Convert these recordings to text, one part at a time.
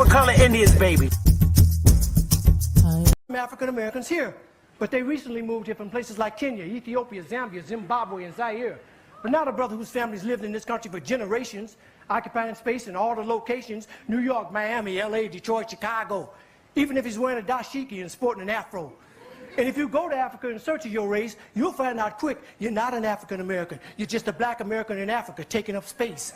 for color Indians, baby. African Americans here, but they recently moved here from places like Kenya, Ethiopia, Zambia, Zimbabwe, and Zaire. But now the brother whose family's lived in this country for generations, occupying space in all the locations, New York, Miami, LA, Detroit, Chicago, even if he's wearing a dashiki and sporting an afro. And if you go to Africa in search of your race, you'll find out quick, you're not an African American. You're just a black American in Africa taking up space.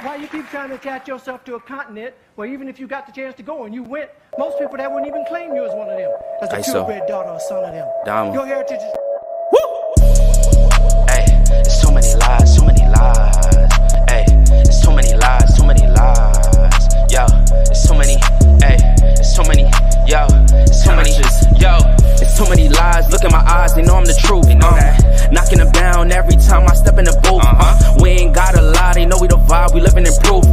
Why you keep trying to attach yourself to a continent where even if you got the chance to go and you went, most people that wouldn't even claim you as one of them, as a purebred daughter or son of them. Your heritage is... Hey, it's so many lies, so many lies. Hey, it's so many lies, so many lies. Yo, it's so many, hey, it's so many, yo, it's so many, yo, it's so many lies. Look in my eyes, they know I'm the truth. Knocking them down every time I step in the booth. We ain't gotta lie, they know we the vibe, we living in proof.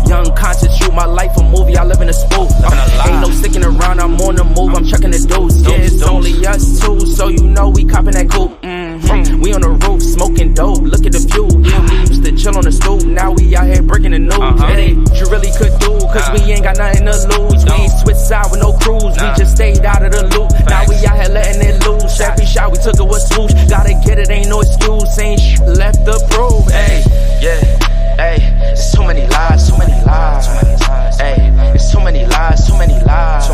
Young conscious, shoot my life a movie, I live in a spoof. Ain't no sticking around, I'm on the move, I'm checking the dudes. Yeah, it's only us two, so you know we copping that coupe. We on the roof, smoking dope, look at the view. Yeah, we used to chill on the stoop, now we out here breaking the news. It ain't what you really could do, cause we ain't got nothing to lose. We ain't switch side with no cruise, we just stayed out of the loop. Now we out here letting it loose, every shot we took it was swoosh. Gotta get it, ain't no excuse, ain't left to prove. Hey, yeah, hey, there's so many lies, so many lies. Hey, there's so many lies, so many lies.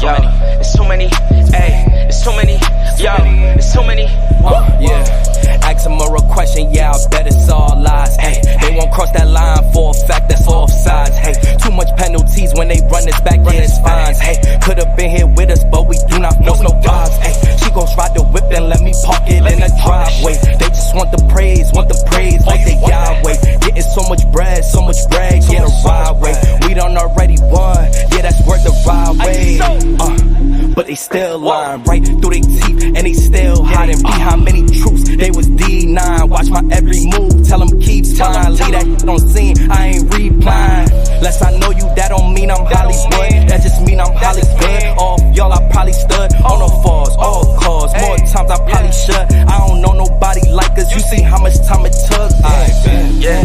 Yo, it's so many, hey, it's so many, yo, it's so many. Yeah, ask a moral question, yeah, I bet it's all lies. Hey, they won't cross that line for a fact that's offsides. Hey, too much penalties when they run this back, yeah, it's fines. Hey, could've been here with us, but we do not force no vibes. Hey, she gon' ride the whip and let me park it in the driveway. They just want the praise like they Yahweh. Getting so much bread, get a ride way. We done already won, yeah, that's worth the ride way. But they still lying right through their teeth, and they still hiding behind many truths. They was D9, watch my every move, tell them keep time. Leave that shit on scene, I ain't replying. Less I know you, that don't mean I'm Hollywood. That just mean I'm Hollywood. All y'all I probably stood on the falls, all cause. More times I probably should. I don't know nobody like us. You see how much time it took. Yeah,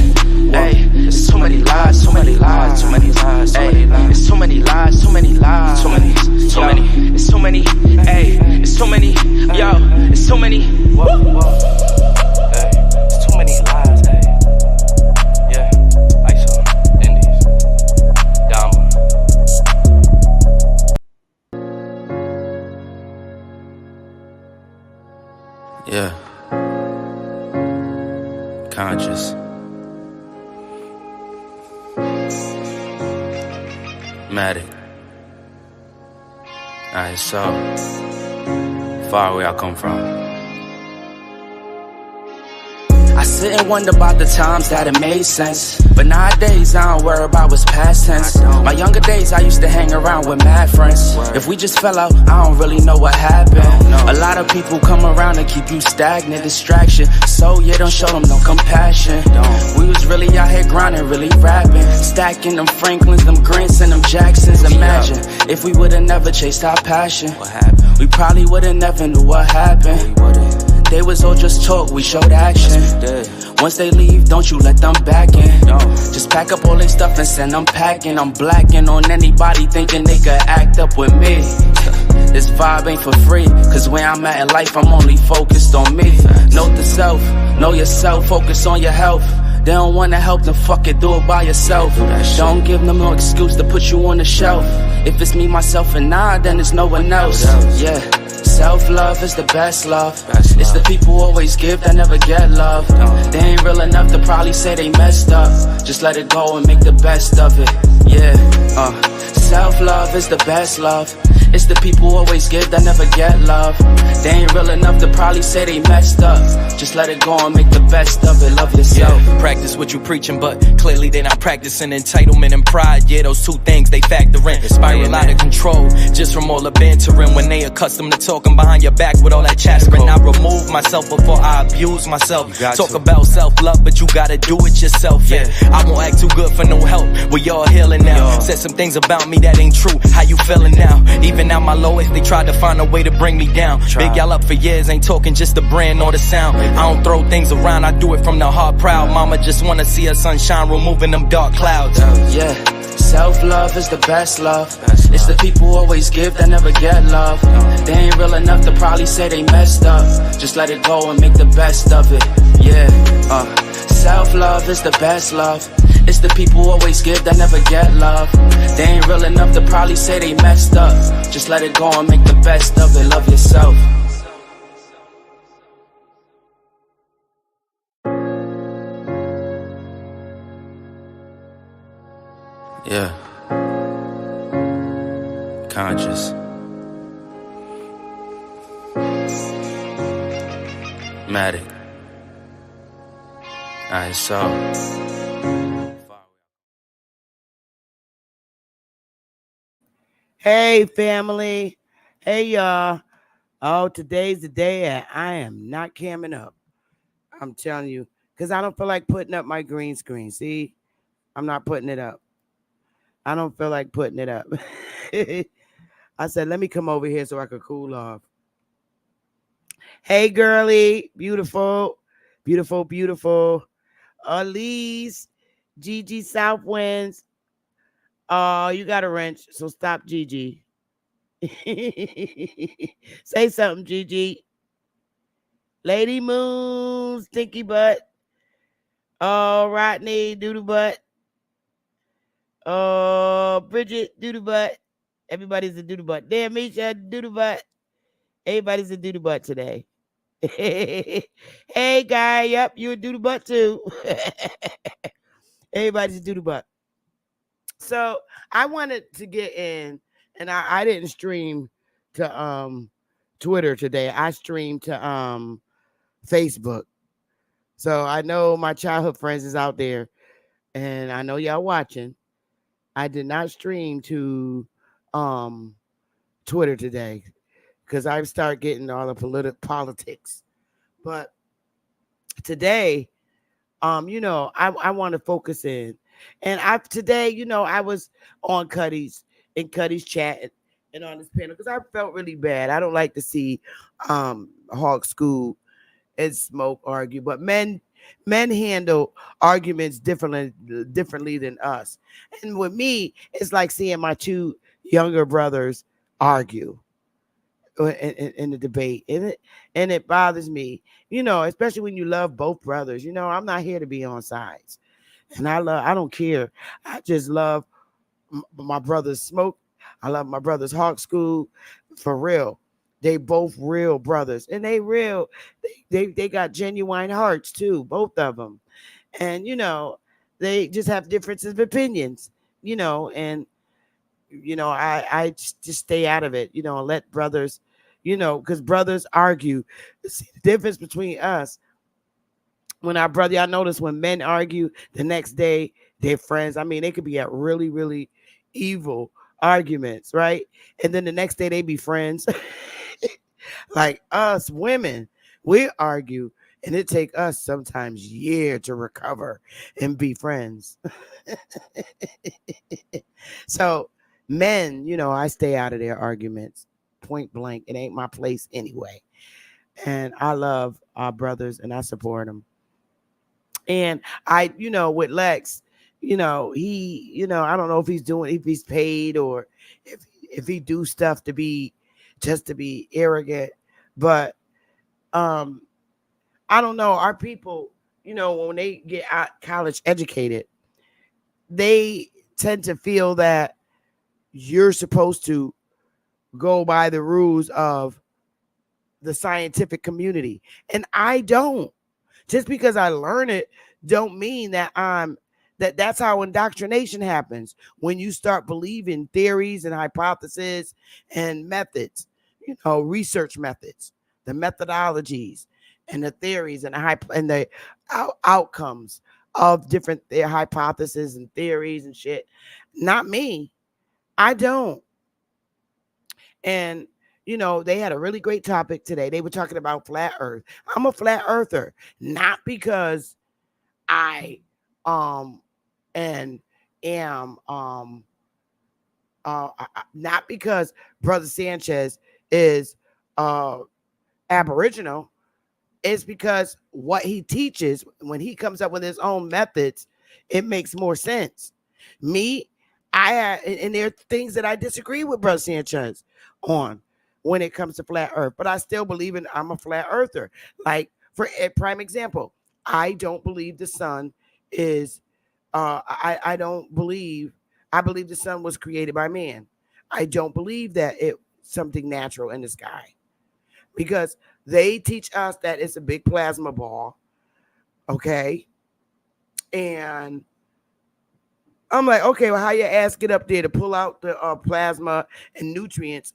hey, there's so many lies, so many lies, so many lies. Hey, there's so many lies, so many lies, so many, so many. It's so many, hey, it's so many, yo, it's so many. Whoa. Hey, it's too many lies, hey. Yeah, ISO, Indies, Dama. Yeah. Conscious. Matic. Alright, so far where I come from. I sit and wonder about the times that it made sense, but nowadays I don't worry about what's past tense. My younger days I used to hang around with mad friends. If we just fell out, I don't really know what happened. A lot of people come around to keep you stagnant, distraction. So yeah, don't show them no compassion. We was really out here grinding, really rapping, stacking them Franklins, them Grants, and them Jacksons. Imagine if we would've never chased our passion. We probably would've never knew what happened. They was all just talk, we showed action. Once they leave, don't you let them back in. Just pack up all their stuff and send them packing. I'm blacking on anybody thinking they could act up with me. This vibe ain't for free, cause where I'm at in life, I'm only focused on me. Note the self, know yourself, focus on your health. They don't wanna help, then fuck it, do it by yourself. Don't give them no excuse to put you on the shelf. If it's me, myself, and I, then it's no one else. Yeah. Self-love is the best love. It's the people who always give that never get love. They ain't real enough to probably say they messed up. Just let it go and make the best of it. Yeah, self-love is the best love. It's the people who always give that never get love. They ain't real enough to probably say they messed up. Just let it go and make the best of it. Love yourself. Yeah, practice what you preaching, but clearly they not practicing entitlement and pride. Yeah, those two things they factor in. Spiral out of control just from all the bantering when they accustomed to talking talking behind your back with all that chattering. I remove myself before I abuse myself. Talk about self-love, but you gotta do it yourself. Yeah, I won't act too good for no help. We all healing now. Said some things about me that ain't true. How you feeling now? Even at my lowest, they tried to find a way to bring me down. Big y'all up for years, ain't talking just the brand or the sound. I don't throw things around, I do it from the heart proud. Mama just wanna see her sunshine, removing them dark clouds. Yeah, self-love is the best love. It's the people who always give that never get love. They ain't real enough to probably say they messed up. Just let it go and make the best of it. Yeah, self-love is the best love. It's the people who always give that never get love. They ain't real enough to probably say they messed up. Just let it go and make the best of it. Love yourself. Yeah. Conscious. Matic. Alright, so. Hey, family. Hey, y'all. Oh, today's the day that I am not camming up. I'm telling you, because I don't feel like putting up my green screen. See, I'm not putting it up. I don't feel like putting it up. I said, let me come over here so I could cool off. Hey, girly. Beautiful. Beautiful, beautiful. Elise. Gigi Southwinds. Oh, you got a wrench, so stop, Gigi. Say something, Gigi. Lady Moon, Stinky Butt. Oh, Rodney, Doodle Butt. Oh, Bridget, Doodle Butt. Everybody's a Doodle Butt. Damn, Misha, Doodle Butt. Everybody's a Doodle Butt today. Hey, guy. Yep, you a Doodle Butt too. Everybody's a Doodle Butt. So I wanted to get in, and I didn't stream to Twitter today. I streamed to Facebook. So I know my childhood friends is out there, and I know y'all watching. I did not stream to Twitter today because I start getting all the politics. But today, I want to focus in. And today, I was on Cuddy's chat and on this panel because I felt really bad. I don't like to see Hawk School and Smoke argue, but men handle arguments differently than us. And with me, it's like seeing my two younger brothers argue in the debate, and it bothers me, especially when you love both brothers. I'm not here to be on sides, and I don't care. I just love my brother's Smoke. I love my brother's Hawk School, for real. They both real brothers, and they real. They got genuine hearts too, both of them, and they just have differences of opinions, and I just stay out of it, let brothers, because brothers argue. See, the difference between us, when our brother, I notice when men argue, the next day they're friends. I mean, they could be at really, really evil arguments, right? And then the next day they be friends. Like us women, we argue, and it take us sometimes years to recover and be friends. So men, I stay out of their arguments, point blank. It ain't my place anyway. And I love our brothers, and I support them. And I, with Lex, he, I don't know if he's paid or if he do stuff to be arrogant, but I don't know. Our people, when they get out college educated, they tend to feel that you're supposed to go by the rules of the scientific community. And I don't. Just because I learn it don't mean that that's how indoctrination happens. When you start believing theories and hypotheses and methods, research methods, the methodologies and the theories and the outcomes of different hypotheses and theories and shit. Not me. I don't. And, they had a really great topic today. They were talking about flat earth. I'm a flat earther, not because I um and am not because Brother Sanchez is aboriginal. It's because what he teaches, when he comes up with his own methods, it makes more sense. Me, and there are things that I disagree with Brother Sanchez on when it comes to flat earth, but I still believe I'm a flat earther. Like, for a prime example, I don't believe the sun is I don't believe, I believe the sun was created by man. I don't believe that it's something natural in the sky, because they teach us that it's a big plasma ball. Okay. And I'm like, okay, well, how your ass get up there to pull out the plasma and nutrients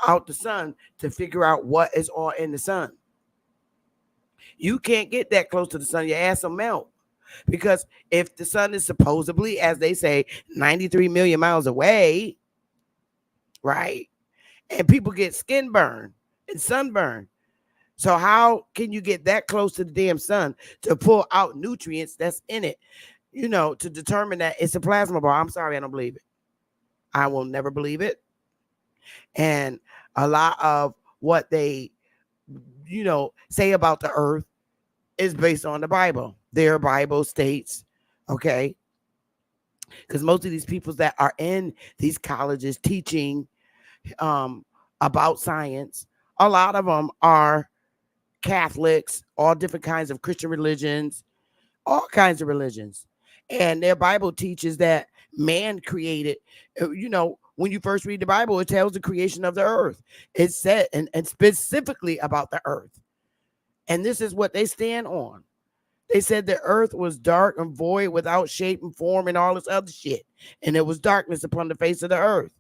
out the sun to figure out what is all in the sun? You can't get that close to the sun. Your ass will melt. Because if the sun is supposedly, as they say, 93 million miles away, right? And people get skin burn and sunburn. So how can you get that close to the damn sun to pull out nutrients that's in it, to determine that it's a plasma ball? I'm sorry, I don't believe it. I will never believe it. And a lot of what they, say about the earth is based on the Bible. Their Bible states, okay, because most of these people that are in these colleges teaching about science, a lot of them are Catholics, all different kinds of Christian religions, all kinds of religions. And their Bible teaches that man created, when you first read the Bible, it tells the creation of the earth. It said, and specifically about the earth. And this is what they stand on. They said the earth was dark and void, without shape and form and all this other shit. And there was darkness upon the face of the earth.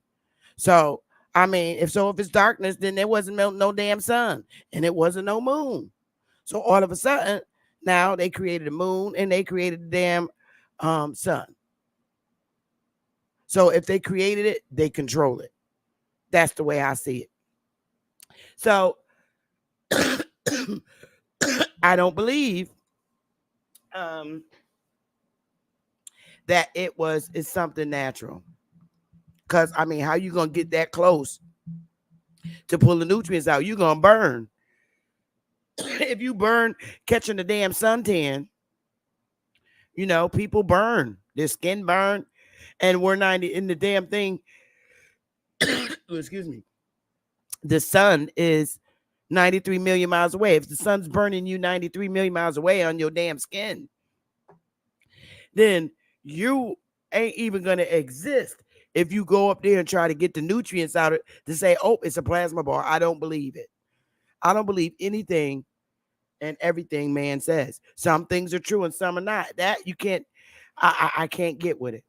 So, I mean, if it's darkness, then there wasn't no damn sun, and it wasn't no moon. So all of a sudden, now they created a moon and they created the damn sun. So if they created it, they control it. That's the way I see it. So I don't believe that it's something natural. Because, I mean, how you going to get that close to pull the nutrients out? You're going to burn. If you burn catching the damn suntan, people burn. Their skin burn. And we're 90 in the damn thing. Excuse me. The sun is 93 million miles away. If the sun's burning you 93 million miles away on your damn skin, then you ain't even going to exist. If you go up there and try to get the nutrients out of it to say, oh, it's a plasma bar, I don't believe it. I don't believe anything and everything man says. Some things are true and some are not. That you can't, I can't get with it.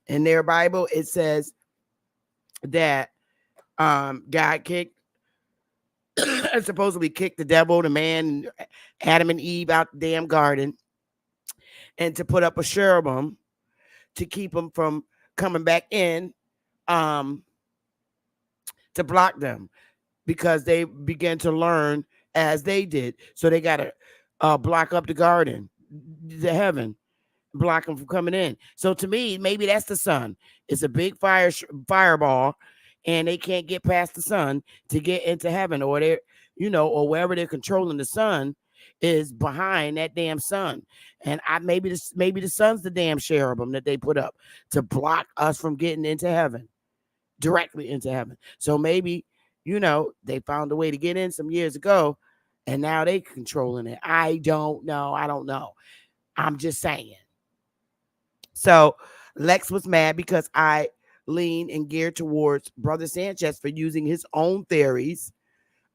In their Bible, it says that God kicked and supposedly kicked the devil, the man, Adam and Eve out the damn garden, and to put up a cherubim to keep them from coming back in, to block them, because they began to learn as they did. So they got to block up the garden, the heaven, block them from coming in. So to me, maybe that's the sun. It's a big fireball, and they can't get past the sun to get into heaven, or they're, or wherever they're controlling the sun is behind that damn sun. And maybe the sun's the damn cherubim that they put up to block us from getting into heaven, directly into heaven. So maybe, they found a way to get in some years ago, and now they controlling it. I don't know. I'm just saying. So Lex was mad because I lean and gear towards Brother Sanchez for using his own theories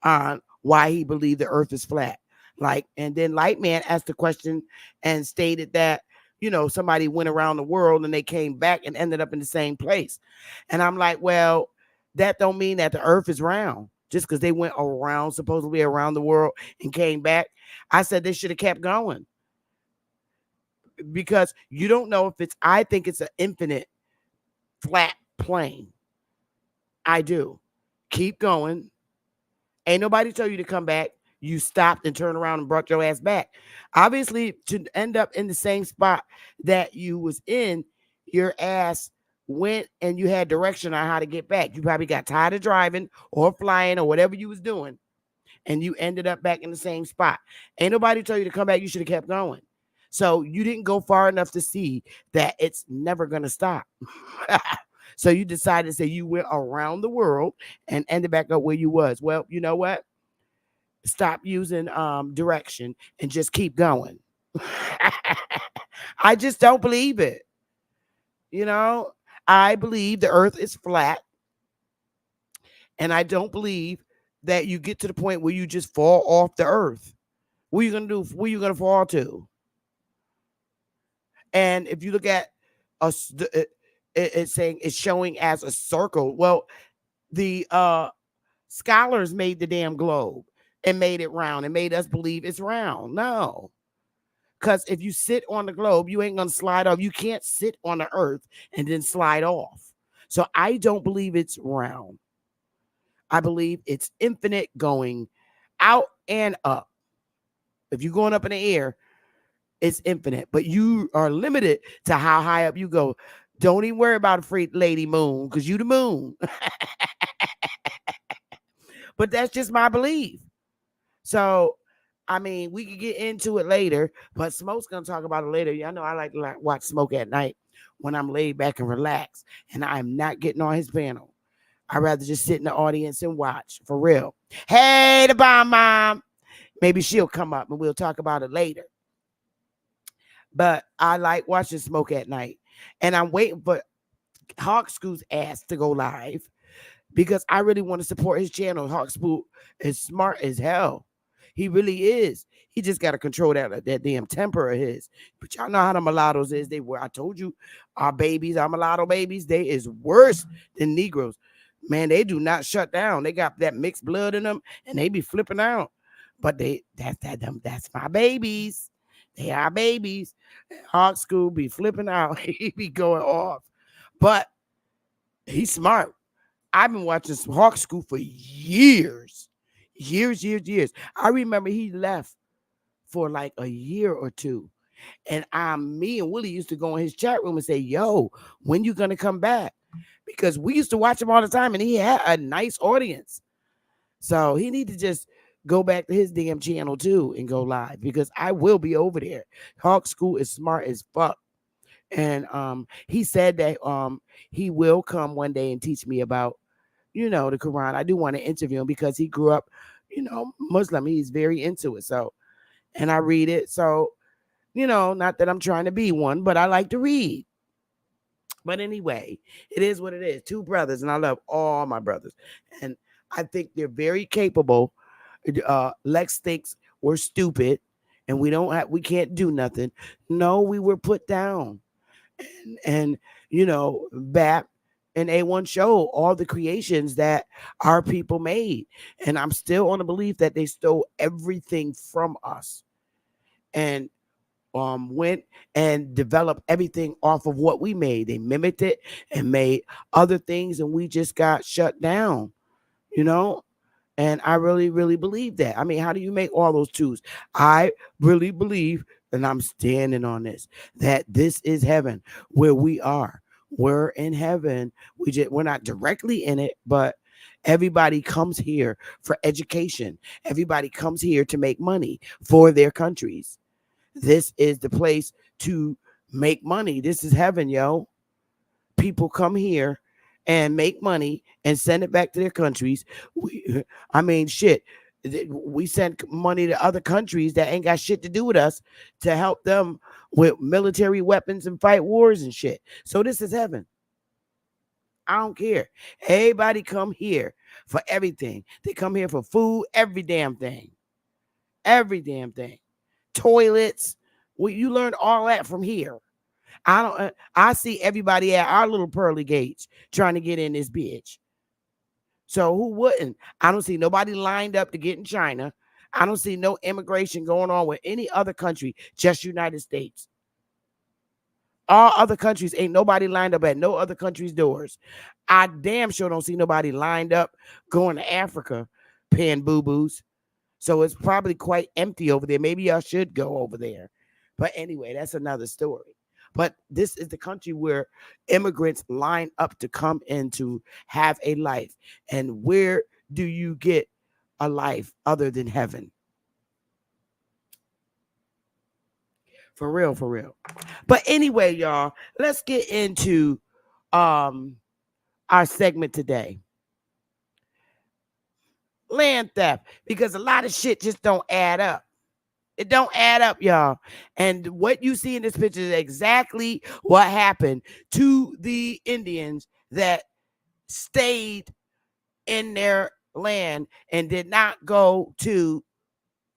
on why he believed the earth is flat. And then Lightman asked the question and stated that, somebody went around the world and they came back and ended up in the same place. And I'm like, well, that don't mean that the earth is round just because they went around, supposedly around the world, and came back. I said they should have kept going, because you don't know if I think it's an infinite flat plane. I do. Keep going. Ain't nobody tell you to come back. You stopped and turned around and brought your ass back. Obviously, to end up in the same spot that you was in, your ass went and you had direction on how to get back. You probably got tired of driving or flying or whatever you was doing, and you ended up back in the same spot. Ain't nobody tell you to come back. You should have kept going. So you didn't go far enough to see that it's never gonna stop. So you decided to say you went around the world and ended back up where you was. Well, you know what? Stop using direction and just keep going. I just don't believe it. You know, I believe the earth is flat, and I don't believe that you get to the point where you just fall off the earth. What are you gonna do? Where you gonna fall to? And if you look at us, it's saying it's showing as a circle. Well, the scholars made the damn globe and made it round and made us believe it's round. No. Because if you sit on the globe, you ain't going to slide off. You can't sit on the earth and then slide off. So I don't believe it's round. I believe it's infinite, going out and up. If you're going up in the air, it's infinite. But you are limited to how high up you go. Don't even worry about a freak lady moon, because you the moon. But that's just my belief. So, I mean, we could get into it later, but Smoke's going to talk about it later. Y'all know I like to watch Smoke at night when I'm laid back and relaxed, and I'm not getting on his panel. I'd rather just sit in the audience and watch, for real. Hey, the bomb mom. Maybe she'll come up and we'll talk about it later. But I like watching Smoke at night, and I'm waiting for Hawk School's ass to go live because I really want to support his channel. Hawk School is smart as hell. He really is. He just got to control that damn temper of his. But y'all know how the mulattoes is. They were. I told you, our mulatto babies, they is worse than Negroes. Man, they do not shut down. They got that mixed blood in them, and they be flipping out. But that's my babies. They are babies. Hawk School be flipping out. He be going off. But he's smart. I've been watching Hawk School for years. Years. I remember he left for like a year or two. And me and Willie used to go in his chat room and say, yo, when you gonna come back? Because we used to watch him all the time and he had a nice audience. So he need to just go back to his damn channel too and go live, because I will be over there. Hawk School is smart as fuck. And he said that he will come one day and teach me about, the Quran. I do want to interview him because he grew up, Muslim. He's very into it. So, and I read it. So, not that I'm trying to be one, but I like to read. But anyway, it is what it is. Two brothers, and I love all my brothers. And I think they're very capable. Lex thinks we're stupid and we can't do nothing. No, we were put down. And BAP and A1 show all the creations that our people made. And I'm still on the belief that they stole everything from us and went and developed everything off of what we made. They mimicked it and made other things, and we just got shut down, And I really, really believe that. I mean, how do you make all those twos? I really believe, and I'm standing on this, that this is heaven where we are. We're in heaven. We're not directly in it, but everybody comes here for education. Everybody comes here to make money for their countries. This is the place to make money. This is heaven, yo. People come here and make money and send it back to their countries. We send money to other countries that ain't got shit to do with us to help them with military weapons and fight wars and shit. So this is heaven. I don't care. Everybody come here for everything. They come here for food, every damn thing. Every damn thing. Toilets. Well, you learn all that from here. I see everybody at our little pearly gates trying to get in this bitch. So who wouldn't? I don't see nobody lined up to get in China. I don't see no immigration going on with any other country, just United States. All other countries, ain't nobody lined up at no other country's doors. I damn sure don't see nobody lined up going to Africa pan boo boos. So it's probably quite empty over there. Maybe y'all should go over there. But anyway, that's another story. But this is the country where immigrants line up to come in to have a life. And where do you get a life other than heaven? For real, for real. But anyway, y'all, let's get into um our segment today. Land theft, because a lot of shit just don't add up. It don't add up, y'all. And what you see in this picture is exactly what happened to the Indians that stayed in their land and did not go to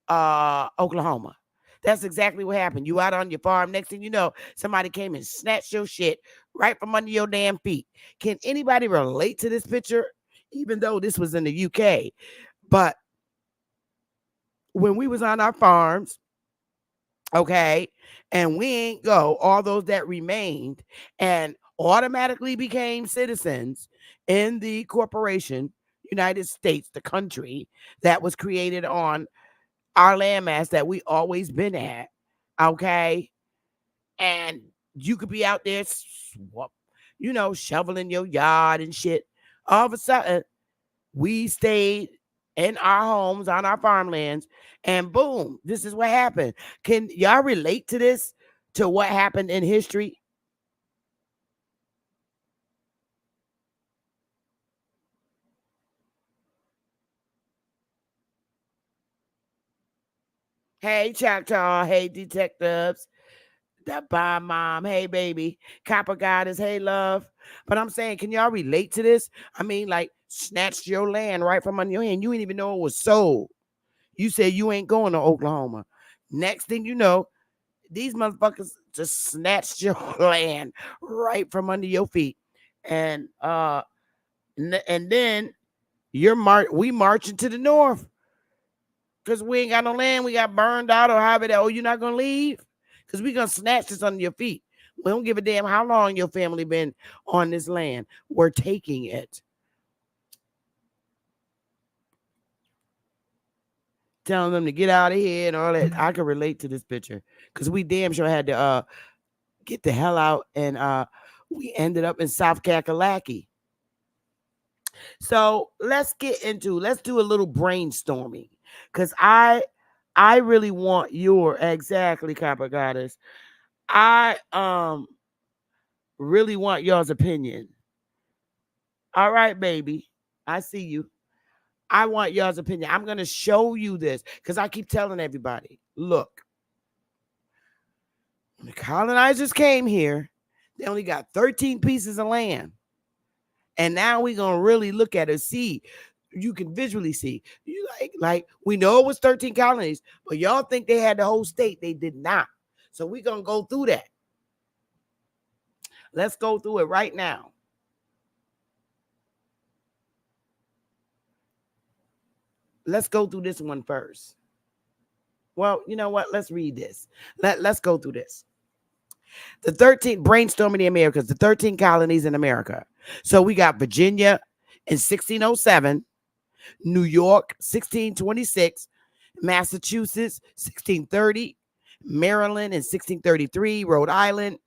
Oklahoma. That's exactly what happened. You out on your farm, next thing you know, somebody came and snatched your shit right from under your damn feet. Can anybody relate to this picture? Even though this was in the UK. But when we was on our farms, okay, and we ain't go, all those that remained and automatically became citizens in the corporation, United States, the country that was created on our landmass that we always been at, okay? And you could be out there, shoveling your yard and shit. All of a sudden, we stayed in our homes, on our farmlands, and boom, this is what happened. Can y'all relate to this, to what happened in history? Hey, Choctaw. Hey, detectives. That bomb mom. Hey, baby. Copper goddess. Hey, love. But I'm saying, can y'all relate to this? I mean, like, snatched your land right from under your hand. You didn't even know it was sold. You said you ain't going to Oklahoma. Next thing you know, these motherfuckers just snatched your land right from under your feet. And then we marching to the north. Because we ain't got no land, we got burned out, or however that, you're not gonna leave? Because we gonna snatch this under your feet. We don't give a damn how long your family been on this land. We're taking it. Telling them to get out of here and all that. I can relate to this picture. Because we damn sure had to get the hell out, and we ended up in South Kakalaki. So let's do a little brainstorming. Because I really want your, exactly, Copper Goddess. I really want y'all's opinion. All right, baby. I see you. I want y'all's opinion. I'm going to show you this because I keep telling everybody, look, when the colonizers came here, they only got 13 pieces of land. And now we're going to really look at it, see. You can visually see. You like we know it was 13 colonies, but y'all think they had the whole state. They did not. So we're going to go through that. Let's go through it right now. Let's go through this one first. Well, you know what? Let's read this. Let's go through this. The 13, brainstorming the Americas, the 13 colonies in America. So we got Virginia in 1607, New York 1626, Massachusetts 1630, Maryland in 1633, Rhode Island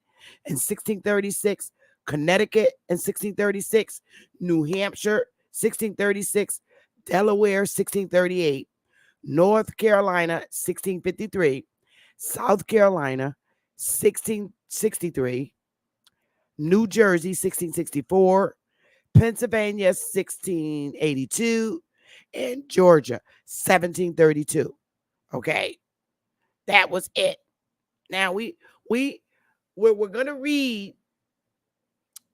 in 1636, Connecticut in 1636, New Hampshire 1636, Delaware 1638, North Carolina 1653, South Carolina 1663, New Jersey 1664, Pennsylvania 1682, and Georgia 1732. Okay, that was it. Now we're gonna read.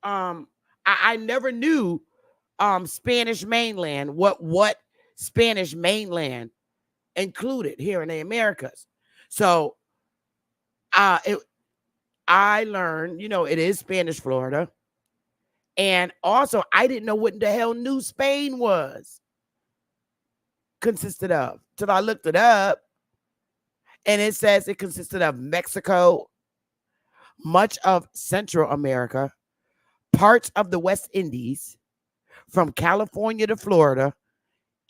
I never knew Spanish mainland, what Spanish mainland included here in the Americas. So I learned, it is Spanish Florida. And also, I didn't know what the hell New Spain consisted of till I looked it up. And it says it consisted of Mexico, much of Central America, parts of the West Indies, from California to Florida,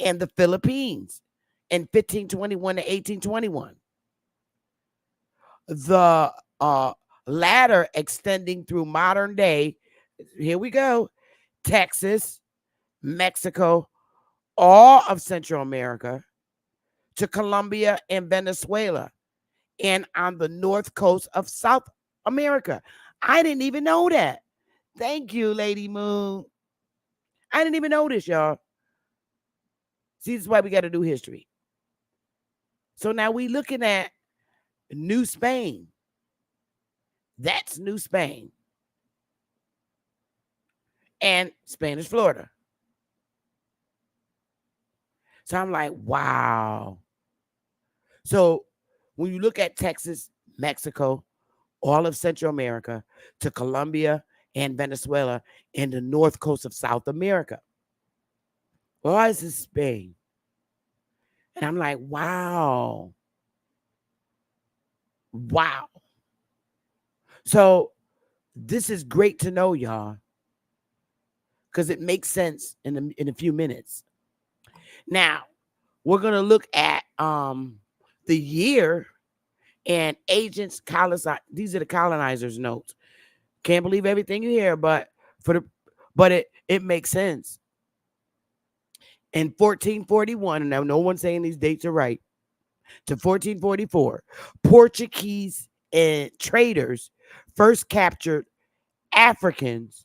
and the Philippines in 1521 to 1821. The latter extending through modern day, here we go, Texas, Mexico, all of Central America, to Colombia and Venezuela, and on the north coast of South America. I didn't even know that. Thank you, Lady Moon. I didn't even know this, y'all. See, this is why we got to do history. So now we looking at New Spain. That's New Spain. And Spanish Florida. So I'm like, wow. So when you look at Texas, Mexico, all of Central America, to Colombia and Venezuela, and the north coast of South America. Why is this Spain? And I'm like, wow. Wow. So this is great to know, y'all, because it makes sense in a few minutes. Now, we're going to look at the year and agents, these are the colonizers' notes. Can't believe everything you hear, but it makes sense. In 1441, and now no one's saying these dates are right, to 1444, Portuguese and traders first captured Africans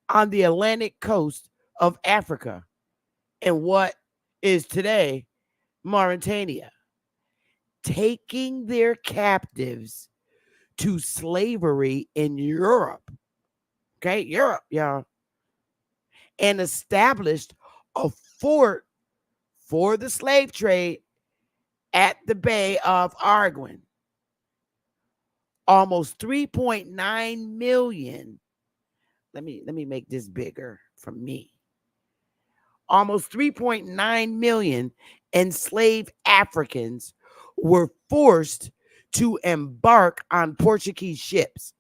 on the Atlantic coast of Africa in what is today Mauritania, taking their captives to slavery in Europe. Okay, Europe, y'all. And established a fort for the slave trade at the Bay of Arguin. Almost 3.9 million. Let me make this bigger for me. Almost 3.9 million enslaved Africans were forced to embark on Portuguese ships.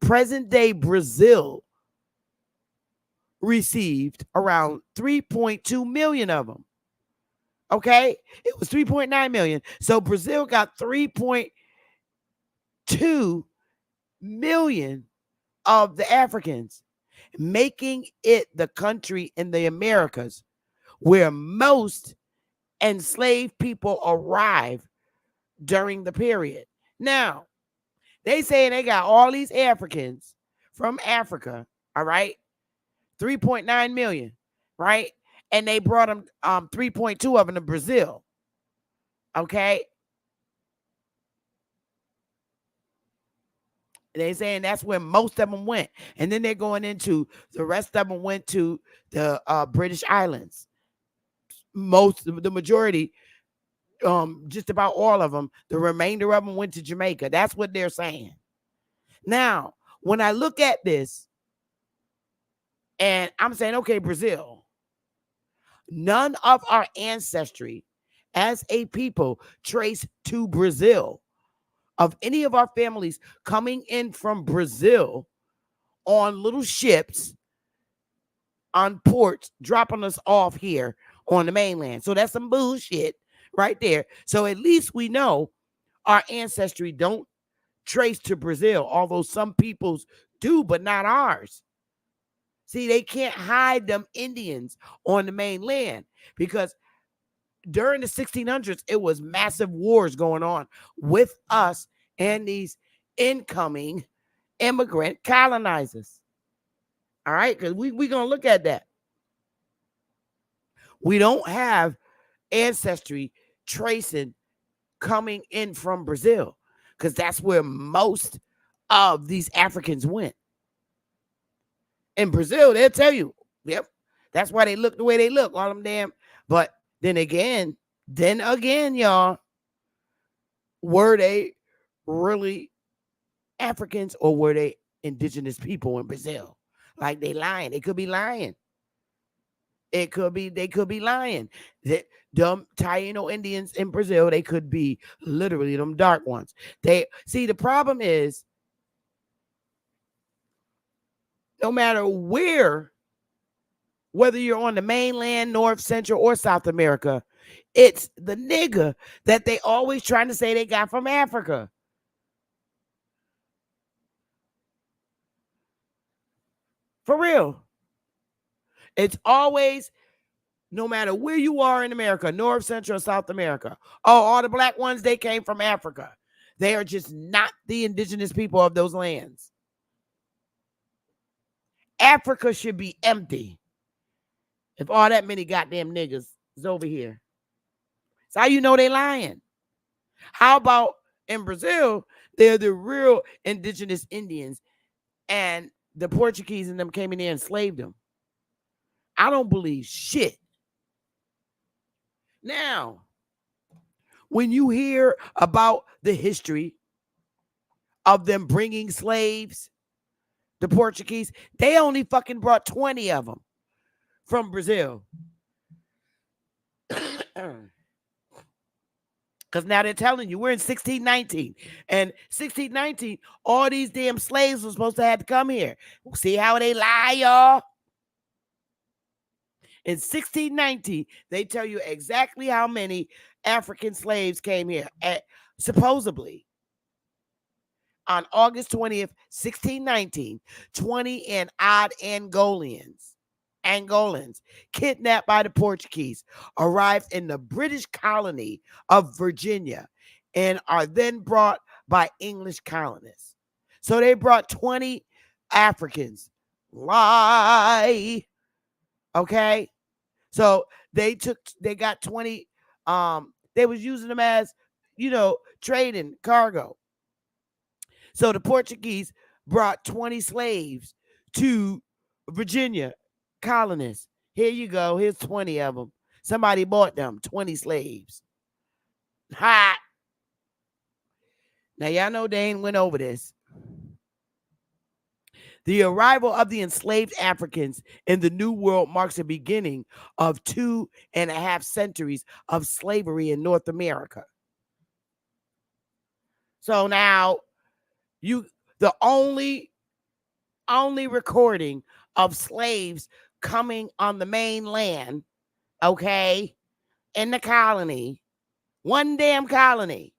Present-day Brazil received around 3.2 million of them. Okay? It was 3.9 million. So Brazil got 3.2 million of the Africans, making it the country in the Americas where most enslaved people arrive during the period. Now, they say they got all these Africans from Africa, all right? 3.9 million, right? And they brought them 3.2 of them to Brazil. Okay? They saying that's where most of them went. And then they're going into the rest of them went to the British Islands. The majority, just about all of them, the remainder of them went to Jamaica. That's what they're saying. Now, when I look at this, and I'm saying, okay, Brazil, none of our ancestry as a people trace to Brazil. Of any of our families coming in from Brazil on little ships, on ports, dropping us off here on the mainland. So that's some bullshit right there. So at least we know our ancestry don't trace to Brazil, although some peoples do, but not ours. See, they can't hide them Indians on the mainland because during the 1600s, it was massive wars going on with us and these incoming immigrant colonizers. All right, because we're going to look at that. We don't have ancestry tracing coming in from Brazil because that's where most of these Africans went. In Brazil, they'll tell you, yep, that's why they look the way they look, all them damn. But then again, y'all, were they really Africans or were they indigenous people in Brazil? Like they lying. They could be lying. They could be lying. Them Taino Indians in Brazil, they could be literally them dark ones. They see the problem is no matter where whether you're on the mainland, North, Central, or South America, it's the nigga that they always trying to say they got from Africa. For real. It's always, no matter where you are in America, North, Central, South America. Oh, all the black ones, they came from Africa. They are just not the indigenous people of those lands. Africa should be empty if all that many goddamn niggas is over here. That's how you know they lying. How about in Brazil, they're the real indigenous Indians, and the Portuguese and them came in there and enslaved them. I don't believe shit. Now, when you hear about the history of them bringing slaves, the Portuguese, they only fucking brought 20 of them from Brazil. Because now they're telling you we're in 1619. And 1619, all these damn slaves were supposed to have to come here. See how they lie, y'all? In 1619, they tell you exactly how many African slaves came here. Supposedly, on August 20th, 1619, 20 and odd Angolans kidnapped by the Portuguese arrived in the British colony of Virginia and are then brought by English colonists. So they brought 20 Africans. Lie. Okay? So they got 20, they was using them as, trading cargo. So the Portuguese brought 20 slaves to Virginia colonists. Here you go. Here's 20 of them. Somebody bought them, 20 slaves. Ha! Now, y'all know they ain't went over this. The arrival of the enslaved Africans in the New World marks the beginning of 2.5 centuries of slavery in North America. So now, the only recording of slaves coming on the mainland, okay, in the colony, one damn colony,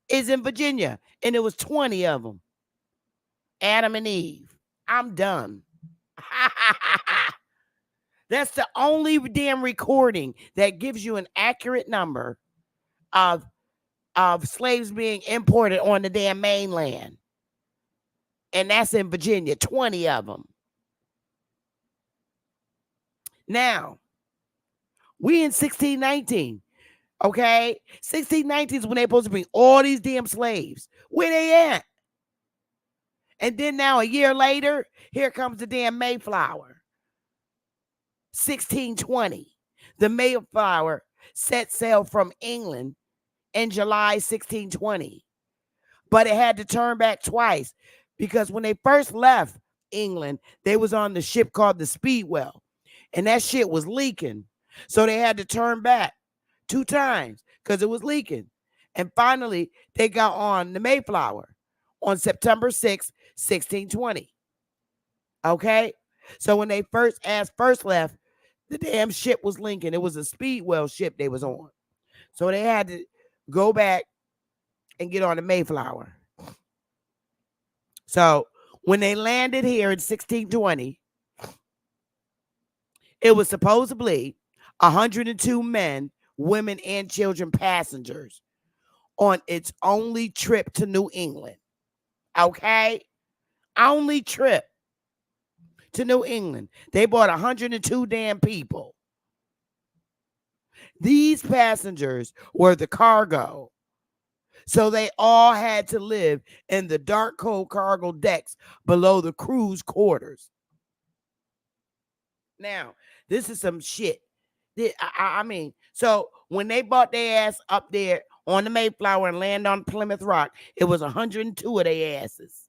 is in Virginia, and it was 20 of them. Adam and Eve. I'm done. That's the only damn recording that gives you an accurate number of slaves being imported on the damn mainland. And that's in Virginia, 20 of them. Now, we in 1619, okay? 1619 is when they're supposed to bring all these damn slaves. Where they at? And then now, a year later, here comes the damn Mayflower. 1620. The Mayflower set sail from England in July 1620. But it had to turn back twice because when they first left England, they was on the ship called the Speedwell. And that shit was leaking. So they had to turn back 2 times because it was leaking. And finally, they got on the Mayflower on September 6th, 1620. Okay? So when they first left, the damn ship was leaking. It was a Speedwell ship they was on. So they had to go back and get on the Mayflower. So when they landed here in 1620, it was supposedly 102 men, women, and children passengers on its only trip to New England. Okay? Only trip to New England. They brought 102 damn people. These passengers were the cargo. So they all had to live in the dark, cold cargo decks below the crew's quarters. Now, this is some shit. I mean, so when they brought their ass up there on the Mayflower and land on Plymouth Rock, it was 102 of their asses.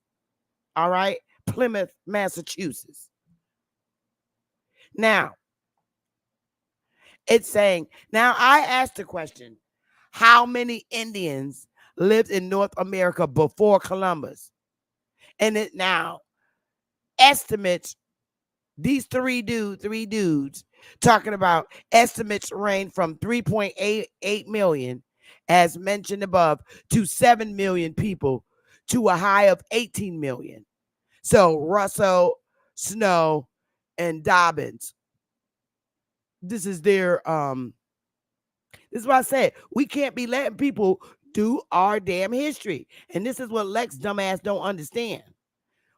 All right? Plymouth, Massachusetts. Now, it's saying, now I asked the question, how many Indians lived in North America before Columbus? And it now estimates These three dudes talking about estimates range from 3.88 million, as mentioned above, to 7 million people, to a high of 18 million. So Russell, Snow, and Dobbins. This is their this is what I said. We can't be letting people do our damn history. And this is what Lex dumbass don't understand.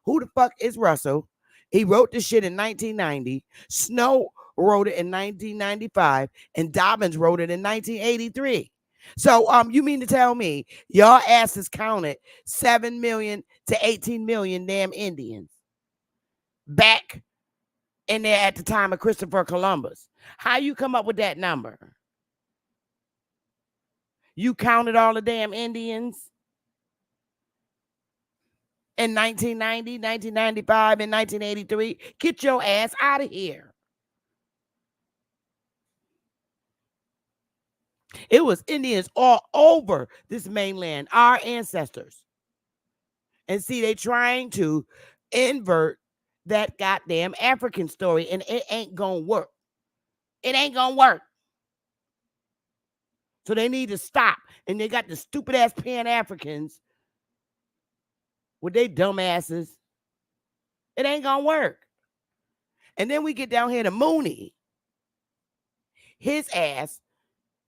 Who the fuck is Russell? He wrote this shit in 1990. Snow wrote it in 1995, and Dobbins wrote it in 1983. So you mean to tell me y'all asses counted 7 million to 18 million damn Indians back in there at the time of Christopher Columbus? How you come up with that number? You counted all the damn Indians in 1990, 1995, and 1983. Get your ass out of here. It was Indians all over this mainland, our ancestors. And see, they trying to invert that goddamn African story, and it ain't gonna work. It ain't gonna work. So they need to stop. And they got the stupid ass Pan-Africans with they dumbasses. It ain't gonna work. And then we get down here to Mooney. His ass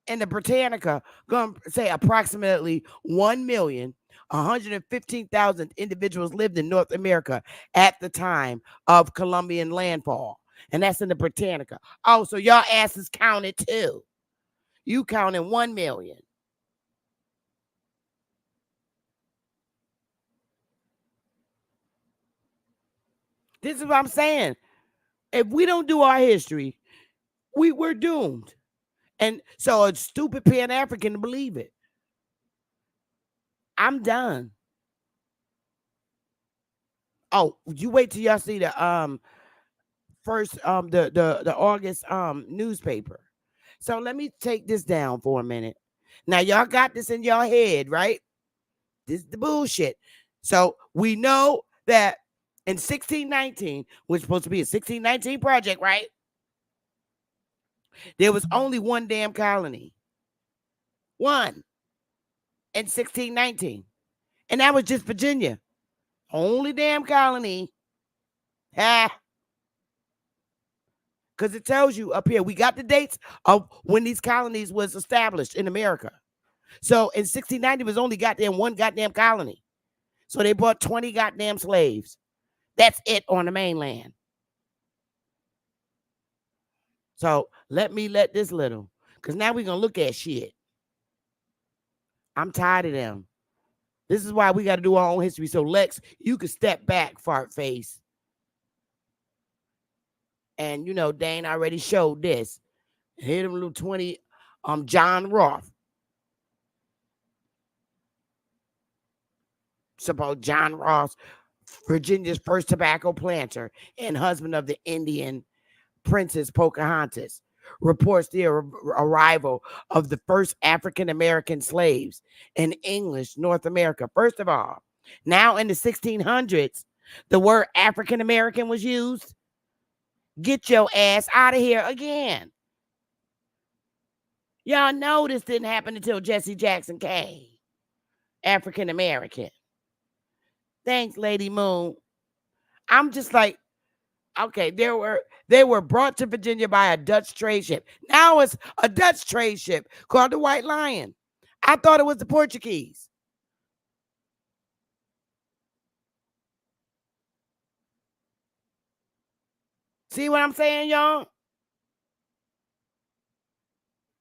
and the Britannica gonna say approximately 1,115,000 individuals lived in North America at the time of Columbian landfall. And that's in the Britannica. Oh, so y'all asses counted too. You counted 1 million. This is what I'm saying. If we don't do our history, we're doomed. And so a stupid Pan-African to believe it. I'm done. Oh, you wait till y'all see the first the August newspaper. So let me take this down for a minute. Now y'all got this in your head, right? This is the bullshit. So we know that in 1619, which is supposed to be a 1619 project, right? There was only one damn colony. One in 1619. And that was just Virginia. Only damn colony. Because it tells you up here, we got the dates of when these colonies was established in America. So in 1690, was only goddamn one goddamn colony. So they brought 20 goddamn slaves. That's it on the mainland. So let this little, because now we're going to look at shit. I'm tired of them. This is why we got to do our own history. So Lex, you can step back, fart face. And, you know, Dane already showed this. Hit him little 20, John Roth. Suppose John Ross, Virginia's first tobacco planter and husband of the Indian Princess Pocahontas, reports the arrival of the first African-American slaves in English North America. First of all, now in the 1600s, the word African-American was used. Get your ass out of here again. Y'all know this didn't happen until Jesse Jackson came. African-American. Thanks, Lady Moon. I'm just like, okay, they were brought to Virginia by a Dutch trade ship. Now it's a Dutch trade ship called the White Lion. I thought it was the Portuguese. See what I'm saying, y'all?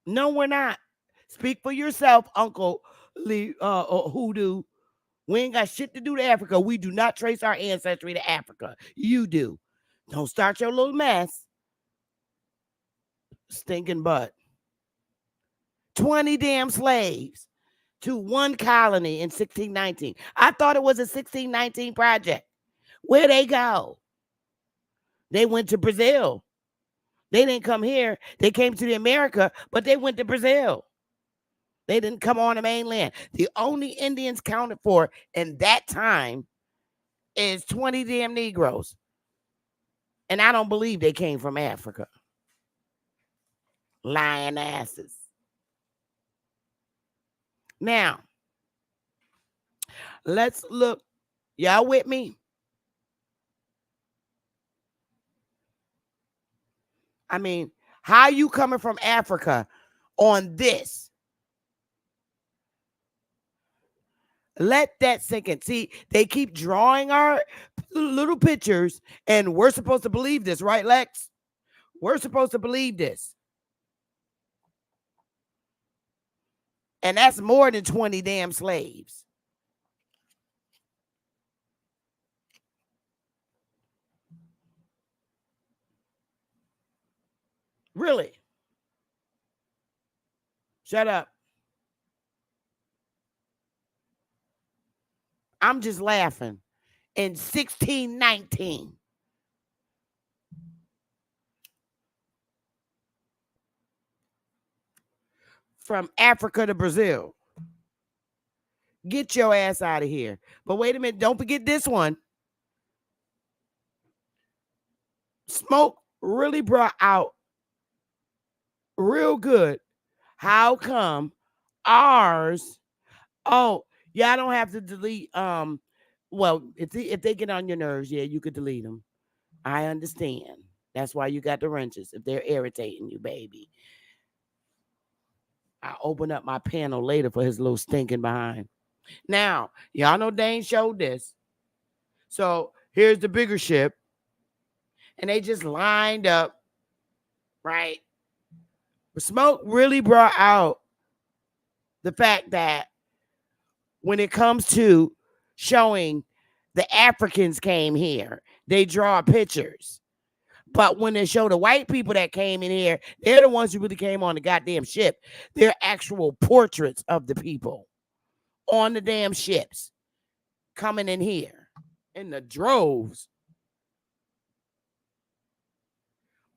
No, we're not. Speak for yourself, Uncle Lee, Hoodoo. We ain't got shit to do to Africa. We do not trace our ancestry to Africa. You do. Don't start your little mess. Stinking butt. 20 damn slaves to one colony in 1619. I thought it was a 1619 project. Where'd they go? They went to Brazil. They didn't come here. They came to the America, but they went to Brazil. They didn't come on the mainland. The only Indians counted for in that time is 20 damn Negroes. And I don't believe they came from Africa. Lying asses. Now, let's look. Y'all with me? I mean, how you coming from Africa on this? Let that sink in. See, they keep drawing our little pictures, and we're supposed to believe this, right, Lex? We're supposed to believe this. And that's more than 20 damn slaves. Really? Shut up. I'm just laughing. In 1619. From Africa to Brazil. Get your ass out of here. But wait a minute. Don't forget this one. Smoke really brought out real good. How come ours? Oh, yeah, I don't have to delete. Well, if they get on your nerves, yeah, you could delete them. I understand. That's why you got the wrenches. If they're irritating you, baby. I'll open up my panel later for his little stinking behind. Now, y'all know Dane showed this. So here's the bigger ship. And they just lined up, right? But Smoke really brought out the fact that when it comes to showing the Africans came here, they draw pictures. But when they show the white people that came in here, they're the ones who really came on the goddamn ship. They're actual portraits of the people on the damn ships coming in here in the droves.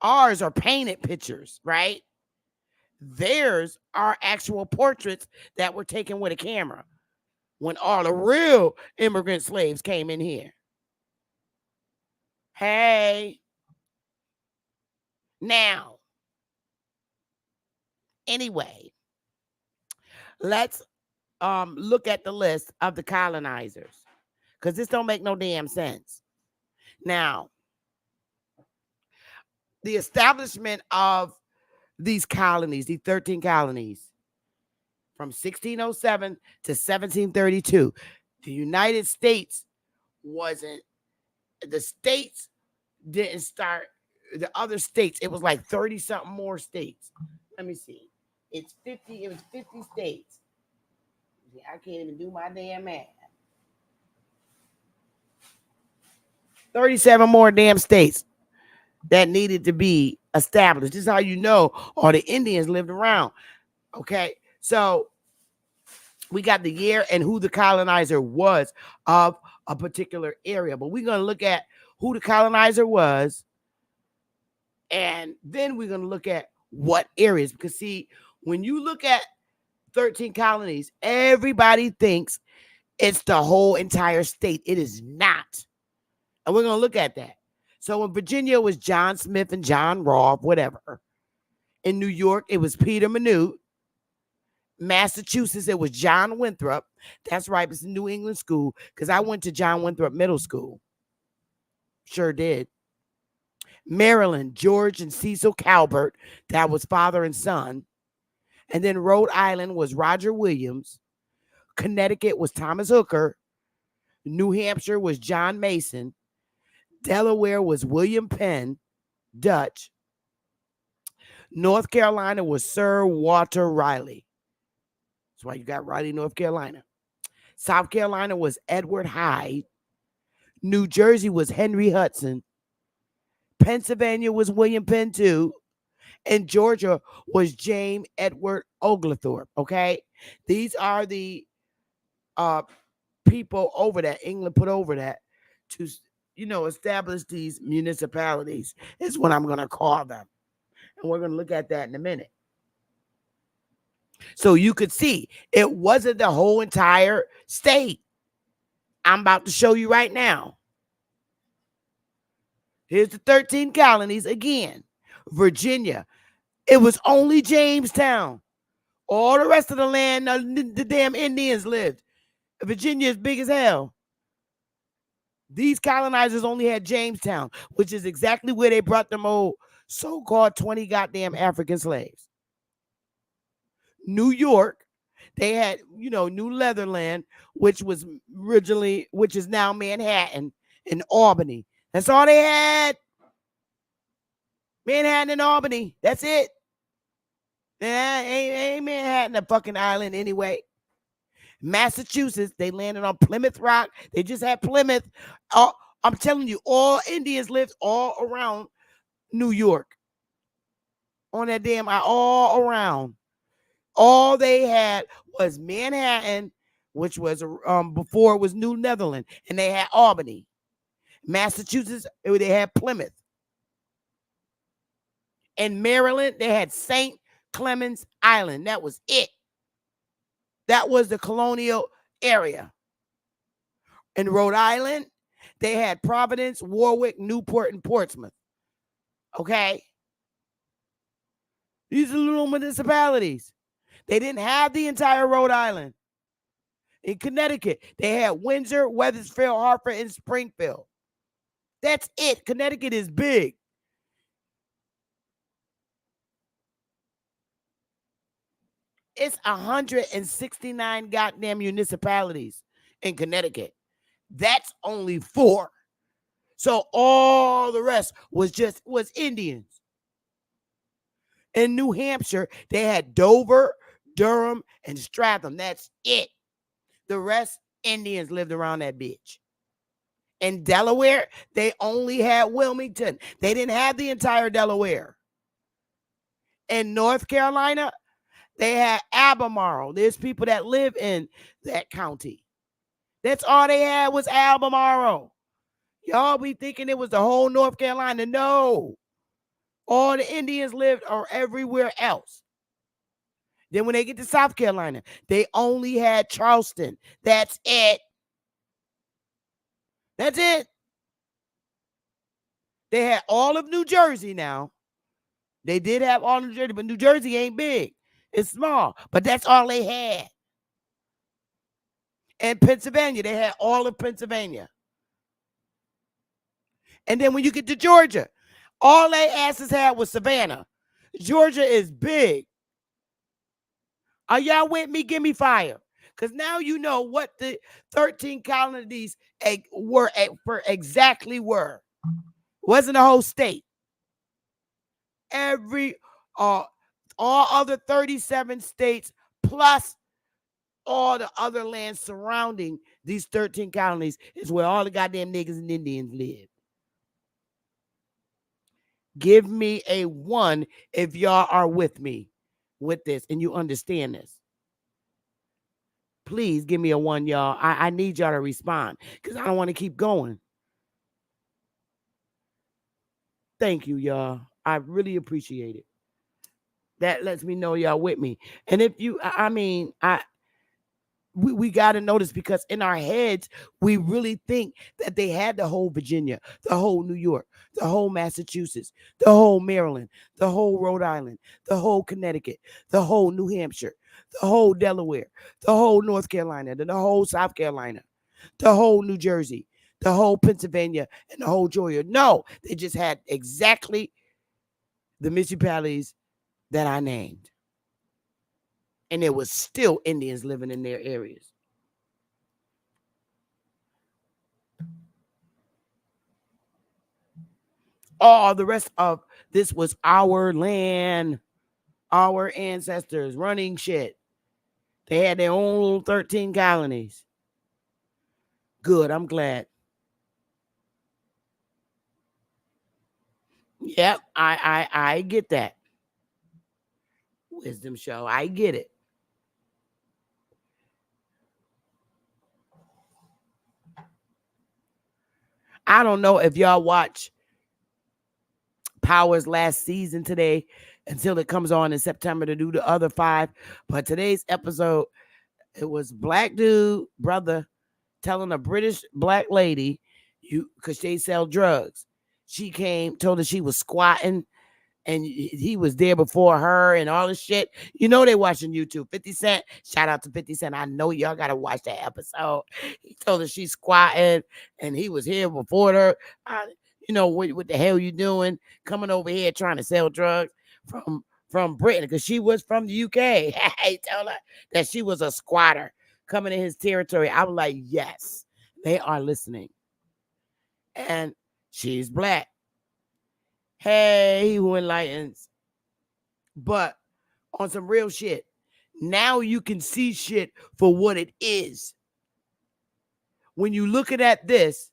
Ours are painted pictures, right? Theirs are actual portraits that were taken with a camera when all the real immigrant slaves came in here. Hey. Now, anyway, let's look at the list of the colonizers, because this don't make no damn sense. Now, the establishment of these colonies, these 13 colonies, from 1607 to 1732, the United States wasn't, the states didn't start, the other states, it was like 30 something more states. Let me see. It was 50 states. I can't even do my damn math. 37 more damn states that needed to be established. This is how you know all the Indians lived around. Okay, so we got the year and who the colonizer was of a particular area. But we're going to look at who the colonizer was, and then we're going to look at what areas. Because, see, when you look at 13 colonies, everybody thinks it's the whole entire state. It is not. And we're going to look at that. So in Virginia, it was John Smith and John Rolfe, whatever. In New York, it was Peter Minute. Massachusetts, it was John Winthrop. That's right. It's a New England school, because I went to John Winthrop Middle School. Sure did. Maryland, George and Cecil Calvert. That was father and son. And then Rhode Island was Roger Williams. Connecticut was Thomas Hooker. New Hampshire was John Mason. Delaware was William Penn, Dutch. North Carolina was Sir Walter Raleigh. That's why you got Raleigh, North Carolina. South Carolina was Edward Hyde. New Jersey was Henry Hudson. Pennsylvania was William Penn too. And Georgia was James Edward Oglethorpe. Okay, these are the people over that England put over that to, establish these municipalities, is what I'm going to call them. And we're going to look at that in a minute. So you could see it wasn't the whole entire state. I'm about to show you right now. Here's the 13 colonies again. Virginia. It was only Jamestown. All the rest of the land, the damn Indians lived. Virginia is big as hell. These colonizers only had Jamestown, which is exactly where they brought them old so-called 20 goddamn African slaves. New York, they had, New Leatherland, which is now Manhattan and Albany. That's all they had. Manhattan and Albany. That's it. Ain't Manhattan a fucking island anyway. Massachusetts, they landed on Plymouth Rock. They just had Plymouth. I'm telling you, all Indians lived all around New York. On that damn, all around. All they had was Manhattan, which was before it was New Netherland, and they had Albany. Massachusetts, they had Plymouth. In Maryland, they had St. Clemens Island. That was it. That was the colonial area. In Rhode Island, they had Providence, Warwick, Newport, and Portsmouth. Okay? These are little municipalities. They didn't have the entire Rhode Island. In Connecticut, they had Windsor, Wethersfield, Hartford, and Springfield. That's it. Connecticut is big. It's 169 goddamn municipalities in Connecticut. That's only 4. So all the rest was Indians. In New Hampshire, they had Dover, Durham, and Stratham. That's it. The rest, Indians lived around that bitch. In Delaware, they only had Wilmington. They didn't have the entire Delaware. In North Carolina, they had Albemarle. There's people that live in that county. That's all they had was Albemarle. Y'all be thinking it was the whole North Carolina. No. All the Indians lived or everywhere else. Then when they get to South Carolina, they only had Charleston. That's it. That's it. They had all of New Jersey now. They did have all of New Jersey, but New Jersey ain't big. It's small, but that's all they had. And Pennsylvania, they had all of Pennsylvania. And then when you get to Georgia, all they asses had was Savannah. Georgia is big. Are y'all with me? Give me fire. Because now you know what the 13 colonies exactly were. Wasn't a whole state. All other 37 states plus all the other lands surrounding these 13 colonies is where all the goddamn niggas and Indians live. Give me a 1 if y'all are with me with this and you understand this. Please give me a 1, y'all. I need y'all to respond because I don't want to keep going. Thank you, y'all. I really appreciate it. That lets me know y'all with me. And if you, we got to notice because in our heads, we really think that they had the whole Virginia, the whole New York, the whole Massachusetts, the whole Maryland, the whole Rhode Island, the whole Connecticut, the whole New Hampshire, the whole Delaware, the whole North Carolina, the whole South Carolina, the whole New Jersey, the whole Pennsylvania, and the whole Georgia. No, they just had exactly the municipalities that I named. And there was still Indians living in their areas. All the rest of this was our land, our ancestors running shit. They had their own little 13 colonies. Good, I'm glad. Yep, I get that. Wisdom show, I get it. I don't know if y'all watch Power's last season today until it comes on in September to do the other 5. But today's episode, it was black dude, brother, telling a British black lady, because they sell drugs. She came, told her she was squatting, and he was there before her and all this shit. You know they watching YouTube. 50 Cent, shout out to 50 Cent. I know y'all got to watch that episode. He told her she's squatting, and he was here before her. What the hell you doing? Coming over here trying to sell drugs from Britain, because she was from the UK. He told her that she was a squatter coming in his territory. I was like, yes, they are listening. And she's black. Hey, who enlightens? But on some real shit, now you can see shit for what it is. When you looking at this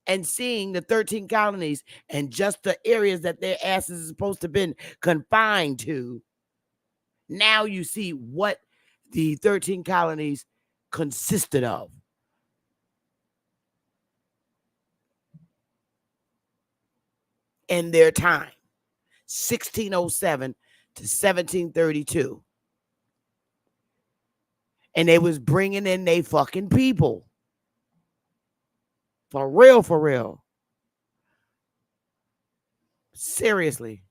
and seeing the 13 colonies and just the areas that their asses are supposed to have been confined to, now you see what the 13 colonies consisted of. In their time, 1607 to 1732. And they was bringing in they fucking people. For real, for real. Seriously.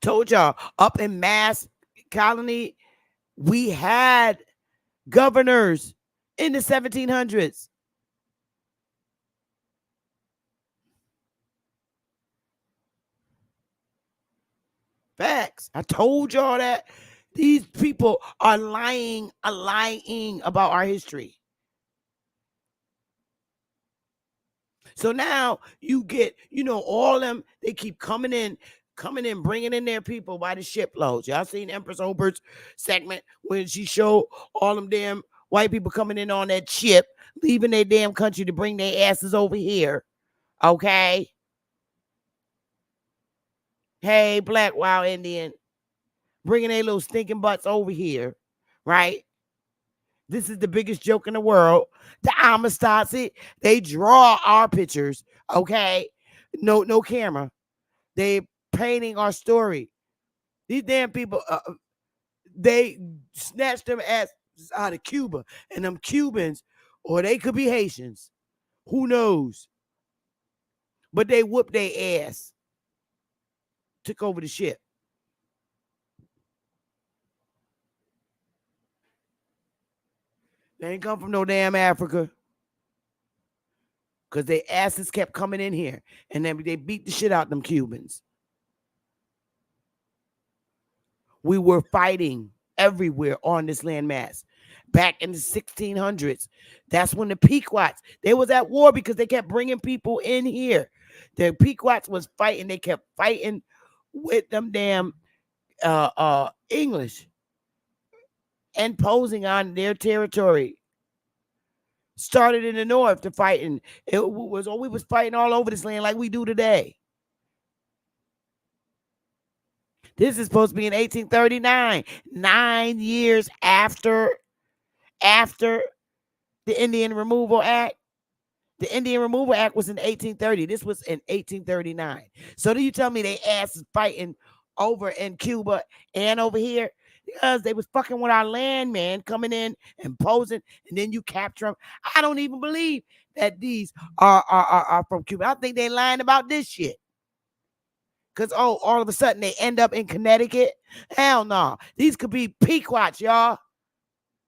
Told y'all, up in Mass Colony, we had governors in the 1700s. Facts. I told y'all that. These people are lying about our history. So now you get, all them, they keep coming in, bringing in their people by the shiploads. Y'all seen Empress Obert's segment when she showed all them damn white people coming in on that ship, leaving their damn country to bring their asses over here. Okay? Hey, Black Wild Indian, bringing their little stinking butts over here, right? This is the biggest joke in the world. The Amistad, they draw our pictures, okay? No camera. They painting our story. These damn people, they snatched them asses out of Cuba, and them Cubans, or they could be Haitians, who knows? But they whooped their ass, took over the ship. They ain't come from no damn Africa, because their asses kept coming in here, and then they beat the shit out of them Cubans. We were fighting everywhere on this landmass. Back in the 1600s, that's when the Pequots, they was at war because they kept bringing people in here. The Pequots was fighting. They kept fighting with them damn English, imposing on their territory. Started in the north to fighting. We was fighting all over this land like we do today. This is supposed to be in 1839, 9 years after the Indian Removal Act. The Indian Removal Act was in 1830. This was in 1839. So do you tell me they asses fighting over in Cuba and over here? Because they was fucking with our land, man, coming in and posing, and then you capture them. I don't even believe that these are from Cuba. I think they lying about this shit. Because, all of a sudden they end up in Connecticut. Hell no. These could be Pequots, y'all.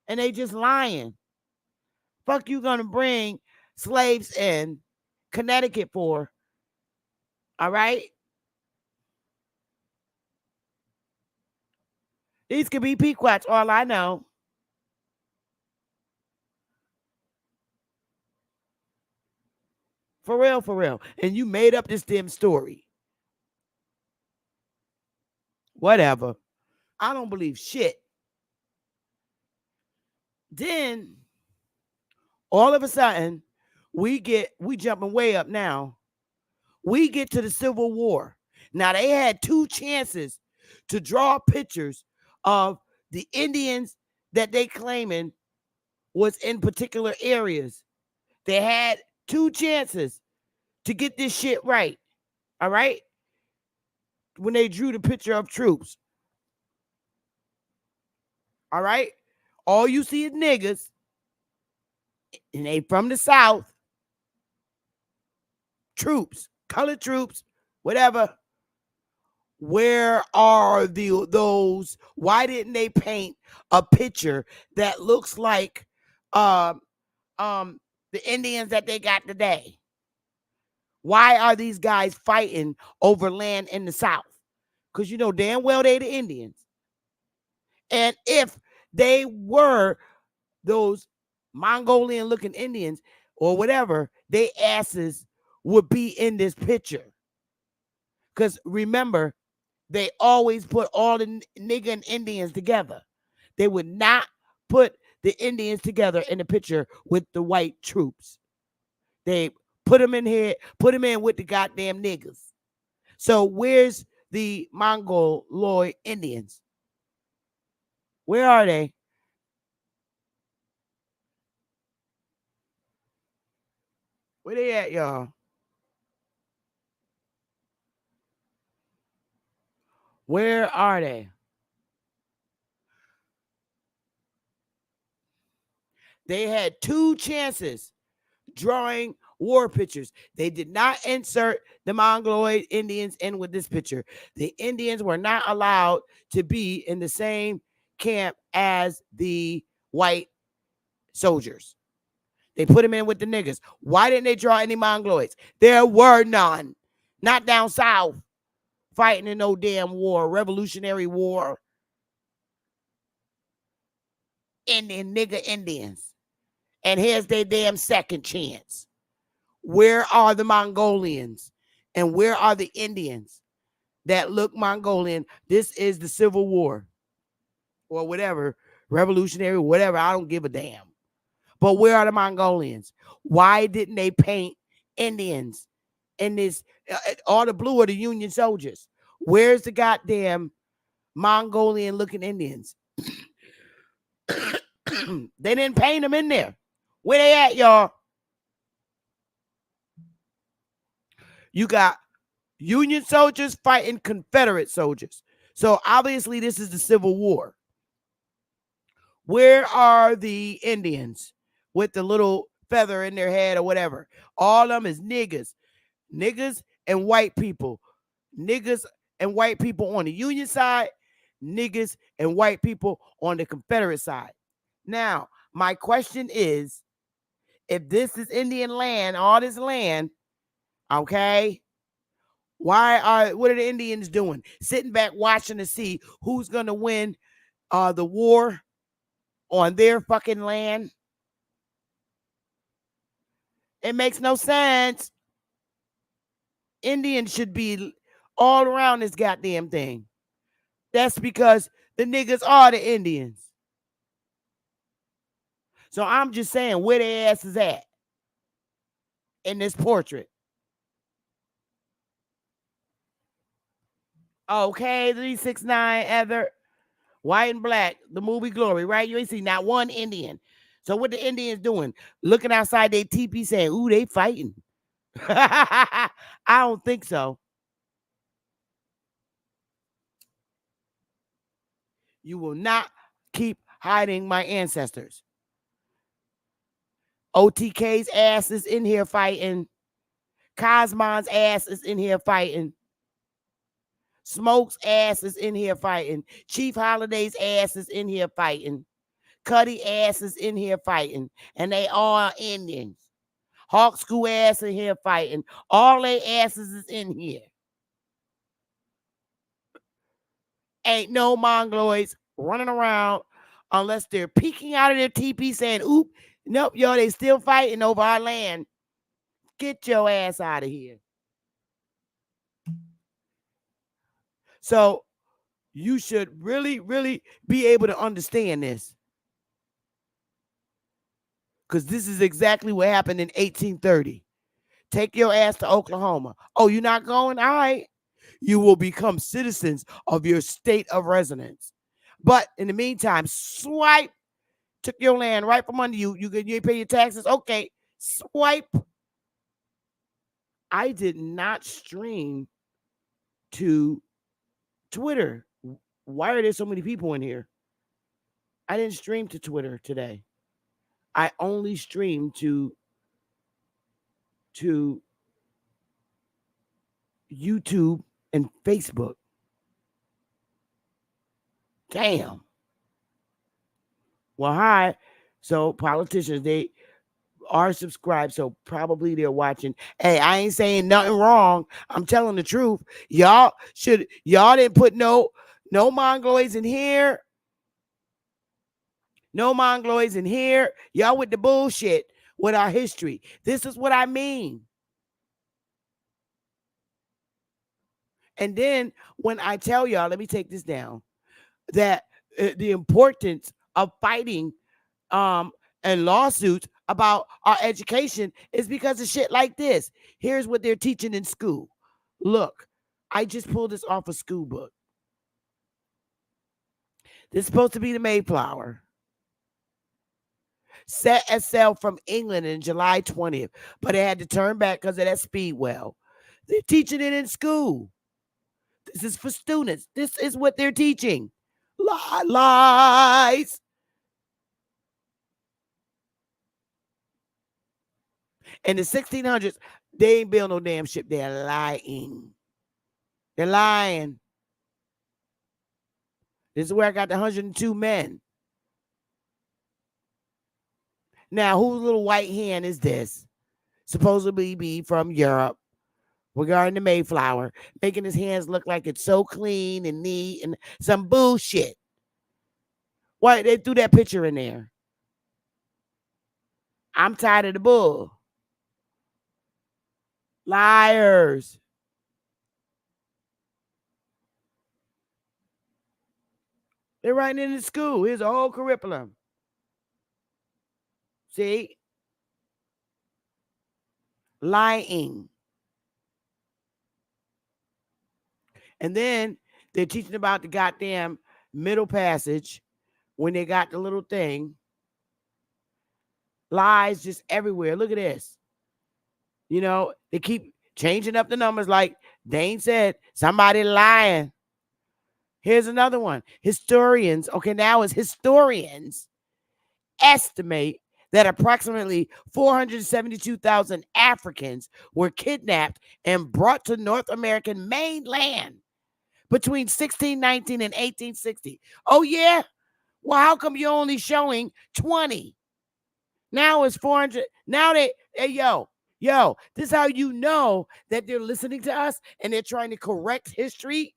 And they just lying. Fuck you gonna bring slaves in Connecticut for? All right? These could be Pequots, all I know. For real, for real. And you made up this damn story. Whatever. I don't believe shit. Then, all of a sudden, we jumping way up now. We get to the Civil War. Now, they had 2 chances to draw pictures of the Indians that they claiming was in particular areas. They had 2 chances to get this shit right. All right? When they drew the picture of troops. All right? All you see is niggas. and they from the South, troops, colored troops, whatever. Where are those? Why didn't they paint a picture that looks like um the Indians that they got today? Why are these guys fighting over land in the South? Because you know damn well they the Indians. And if they were those Mongolian looking Indians or whatever, they asses would be in this picture. Because remember, they always put all the nigger and Indians together. They would not put the Indians together in the picture with the white troops. They put them in here, put them in with the goddamn niggers. So where's the Mongoloid Indians? Where are they? Where they at, y'all? Where are they? They had 2 chances drawing war pictures. They did not insert the Mongoloid Indians in with this picture. The Indians were not allowed to be in the same camp as the white soldiers. They put them in with the niggas. Why didn't they draw any Mongoloids? There were none. Not down south fighting in no damn war, Revolutionary War. Indian nigger Indians. And here's their damn second chance. Where are the Mongolians? And where are the Indians that look Mongolian? This is the Civil War. Or whatever. Revolutionary, whatever. I don't give a damn. But where are the Mongolians? Why didn't they paint Indians in this? All the blue are the Union soldiers. Where's the goddamn Mongolian looking Indians? They didn't paint them in there. Where they at, y'all? You got Union soldiers fighting Confederate soldiers. So obviously this is the Civil War. Where are the Indians with the little feather in their head or whatever? All of them is niggers. Niggers and white people. Niggers and white people on the Union side. Niggers and white people on the Confederate side. Now, my question is, if this is Indian land, all this land, okay, what are the Indians doing? Sitting back watching to see who's going to win the war on their fucking land? It makes no sense. Indians should be all around this goddamn thing. That's because the niggas are the Indians. So I'm just saying where their ass is at in this portrait. Okay, 369 Ether, white and black, the movie Glory, right? You ain't see not one Indian. So what the Indians doing? Looking outside their teepee saying, ooh, they fighting. I don't think so. You will not keep hiding my ancestors. OTK's ass is in here fighting. Cosmon's ass is in here fighting. Smoke's ass is in here fighting. Chief Holiday's ass is in here fighting. Cuddy ass is in here fighting. And they all Indians. Hawk School ass in here fighting. All they asses is in here. Ain't no Mongoloids running around unless they're peeking out of their teepee saying, oop, nope, yo, they still fighting over our land. Get your ass out of here. So you should really, really be able to understand this. Because this is exactly what happened in 1830. Take your ass to Oklahoma. Oh, you're not going? All right. You will become citizens of your state of residence. But in the meantime, swipe. Took your land right from under you. You ain't pay your taxes? Okay. Swipe. I did not stream to Twitter. Why are there so many people in here? I didn't stream to Twitter today. I only stream to YouTube and Facebook. Damn. Well, hi. So politicians, they are subscribed, so probably they're watching. Hey, I ain't saying nothing wrong. I'm telling the truth. Y'all didn't put no mongoloids in here. No mongoloids in here. Y'all with the bullshit with our history. This is what I mean. And then when I tell y'all, let me take this down, that the importance of fighting and lawsuits about our education is because of shit like this. Here's what they're teaching in school. Look, I just pulled this off a school book. This is supposed to be the Mayflower. Set as sail from England in July 20th, but it had to turn back because of that speed well. They're teaching it in school. This is for students. This is what they're teaching. Lies. In the 1600s, they ain't build no damn ship. They're lying. They're lying. This is where I got the 102 men. Now, whose little white hand is this? Supposedly be from Europe regarding the Mayflower, making his hands look like it's so clean and neat and some bullshit. Why they threw that picture in there? I'm tired of the bull. Liars. They're writing in the school. Here's a whole curriculum. See? Lying. And then they're teaching about the goddamn Middle Passage when they got the little thing. Lies just everywhere. Look at this. You know, they keep changing up the numbers like Dane said. Somebody lying. Here's another one. Historians, okay, now it's historians estimate that approximately 472,000 Africans were kidnapped and brought to North American mainland between 1619 and 1860. Oh, yeah? Well, how come you're only showing 20? Now it's 400. Now hey, yo, this is how you know that they're listening to us and they're trying to correct history,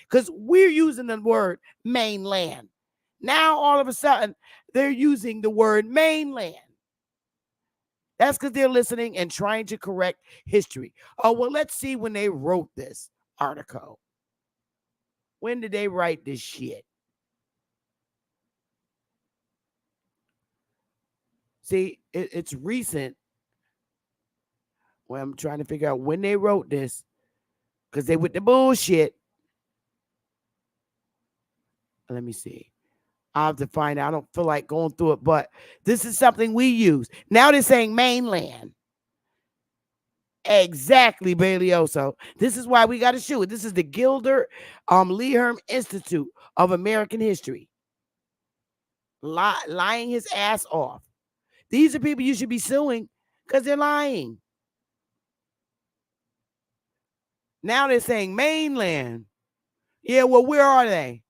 because we're using the word mainland. Now, all of a sudden, they're using the word mainland. That's because they're listening and trying to correct history. Oh, well, let's see when they wrote this article. When did they write this shit? See, it's recent. Well, I'm trying to figure out when they wrote this, because they with the bullshit. Let me see. I have to find out. I don't feel like going through it, but this is something we use. Now they're saying mainland. Exactly, Bailey-Oso. This is why we got to shoot it. This is the Gilder Leherm Institute of American History. Lying his ass off. These are people you should be suing because they're lying. Now they're saying mainland. Yeah, well, where are they?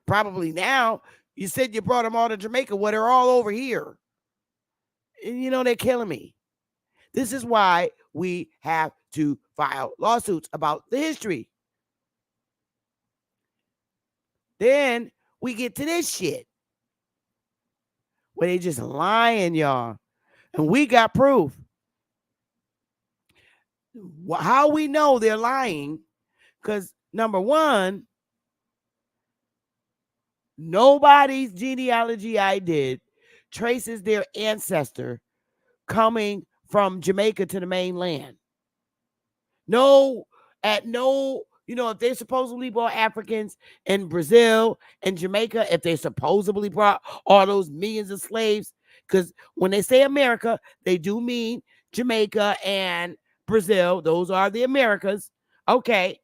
Probably now. You said you brought them all to Jamaica. Well, they're all over here. And you know, they're killing me. This is why we have to file lawsuits about the history. Then we get to this shit where they just lying, y'all. And we got proof. How we know they're lying? Because number one, nobody's genealogy I did traces their ancestor coming from Jamaica to the mainland. No, if they supposedly brought Africans in Brazil and Jamaica, if they supposedly brought all those millions of slaves, because when they say America, they do mean Jamaica and Brazil. Those are the Americas. Okay.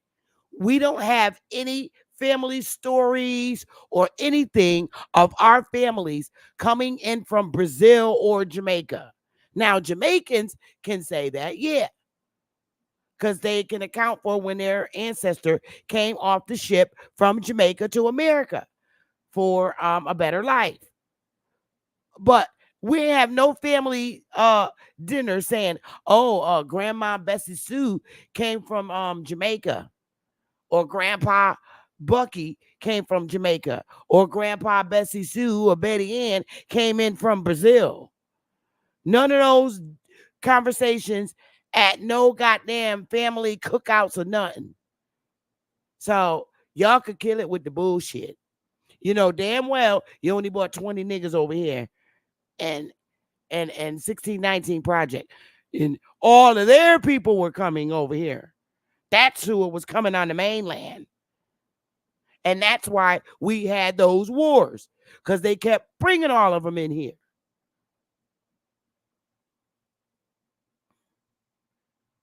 We don't have any family stories or anything of our families coming in from Brazil or Jamaica. Now, Jamaicans can say that, yeah, because they can account for when their ancestor came off the ship from Jamaica to America for a better life. But we have no family dinner saying, oh, Grandma Bessie Sue came from Jamaica, or Grandpa Bucky came from Jamaica, or Grandpa Bessie Sue or Betty Ann came in from Brazil. None of those conversations at no goddamn family cookouts or nothing. So y'all could kill it with the bullshit. You know damn well you only bought 20 niggas over here and 1619 Project. And all of their people were coming over here. That's who was coming on the mainland. And that's why we had those wars, because they kept bringing all of them in here.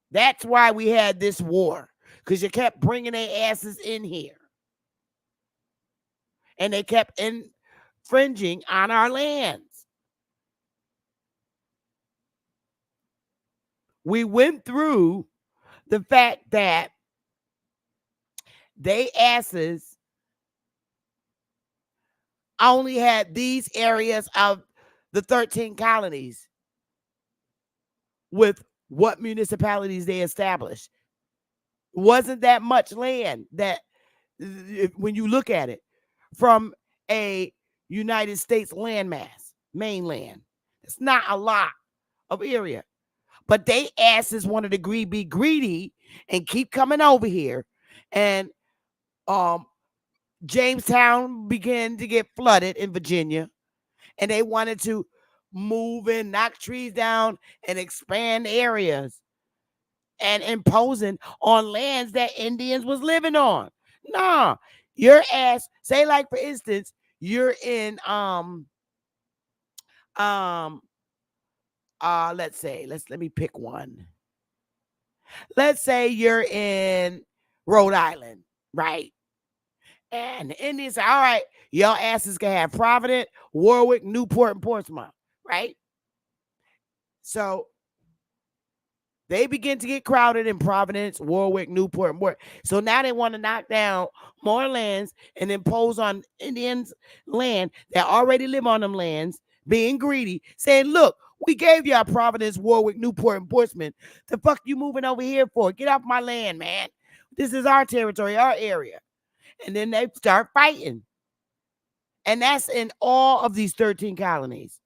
That's why we had this war, because you kept bringing their asses in here. And they kept infringing on our lands. We went through the fact that they asses only had these areas of the 13 colonies with what municipalities they established. Wasn't that much land that, when you look at it from a United States landmass, mainland, it's not a lot of area. But they asses wanted to be greedy and keep coming over here. And Jamestown began to get flooded in Virginia. And they wanted to move in, knock trees down, and expand areas and imposing on lands that Indians was living on. Nah, your ass, say like for instance, you're in let's say, let me pick one. Let's say you're in Rhode Island, right? And the Indians say, all right, y'all asses can have Providence, Warwick, Newport, and Portsmouth, right? So they begin to get crowded in Providence, Warwick, Newport, and Warwick. So now they want to knock down more lands and impose on Indians land that already live on them lands, being greedy, saying, look, we gave y'all Providence, Warwick, Newport, and Portsmouth. The fuck you moving over here for? Get off my land, man. This is our territory, our area. And then they start fighting. And that's in all of these 13 colonies.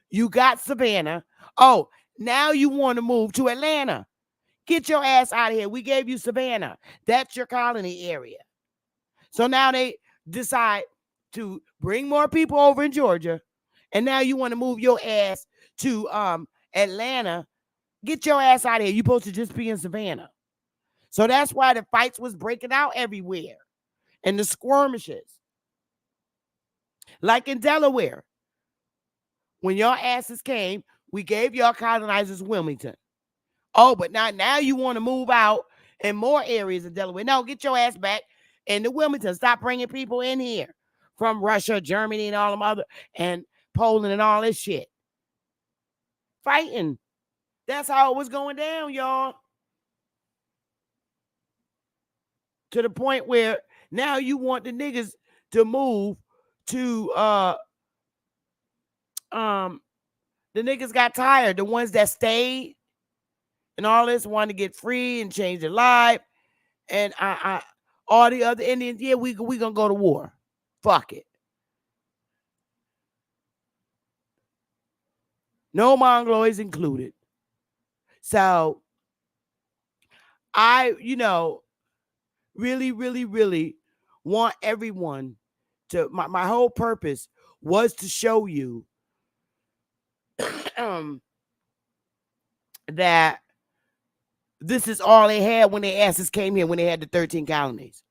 You got Savannah. Oh, now you want to move to Atlanta. Get your ass out of here. We gave you Savannah. That's your colony area. So now they decide to bring more people over in Georgia. And now you want to move your ass to Atlanta. Get your ass out of here. You're supposed to just be in Savannah. So that's why the fights was breaking out everywhere. And the skirmishes. Like in Delaware. When your asses came, we gave y'all colonizers Wilmington. Oh, but now you want to move out in more areas of Delaware. No, get your ass back into Wilmington. Stop bringing people in here from Russia, Germany, and all them other, and Poland and all this shit. Fighting. That's how it was going down, y'all. To the point where now you want the niggas to move to the niggas got tired. The ones that stayed and all this wanted to get free and change their life. And all the other Indians, yeah, we gonna go to war. Fuck it. No Mongoloids included. So I, really, really, really want everyone to, my whole purpose was to show you that this is all they had when their asses came here, when they had the 13 colonies.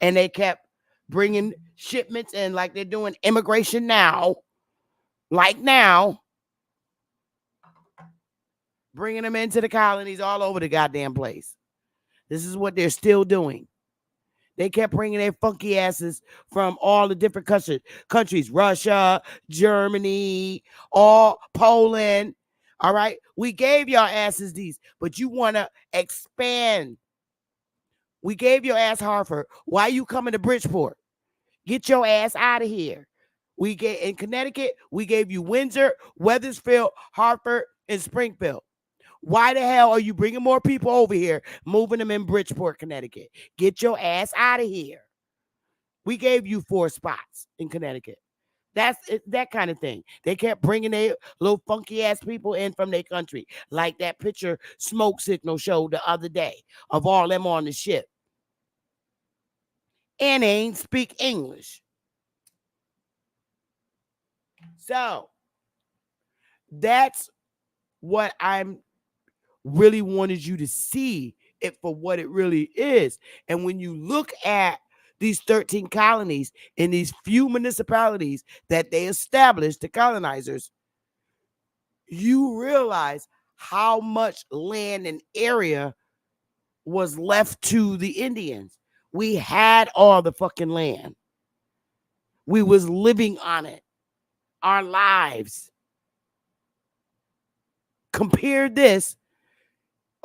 And they kept bringing shipments in like they're doing immigration now. Like now. Bringing them into the colonies all over the goddamn place. This is what they're still doing. They kept bringing their funky asses from all the different countries, Russia, Germany, all Poland. All right. We gave y'all asses these, but you want to expand. We gave your ass Hartford. Why you coming to Bridgeport? Get your ass out of here. We gave in Connecticut, we gave you Windsor, Wethersfield, Hartford, and Springfield. Why the hell are you bringing more people over here, moving them in Bridgeport, Connecticut? Get your ass out of here. We gave you 4 spots in Connecticut. That's that kind of thing. They kept bringing their little funky ass people in from their country, like that picture Smoke Signal showed the other day of all them on the ship. And they ain't speak English. So that's what I'm really wanted you to see it for what it really is. And when you look at these 13 colonies in these few municipalities that they established, the colonizers, you realize how much land and area was left to the Indians. We had all the fucking land. We was living on it. Our lives. Compare this,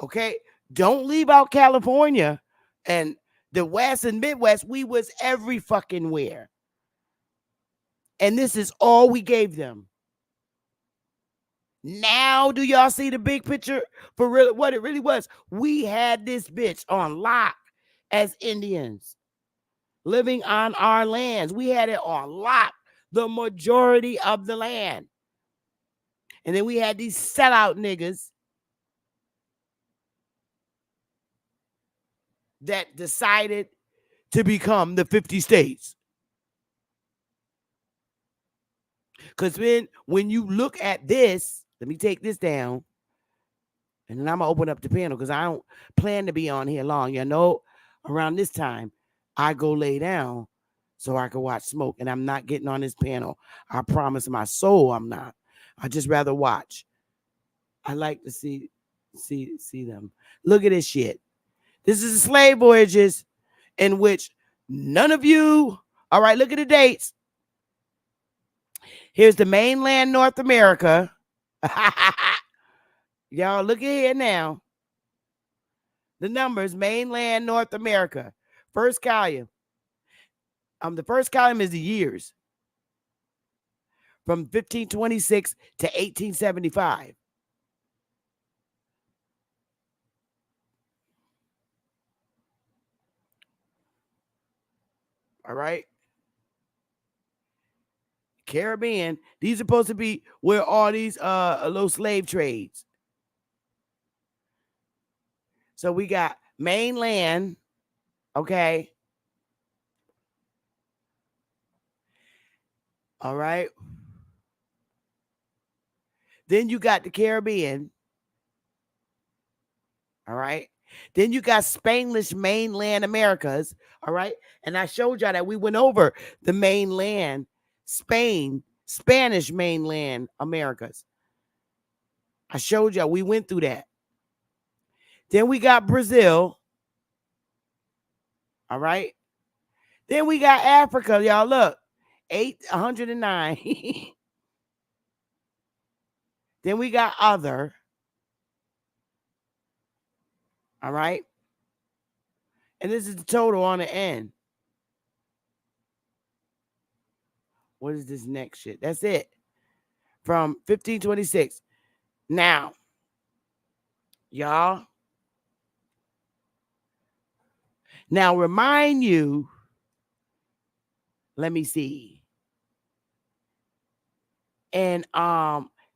okay? Don't leave out California and the West and Midwest. We was every fucking where. And this is all we gave them. Now, do y'all see the big picture for real, what it really was? We had this bitch on lock as Indians living on our lands. We had it on lock, the majority of the land. And then we had these sellout niggas that decided to become the 50 states. Because when you look at this, let me take this down, and then I'm going to open up the panel because I don't plan to be on here long. You know, around this time, I go lay down so I can watch smoke, and I'm not getting on this panel. I promise my soul I'm not. I just rather watch. I like to see them. Look at this shit. This is the slave voyages in which none of you, all right, look at the dates. Here's the mainland North America. Y'all look at here now. The numbers, mainland North America. First column. The first column is the years. From 1526 to 1875. All right. Caribbean. These are supposed to be where all these little slave trades. So we got mainland, okay. All right. Then you got the Caribbean. All right. Then you got Spanish mainland Americas. All right. And I showed y'all that we went over the mainland, Spanish mainland Americas. I showed y'all we went through that. Then we got Brazil. All right. Then we got Africa. Y'all look. 809. Then we got other. All right. And this is the total on the end. What is this next shit? That's it. From 1526. Now, y'all. Now remind you. Let me see. And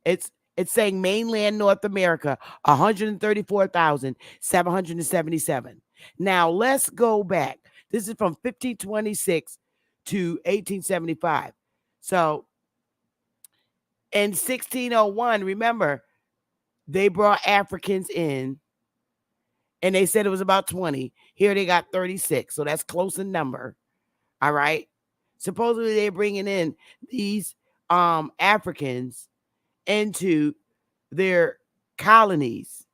it's saying mainland North America, 134,777. Now let's go back. This is from 1526 to 1875. So in 1601, remember, they brought Africans in and they said it was about 20. Here they got 36. So that's close in number. All right. Supposedly they're bringing in these Africans into their colonies.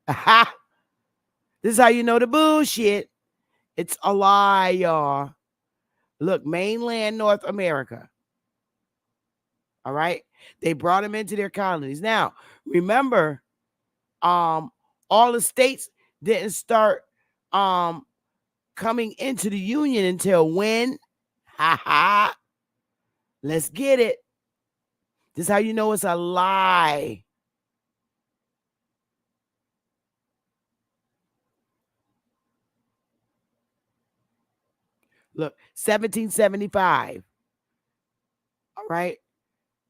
Aha. This is how you know the bullshit. It's a lie, y'all. Look, mainland North America. All right. They brought them into their colonies. Now, remember, all the states didn't start coming into the Union until when? Ha ha. Let's get it. This is how you know it's a lie. Look, 1775. All right.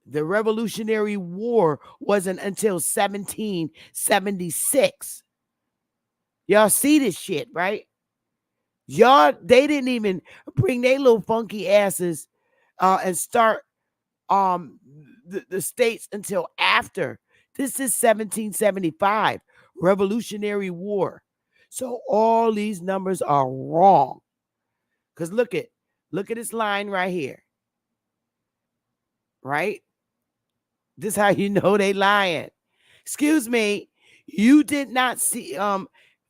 The Revolutionary War wasn't until 1776. Y'all see this shit, right? Y'all, they didn't even bring their little funky asses and start the states until after. This is 1775, Revolutionary War. So all these numbers are wrong. Because look at this line right here. Right? This how you know they lying. Excuse me, you did not see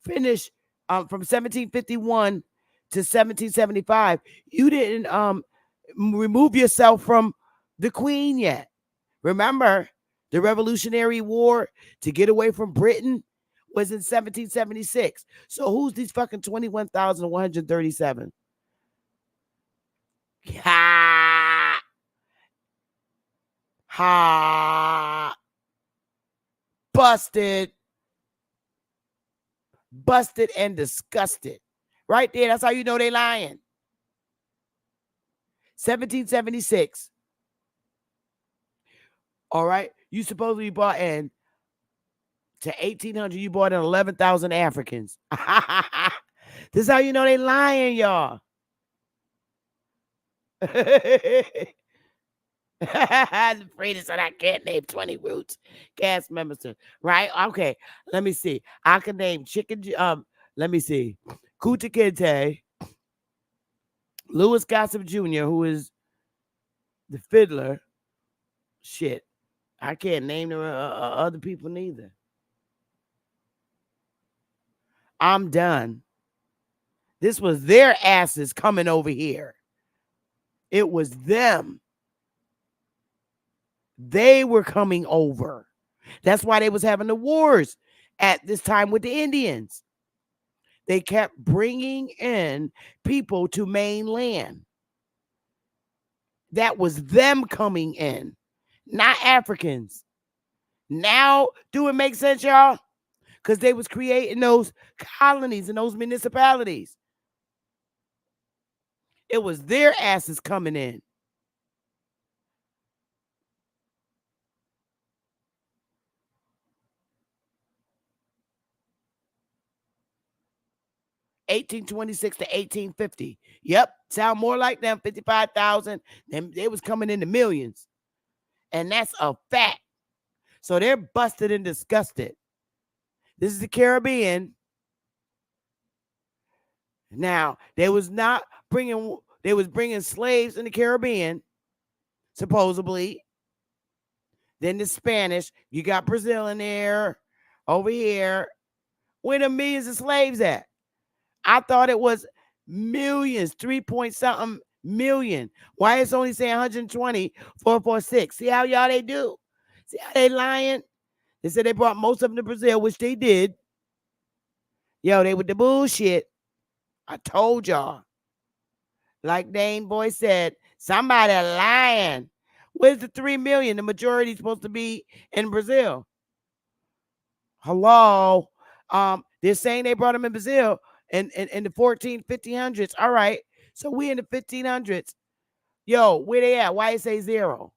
finish from 1751 to 1775. You didn't remove yourself from the Queen yet. Remember, the Revolutionary War to get away from Britain was in 1776. So who's these fucking 21,137? Ha! Ha! Busted. Busted and disgusted. Right there, that's how you know they lying. 1776. All right, you supposedly brought in to 1800, you brought in 11,000 Africans. This is how you know they lying, y'all. The freedom said I can't name 20 roots cast members. Right? Okay. Let me see. I can name let me see. Kunta Kinte, Louis Gossett Jr., who is the fiddler. Shit. I can't name the other people neither. I'm done. This was their asses coming over here. It was them. They were coming over. That's why they was having the wars at this time with the Indians. They kept bringing in people to mainland. That was them coming in, not Africans. Now, do it make sense, y'all? Because they was creating those colonies and those municipalities. It was their asses coming in. (1826 to 1850). Yep, sound more like them. 55,000. They was coming in the millions, and that's a fact. So they're busted and disgusted. This is the Caribbean. Now they was bringing slaves in the Caribbean, supposedly. Then the Spanish. You got Brazil in there, over here. Where the millions of slaves at? I thought it was millions, 3 point something million. Why it's only saying 120, 446? See how y'all they do? See how they lying? They said they brought most of them to Brazil, which they did. Yo, they with the bullshit. I told y'all. Like Dane Boy said, somebody lying. Where's the 3 million? The majority is supposed to be in Brazil. Hello? They're saying they brought them in Brazil in the 1500s. All right. So we in the 1500s. Yo, where they at? Why it say 0?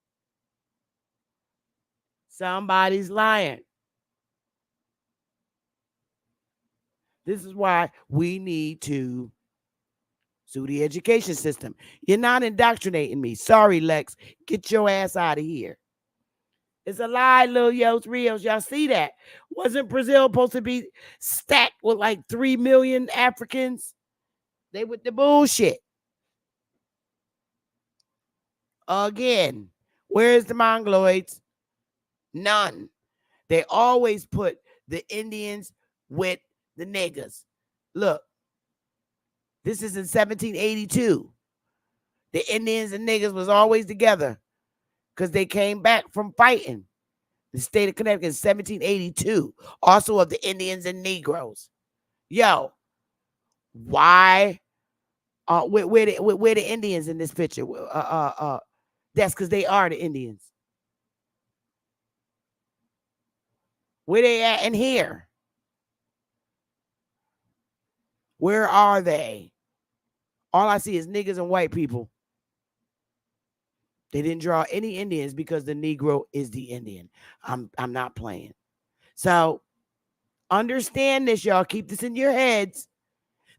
Somebody's lying. This is why we need to sue the education system. You're not indoctrinating me. Sorry, Lex. Get your ass out of here. It's a lie, Lil Yos Rios. Y'all see that? Wasn't Brazil supposed to be stacked with like 3 million Africans? They with the bullshit. Again, where's the Mongoloids? None. They always put the Indians with the niggas. Look, This is in 1782. The Indians and niggas was always together because they came back from fighting. The state of Connecticut in 1782. Also of the Indians and Negroes. Yo, why? Where the Indians in this picture? That's because they are the Indians. Where they at in here? Where are they? All I see is niggas and white people. They didn't draw any Indians because the Negro is the Indian. I'm not playing. So understand this, y'all. Keep this in your heads.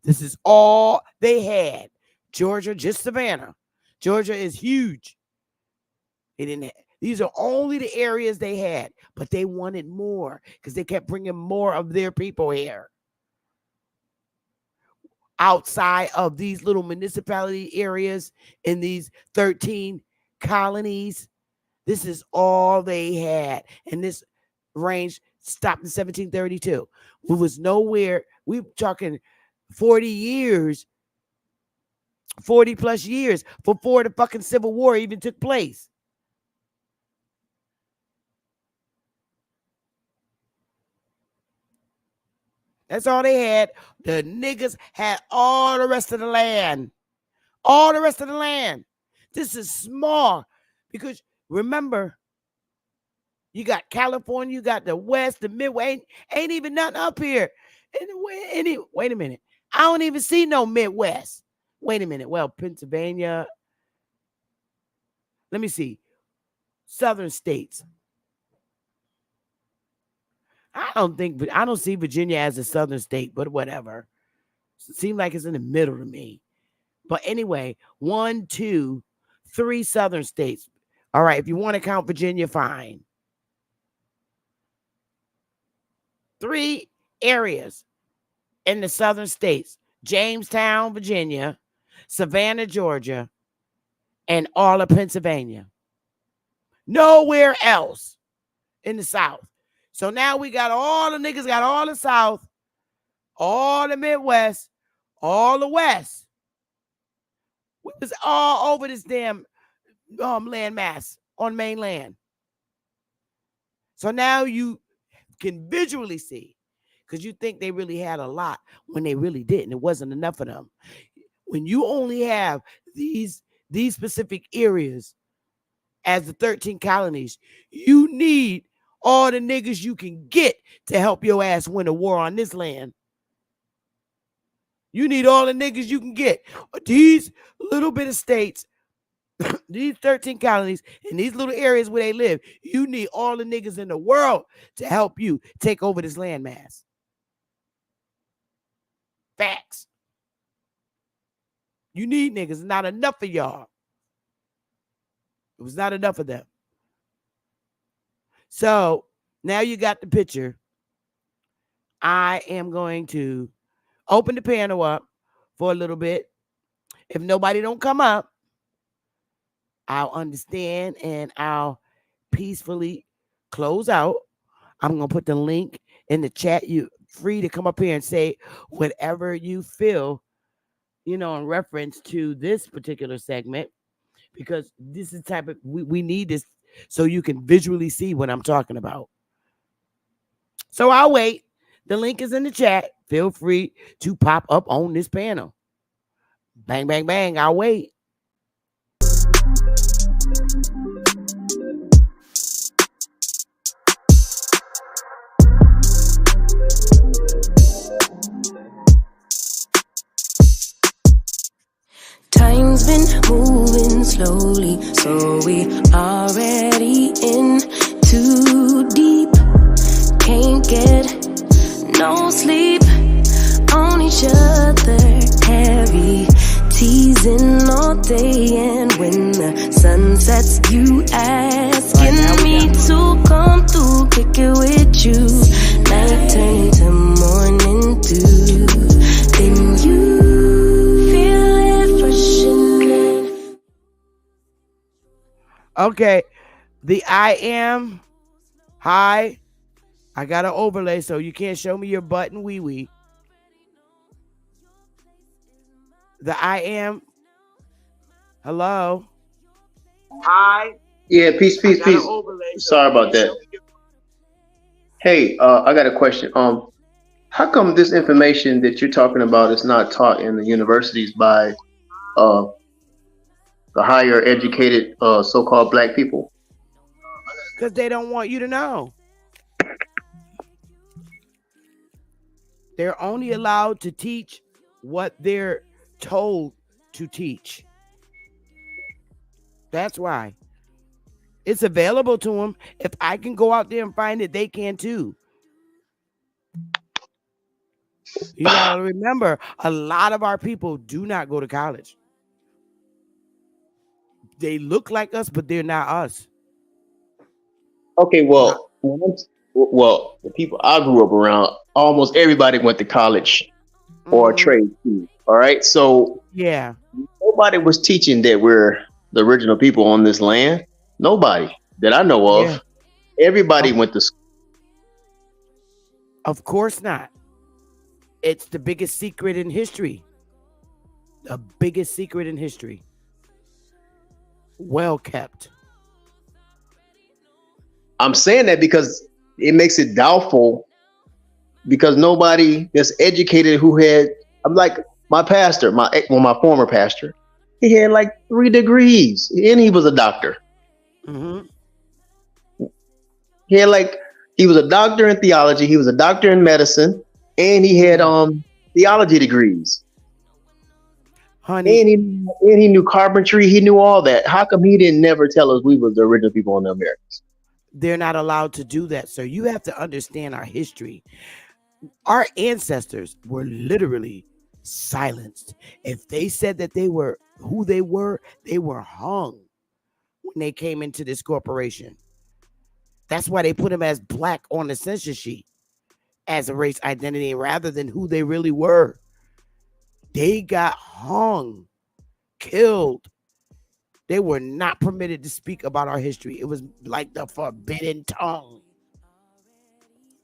This is all they had. Georgia, just Savannah. Georgia is huge. They didn't. These are only the areas they had, but they wanted more because they kept bringing more of their people here. Outside of these little municipality areas in these 13 colonies, this is all they had. And this range stopped in 1732. We was nowhere. We talking 40 years, 40 plus years before the fucking Civil War even took place. That's all they had. The niggas had all the rest of the land. All the rest of the land. This is small because remember, you got California, you got the West, the Midway. Ain't even nothing up here. Wait a minute. I don't even see no Midwest. Wait a minute. Well, Pennsylvania. Let me see. Southern states. I don't see Virginia as a southern state, but whatever. It seems like it's in the middle to me. But anyway, 1, 2, 3 southern states. All right, if you want to count Virginia, fine. 3 areas in the southern states: Jamestown, Virginia, Savannah, Georgia, and all of Pennsylvania. Nowhere else in the South. So now we got all the niggas, got all the South, all the Midwest, all the West. We was all over this damn land mass on mainland. So now you can visually see, because you think they really had a lot when they really didn't. It wasn't enough of them. When you only have these specific areas as the 13 colonies, you need all the niggas you can get to help your ass win a war on this land. You need all the niggas you can get. These little bit of states, these 13 colonies, in these little areas where they live, you need all the niggas in the world to help you take over this landmass. Facts. You need niggas. Not enough of y'all. It was not enough of them. So now you got the picture. I am going to open the panel up for a little bit. If nobody don't come up, I'll understand and I'll peacefully close out. I'm going to put the link in the chat. You're free to come up here and say whatever you feel, in reference to this particular segment, because this is the type of, we need this so you can visually see what I'm talking about. So I'll wait. The link is in the chat. Feel free to pop up on this panel. Bang, bang, bang. I'll wait. Time's been moving slowly, so we already in too deep. Can't get no sleep on each other, heavy teasing all day, and when the sun sets, you asking me to come through, kick it with you. Night turn to morning dew, then you Okay, the I am hi. I got an overlay so you can't show me your butt and wee wee. The I am. Hello. Yeah, peace, peace, peace. Sorry about that. Hey, I got a question. How come this information that you're talking about is not taught in the universities by uh the higher educated so-called black people? Because they don't want you to know. They're only allowed to teach what they're told to teach. That's why. It's available to them. If I can go out there and find it, they can too. You gotta remember, a lot of our people do not go to college. They look like us, but they're not us. Okay, well, the people I grew up around, almost everybody went to college or Mhm. trade school. All right, so Yeah, nobody was teaching that we're the original people on this land. Nobody that I know yeah. of. Everybody Of, went to school. of course not. It's the biggest secret in history. The biggest secret in history. Well kept. I'm saying that because it makes it doubtful because nobody that's educated who had I'm like my pastor, my former pastor, he had like 3 degrees and he was a doctor. Hmm. He had like he was a doctor in theology, he was a doctor in medicine, and he had theology degrees. Honey, And he knew carpentry, he knew all that. How come he didn't never tell us we was the original people in the Americas? they're not allowed to do that, sir. You have to understand our history. Our ancestors were literally silenced. If they said that they were who they were hung when they came into this corporation. That's why they put them as black on the census sheet as a race identity rather than who they really were. They got hung, killed. They were not permitted to speak about our history. It was like the forbidden tongue.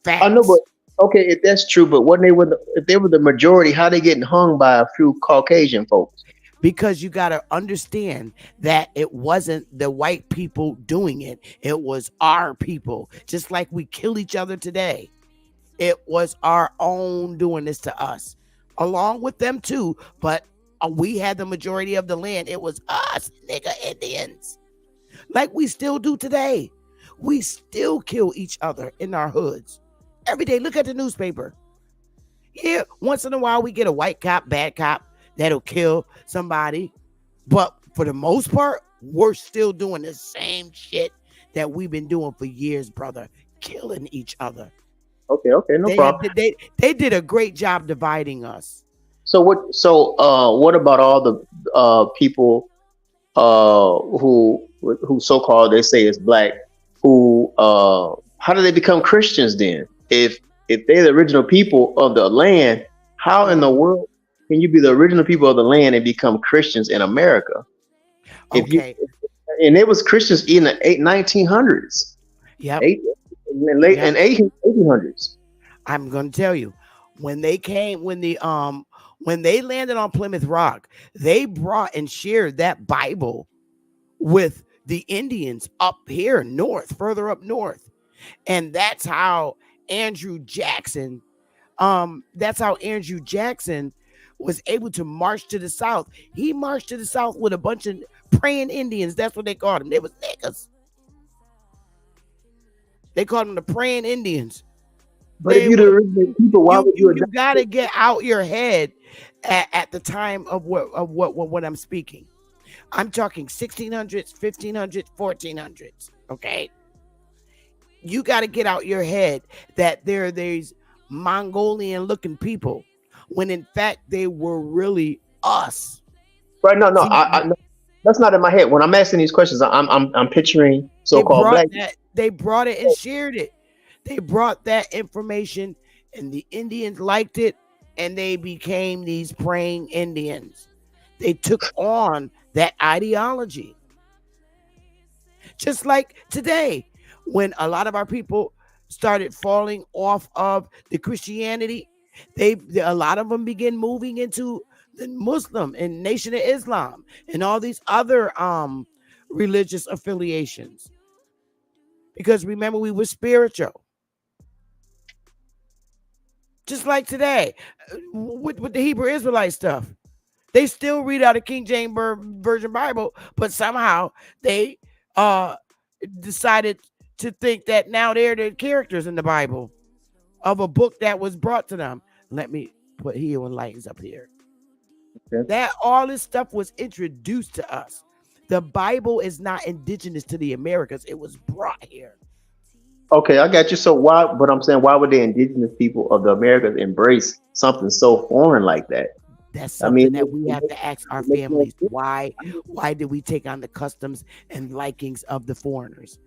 I know, but Facts. okay, if that's true, but when they were if they were the majority, how they getting hung by a few Caucasian folks? Because you got to understand that it wasn't the white people doing it. It was our people. Just like we kill each other today. It was our own doing this to us, along with them too. But we had the majority of the land. It was us, nigga Indians, like we still do today. We still kill each other in our hoods every day. Look at the newspaper. Yeah, once in a while we get a white cop, bad cop that'll kill somebody, but for the most part, we're still doing the same shit that we've been doing for years, brother. Killing each other. Okay, no They have problem. they did a great job dividing us. So what about all the people who so called they say is black who how do they become Christians then? If they're the original people of the land, how in the world can you be the original people of the land and become Christians in America? If you Okay. and it was Christians in the 1900s, Yep. eight in late Yep. in 1800s. I'm gonna tell you, when they came, when they landed on Plymouth Rock, they brought and shared that Bible with the Indians up here north, further up north. And Andrew Jackson, that's how Andrew Jackson was able to march to the south. He marched to the south with a bunch of praying Indians. That's what they called them. They was niggas. They called them the praying Indians. But if They you're the were original people, why would you you adopt gotta it? get out your head at the time of what I'm speaking. I'm talking 1600s, 1500s, 1400s. Okay, you got to get out your head that there are these Mongolian looking people when in fact they were really us. Right? No, no, See, no, that's not in my head. When I'm asking these questions, I'm picturing so-called black people. they brought it and shared it. They brought that information and the Indians liked it and they became these praying Indians. They took on that ideology. Just like today, when a lot of our people started falling off of the Christianity, a lot of them began moving into the Muslim and Nation of Islam and all these other religious affiliations. Because remember, we were spiritual. Just like today, with the Hebrew Israelite stuff. They still read out a King James Version Bible, but somehow they uh decided to think that now they're the characters in the Bible of a book that was brought to them. Let me put Heel and Lightens up here. Okay. That all this stuff was introduced to us. The Bible is not indigenous to the Americas. It was brought here. Okay, I got you. So why? But I'm saying, why would the indigenous people of the Americas embrace something so foreign like that? That's I something mean, that we have to ask our it makes no families. Why did we take on the customs and likings of the foreigners?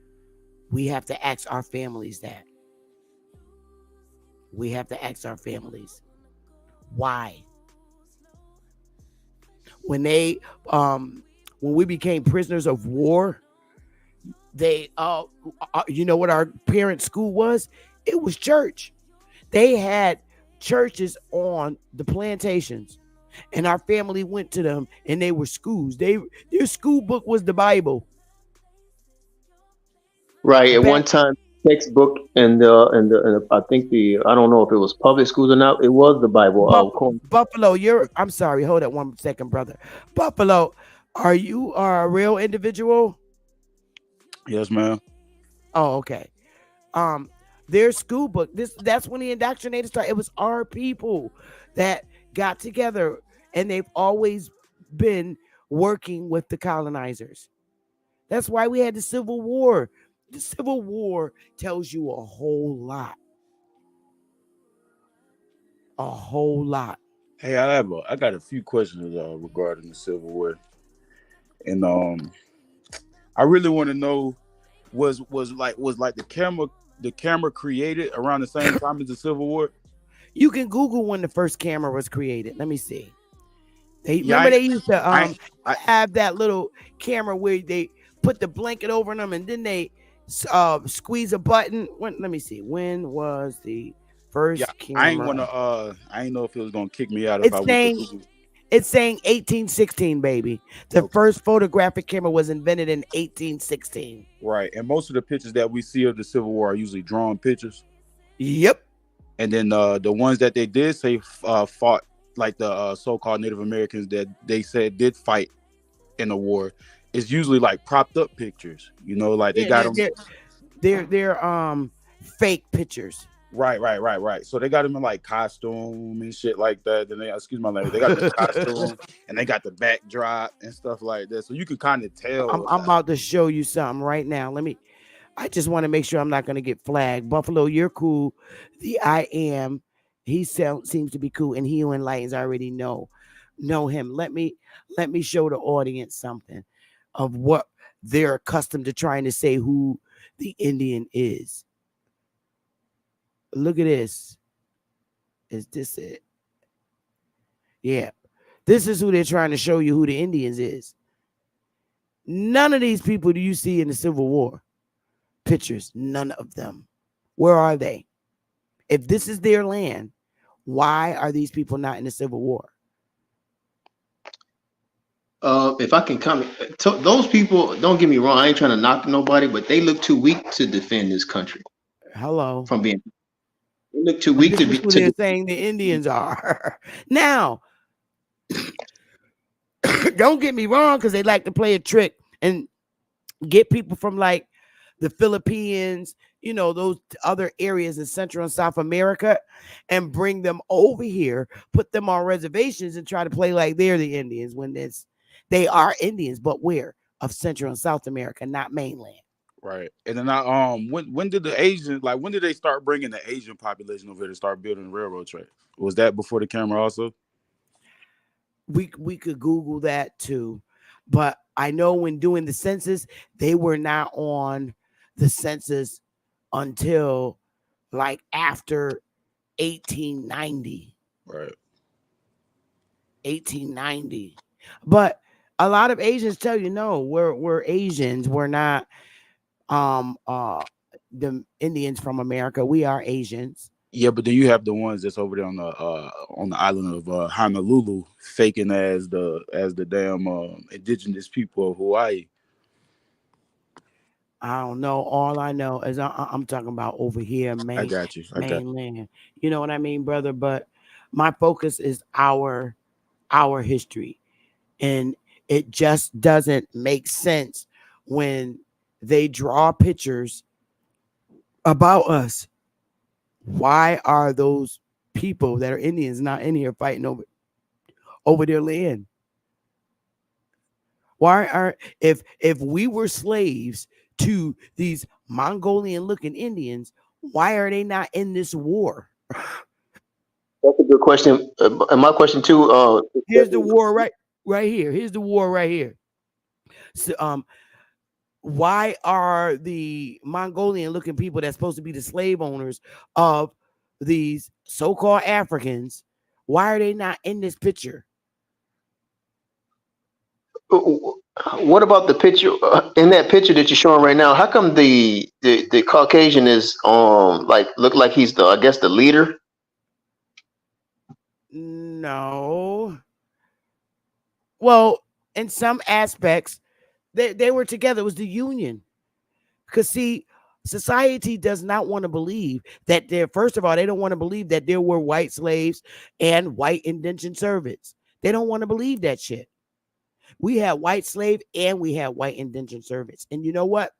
We have to ask our families that. We have to ask our families why. When they when we became prisoners of war, they you know what our parent school was? It was church. They had churches on the plantations, and our family went to them, and they were schools. Their school book was the Bible. right. At Back one time, textbook and I think I don't know if it was public schools or not. It was the Bible. Buffalo, I'm sorry, hold up 1 second, brother. Buffalo, are you a real individual? Yes, ma'am. Oh, okay. Um, their school book. That's when the indoctrinated started. It was our people that got together, and they've always been working with the colonizers. That's why we had the Civil War. The Civil War tells you a whole lot. A whole lot. Hey, I got a few questions regarding the Civil War, and I really want to know was like the camera created around the same time as the Civil War? You can Google when the first camera was created. Let me see. Yeah, They used to I have that little camera where they put the blanket over them and then they squeeze a button. Let me see. When was the first yeah, camera? I ain't know if it was gonna kick me out if I It's went to saying Google. it's saying 1816, baby. The Okay. first photographic camera was invented in 1816. Right, and most of the pictures that we see of the Civil War are usually drawn pictures, Yep. and then the ones that they did say fought, like the so-called Native Americans that they said did fight in the war, is usually like propped up pictures. You know, like they Yeah, got them. they're fake pictures. Right. So they got them in like costume and shit like that. Then excuse my language, they got the costume and they got the backdrop and stuff like that. So you can kind of tell. I'm about to show you something right now. I just want to make sure I'm not going to get flagged. Buffalo, you're cool. The I am, seems to be cool, and he who enlightens I already know him. Let me show the audience something of what they're accustomed to trying to say who the Indian is. Look at this. Is this it? Yeah. This is who they're trying to show you who the Indians is. None of these people do you see in the Civil War pictures. None of them. Where are they? If this is their land, why are these people not in the Civil War? If I can comment, those people, don't get me wrong, I ain't trying to knock nobody, but they look too weak to defend this country Hello. from being. They look too But weak this to is be who to. they're saying the Indians are. Now, don't get me wrong, because they like to play a trick and get people from like the Philippines, those other areas in Central and South America, and bring them over here, put them on reservations, and try to play like they're the Indians when they are Indians, but where? Of Central and South America, not mainland. Right, and then when did the Asian, like, when did they start bringing the Asian population over here to start building railroad tracks? Was that before the camera also? We could Google that too, but I know when doing the census, they were not on the census until like after 1890. Right. 1890. But a lot of Asians tell you no, we're Asians. We're not the Indians from America. We are Asians. Yeah, but then you have the ones that's over there on the island of Honolulu, faking as the damn indigenous people of Hawaii. I don't know. All I know is I'm talking about over here, I got you. I got mainland. You know what I mean, brother? But my focus is our history, and it just doesn't make sense when they draw pictures about us. Why are those people that are Indians not in here fighting over their land? Why are if we were slaves to these Mongolian looking Indians, why are they not in this war? That's a good question. And my question too. Here's the war right here. Here's the war right here. So, why are the Mongolian looking people that's supposed to be the slave owners of these so-called Africans, why are they not in this picture? What about the picture in that picture that you're showing right now? How come the Caucasian is like look like he's the I guess the leader? No. Well, in some aspects, they were together. It was the union. Because see, society does not want to believe that there, first of all, they don't want to believe that there were white slaves and white indentured servants. They don't want to believe that shit. We had white slave and we had white indentured servants. And you know what?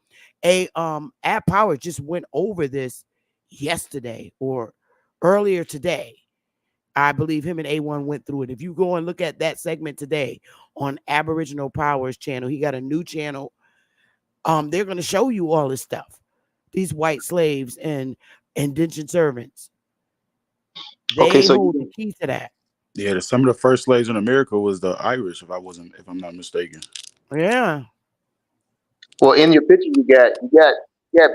At Power just went over this yesterday or earlier today. I believe him and A1 went through it. If you go and look at that segment today on Aboriginal Powers channel, he got a new channel. They're going to show you all this stuff. These white slaves and indentured servants. Okay, They so hold the key to that. Yeah, some of the first slaves in America was the Irish, if I'm not mistaken. Yeah. well in your picture you got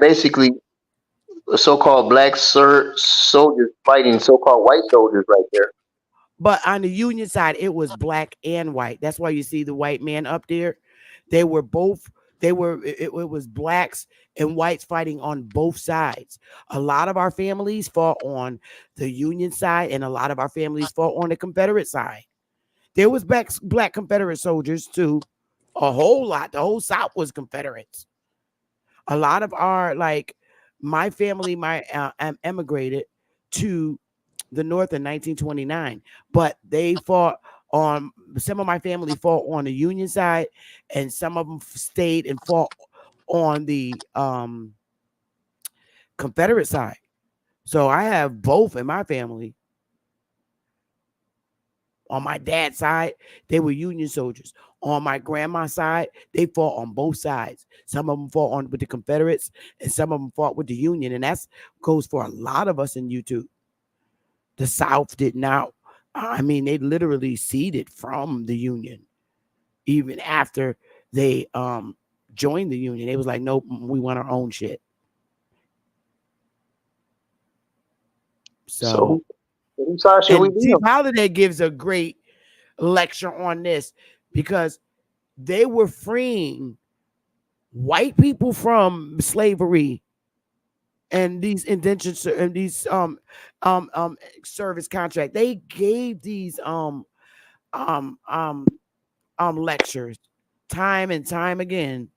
basically so-called black soldiers fighting so-called white soldiers right there. But on the Union side, it was black and white. That's why you see the white man up there. They were both, it was blacks and whites fighting on both sides. A lot of our families fought on the Union side, and a lot of our families fought on the Confederate side. There was black Confederate soldiers too. A whole lot. The whole South was Confederates. A lot of our, like, my family, emigrated to the North in 1929, but they fought on, some of my family fought on the Union side, and some of them stayed and fought on the Confederate side. So I have both in my family. On my dad's side, they were Union soldiers. On my grandma's side, they fought on both sides. Some of them fought on with the Confederates, and some of them fought with the Union. And that goes for a lot of us in YouTube. The South did not. I mean, they literally ceded from the Union, even after they joined the Union. They was like, nope, we want our own shit. So whose side should we and be Chief on? Holiday gives a great lecture on this because they were freeing white people from slavery and these indentured and these service contract. They gave these lectures time and time again.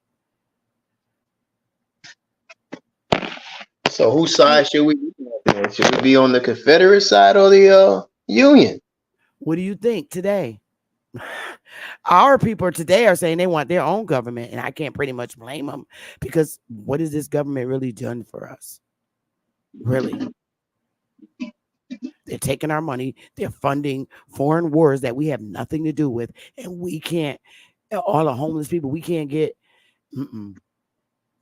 So whose side should we be on? Should we be on the Confederate side or the Union? What do you think today? Our people today are saying they want their own government, and I can't pretty much blame them because what has this government really done for us? Really? They're taking our money. They're funding foreign wars that we have nothing to do with, and we can't. All the homeless people, we can't get.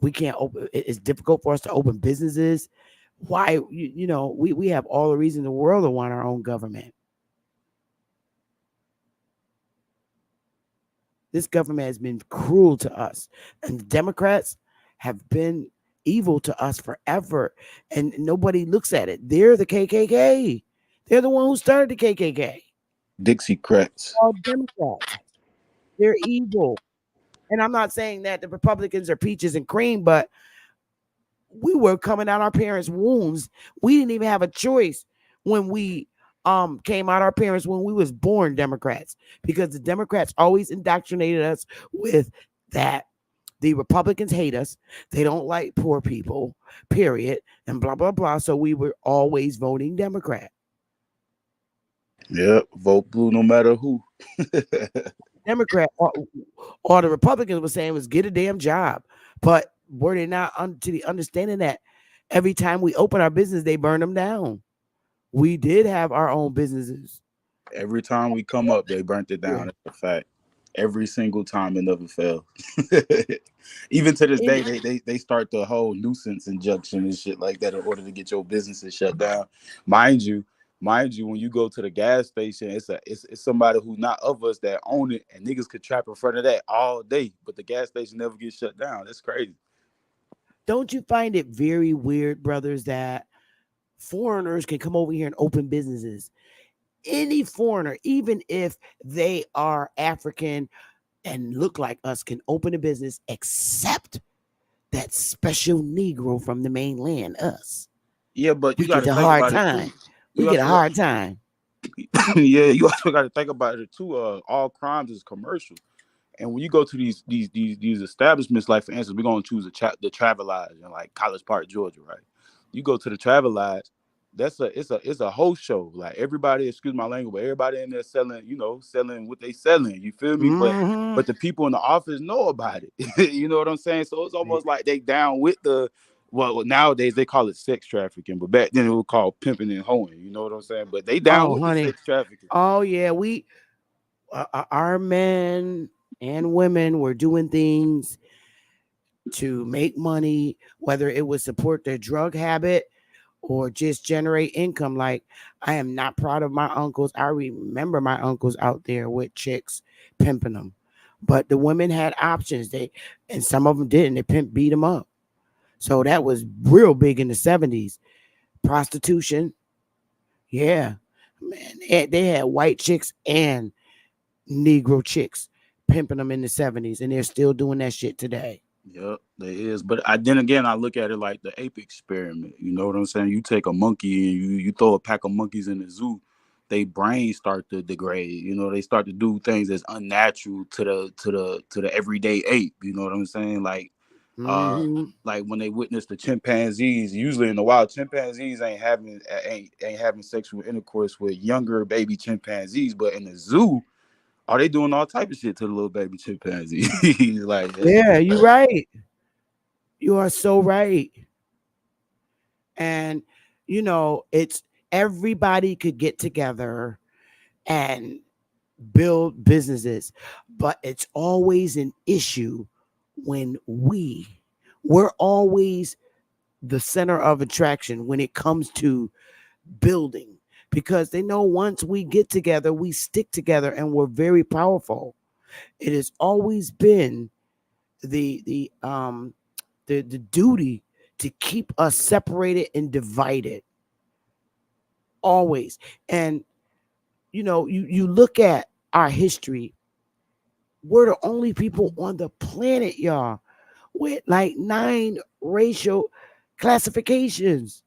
We can't open. It's difficult for us to open businesses. Why? We have all the reason in the world to want our own government. This government has been cruel to us, and the Democrats have been evil to us forever, and nobody looks at it. They're the KKK. They're the one who started the KKK. Dixiecrats. All Democrats. They're evil. And I'm not saying that the Republicans are peaches and cream, but we were coming out our parents' wombs. We didn't even have a choice when we came out our parents when we was born Democrats, because the Democrats always indoctrinated us with that the Republicans hate us, they don't like poor people, period, and blah blah blah. So we were always voting Democrat. Yeah, vote blue no matter who. Democrat, or the Republicans were saying was get a damn job, but were they not to the understanding that every time we open our business, they burn them down? We did have our own businesses. Every time we come up, they burnt it Yeah. down. That's a fact. Every single time, it never failed. Even to this day, they start the whole nuisance injunction and shit like that in order to get your businesses shut down. Mind you, when you go to the gas station, it's somebody who's not of us that own it, and niggas could trap in front of that all day, but the gas station never gets shut down. That's crazy. Don't you find it very weird, brothers, that foreigners can come over here and open businesses? Any foreigner, even if they are African and look like us, can open a business, except that special Negro from the mainland, us. Yeah, but We you got get to a think hard about it time. too. We You get a also hard time. yeah, you also got to think about it too. All crimes is commercial, and when you go to these establishments, like for instance, we're gonna choose the Travelodge in like College Park, Georgia, right? You go to the Travelodge, it's a whole show. Like everybody, excuse my language, but everybody in there selling, selling what they selling. You feel me? Mm-hmm. But the people in the office know about it. You know what I'm saying? So it's almost like they down with the. Well, nowadays they call it sex trafficking, but back then it was called pimping and hoeing. You know what I'm saying? But they down Oh, with the honey. sex trafficking. Oh, yeah. We, our men and women were doing things to make money, whether it would support their drug habit or just generate income. Like, I am not proud of my uncles. I remember my uncles out there with chicks pimping them, but the women had options. And some of them didn't. They beat them up. So that was real big in the 70s. Prostitution, yeah, man. They had white chicks and Negro chicks pimping them in the 70s, and they're still doing that shit today. Yep, there is. But then again, I look at it like the ape experiment. You know what I'm saying? You take a monkey and you throw a pack of monkeys in the zoo, they brains start to degrade. They start to do things that's unnatural to the everyday ape. You know what I'm saying? Mm-hmm. Like when they witness the chimpanzees, usually in the wild, chimpanzees ain't having sexual intercourse with younger baby chimpanzees, but in the zoo, are they doing all type of shit to the little baby chimpanzee? Like that shit. Yeah, you're right. You are so right. And it's everybody could get together and build businesses, but it's always an issue when we're always the center of attraction when it comes to building, because they know once we get together, we stick together and we're very powerful. It has always been the duty to keep us separated and divided, always. And you look at our history, we're the only people on the planet, y'all, with like 9 racial classifications: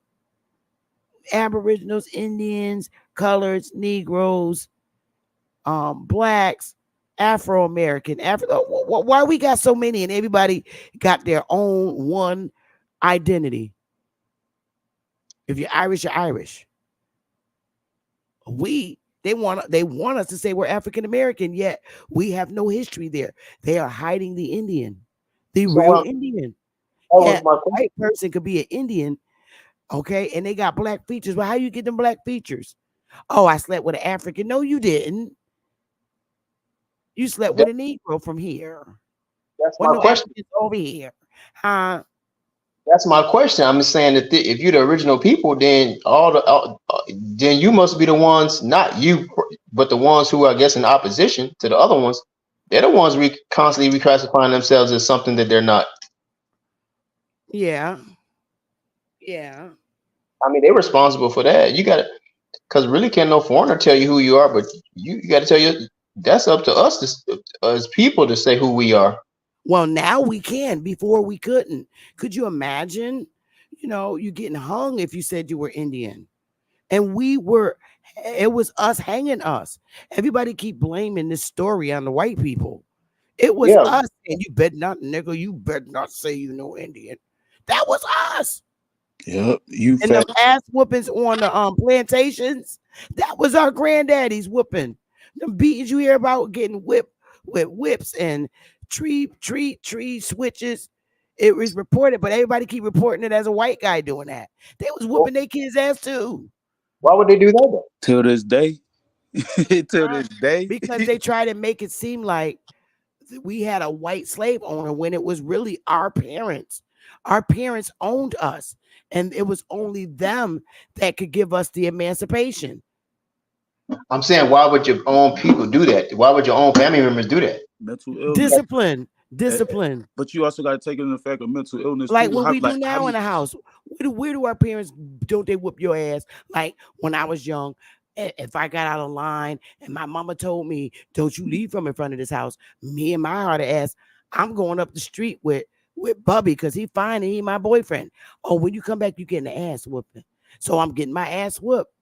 Aboriginals, Indians, coloreds, Negroes, blacks, Afro American, why we got so many and everybody got their own one identity? If you're Irish, you're Irish. They want us to say we're African American, yet we have no history there. They are hiding the Indian, the So real Indian. that Yeah, was my a white person could be an Indian, okay, and they got black features. Well, how you get them black features? Oh, I slept with an African. No, you didn't. You slept with a Negro from here. that's Well, my no question. Africans over here. Huh? That's my question. I'm just saying that if you're the original people, then then you must be the ones, not you, but the ones who are, I guess, in opposition to the other ones. They're the ones constantly reclassifying themselves as something that they're not. Yeah. Yeah. I mean, they're responsible for that. You got to, because really, can no foreigner tell you who you are, but you got to tell you that's up to us as people to say who we are. Well, now we can. Before we couldn't. Could you imagine you getting hung if you said you were Indian. And it was us hanging us. Everybody keep blaming this story on the white people. It was Yeah. us. And you better not, nigga, you better not say you know Indian. That was us. Yep, you And the fat. ass whoopings on the plantations, that was our granddaddies whooping. The beatings you hear about getting whipped with whips and tree switches. It was reported, but everybody keep reporting it as a white guy doing that. They was Well, whooping their kids' ass too. why would they do that though? Till this day. Till Huh? this day. Because they try to make it seem like we had a white slave owner when it was really our parents. Our parents owned us, and it was only them that could give us the emancipation. I'm saying, why would your own people do that? Why would your own family members do that? Mental illness. Discipline, Eh, discipline. But you also got to take into effect of mental illness Like too. what we do How now do in you, the house. Where do our parents don't they whoop your ass? Like when I was young, if I got out of line and my mama told me, "Don't you leave from in front of this house," me and my hard ass, I'm going up the street with Bubby because he fine and he my boyfriend. Oh, when you come back, you getting the ass whooping. So I'm getting my ass whooped.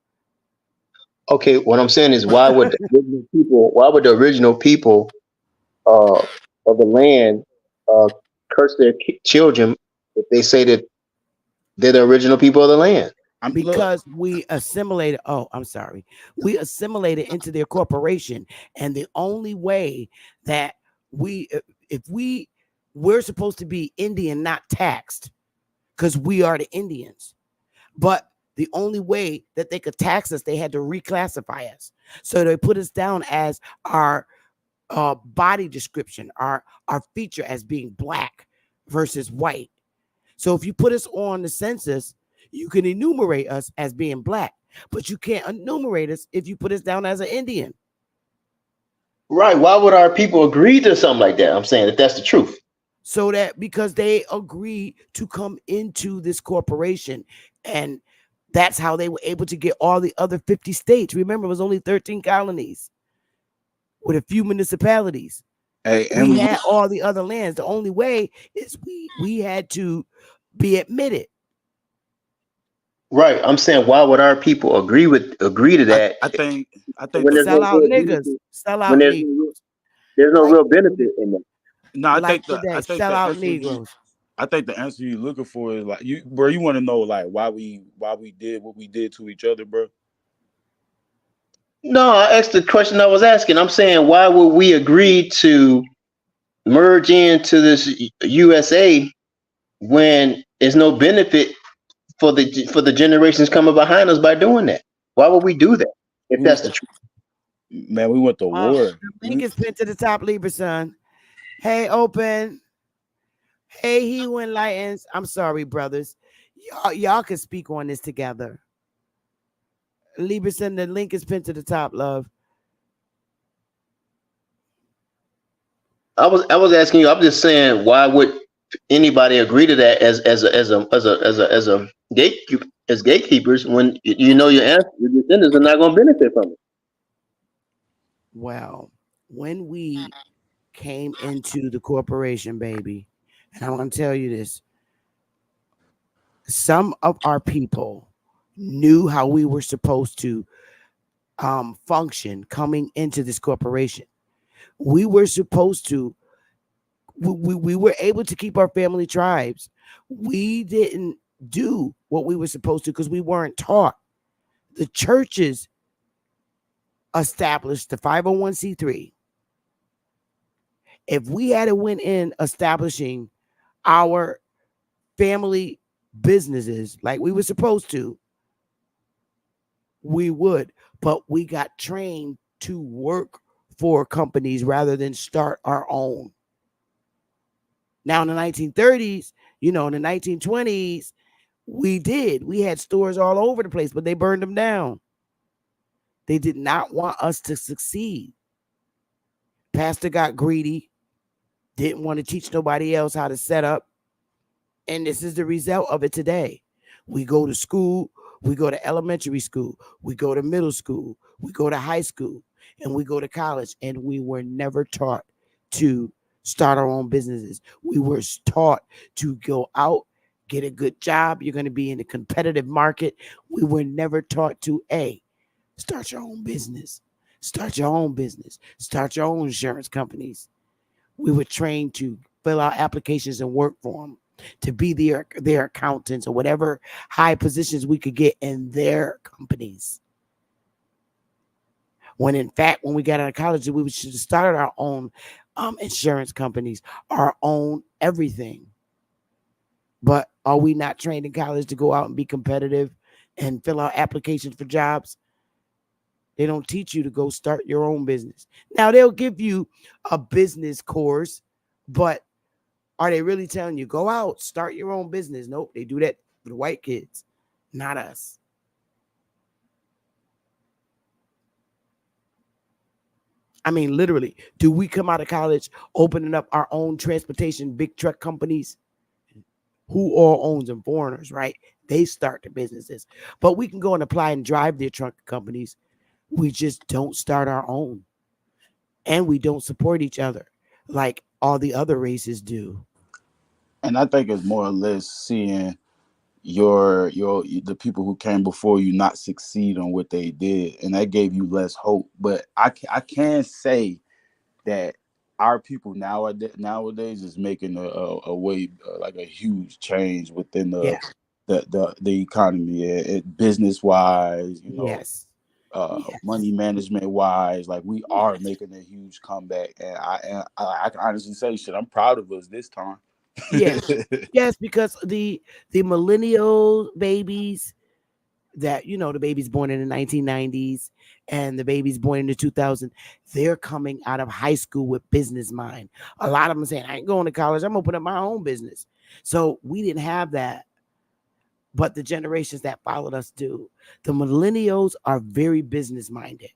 Okay, what I'm saying is, why would the original people uh, of the land uh, curse their children if they say that they're the original people of the land? look, Because we assimilated. Oh, I'm sorry. We assimilated into their corporation, and the only way that if we're supposed to be Indian, not taxed, because we are the Indians. But the only way that they could tax us, they had to reclassify us. So they put us down as our body description, our feature as being black versus white. So if you put us on the census, you can enumerate us as being black, but you can't enumerate us if you put us down as an Indian. Right. Why would our people agree to something like that? I'm saying, if that's the truth. So that because they agreed to come into this corporation, and that's how they were able to get all the other 50 states. Remember, it was only 13 colonies with a few municipalities. hey, We and had all the other lands. The only way is we had to be admitted. Right. I'm saying, why would our people agree to I, that I think I think when the there's Sell no out real niggas, benefit? sell When out Negroes. there's no Like real benefit in that. no, like I today, think sell the out answer you Negroes. I think the answer you're looking for is like you, bro. You want to know like why we did what we did to each other, bro. No, I asked the question I was asking. I'm saying, why would we agree to merge into this USA when there's no benefit for the generations coming behind us by doing that? Why would we do that if We that's the truth? man, we went to war. The link is pinned to the top, Libra son. Hey, open. Hey, he who enlightens. I'm sorry, brothers. Y'all can speak on this together. Lieberson, the link is pinned to the top, love. I was asking you. I'm just saying, why would anybody agree to that as a gatekeeper, as gatekeepers, when you know your descendants are not going to benefit from it? Well, when we came into the corporation, baby, and I'm going to tell you this, some of our people knew how we were supposed to function coming into this corporation. We were supposed to, we were able to keep our family tribes. We didn't do what we were supposed to because we weren't taught. The churches established the 501c3. If we had went in establishing our family businesses like we were supposed to, we would, but we got trained to work for companies rather than start our own. Now in the 1930s, in the 1920s, we had stores all over the place, but they burned them down. They did not want us to succeed. Pastor got greedy, didn't want to teach nobody else how to set up. And this is the result of it today. We go to school, we go to elementary school, we go to middle school, we go to high school, and we go to college. And we were never taught to start our own businesses. We were taught to go out get a good job. You're going to be in a competitive market. We were never taught to start your own business, start your own business, start your own insurance companies. We were trained to fill out applications and work for them, to be their accountants or whatever high positions we could get in their companies. When in fact, when we got out of college, we should have started our own insurance companies, our own everything. But are we not trained in college to go out and be competitive and fill out applications for jobs? They don't teach you to go start your own business. Now, they'll give you a business course, but are they really telling you, go out, start your own business? Nope, they do that for the white kids, not us. I mean, literally, do we come out of college opening up our own transportation, big truck companies? Who all owns them? Foreigners, right? They start the businesses. But we can go and apply and drive their truck companies. We just don't start our own. And we don't support each other like all the other races do. And I think it's more or less seeing the people who came before you not succeed on what they did, and that gave you less hope. But I can say that our people nowadays is making a way like a huge change within Yeah. the economy, business wise, Yes. money management wise. Like we are making a huge comeback, and I can honestly say, shit, I'm proud of us this time. Yes. Yes, because the millennial babies that, the babies born in the 1990s and the babies born in the 2000s, they're coming out of high school with business mind. A lot of them saying, I ain't going to college, I'm opening up my own business. So we didn't have that, but the generations that followed us do. The millennials are very business minded.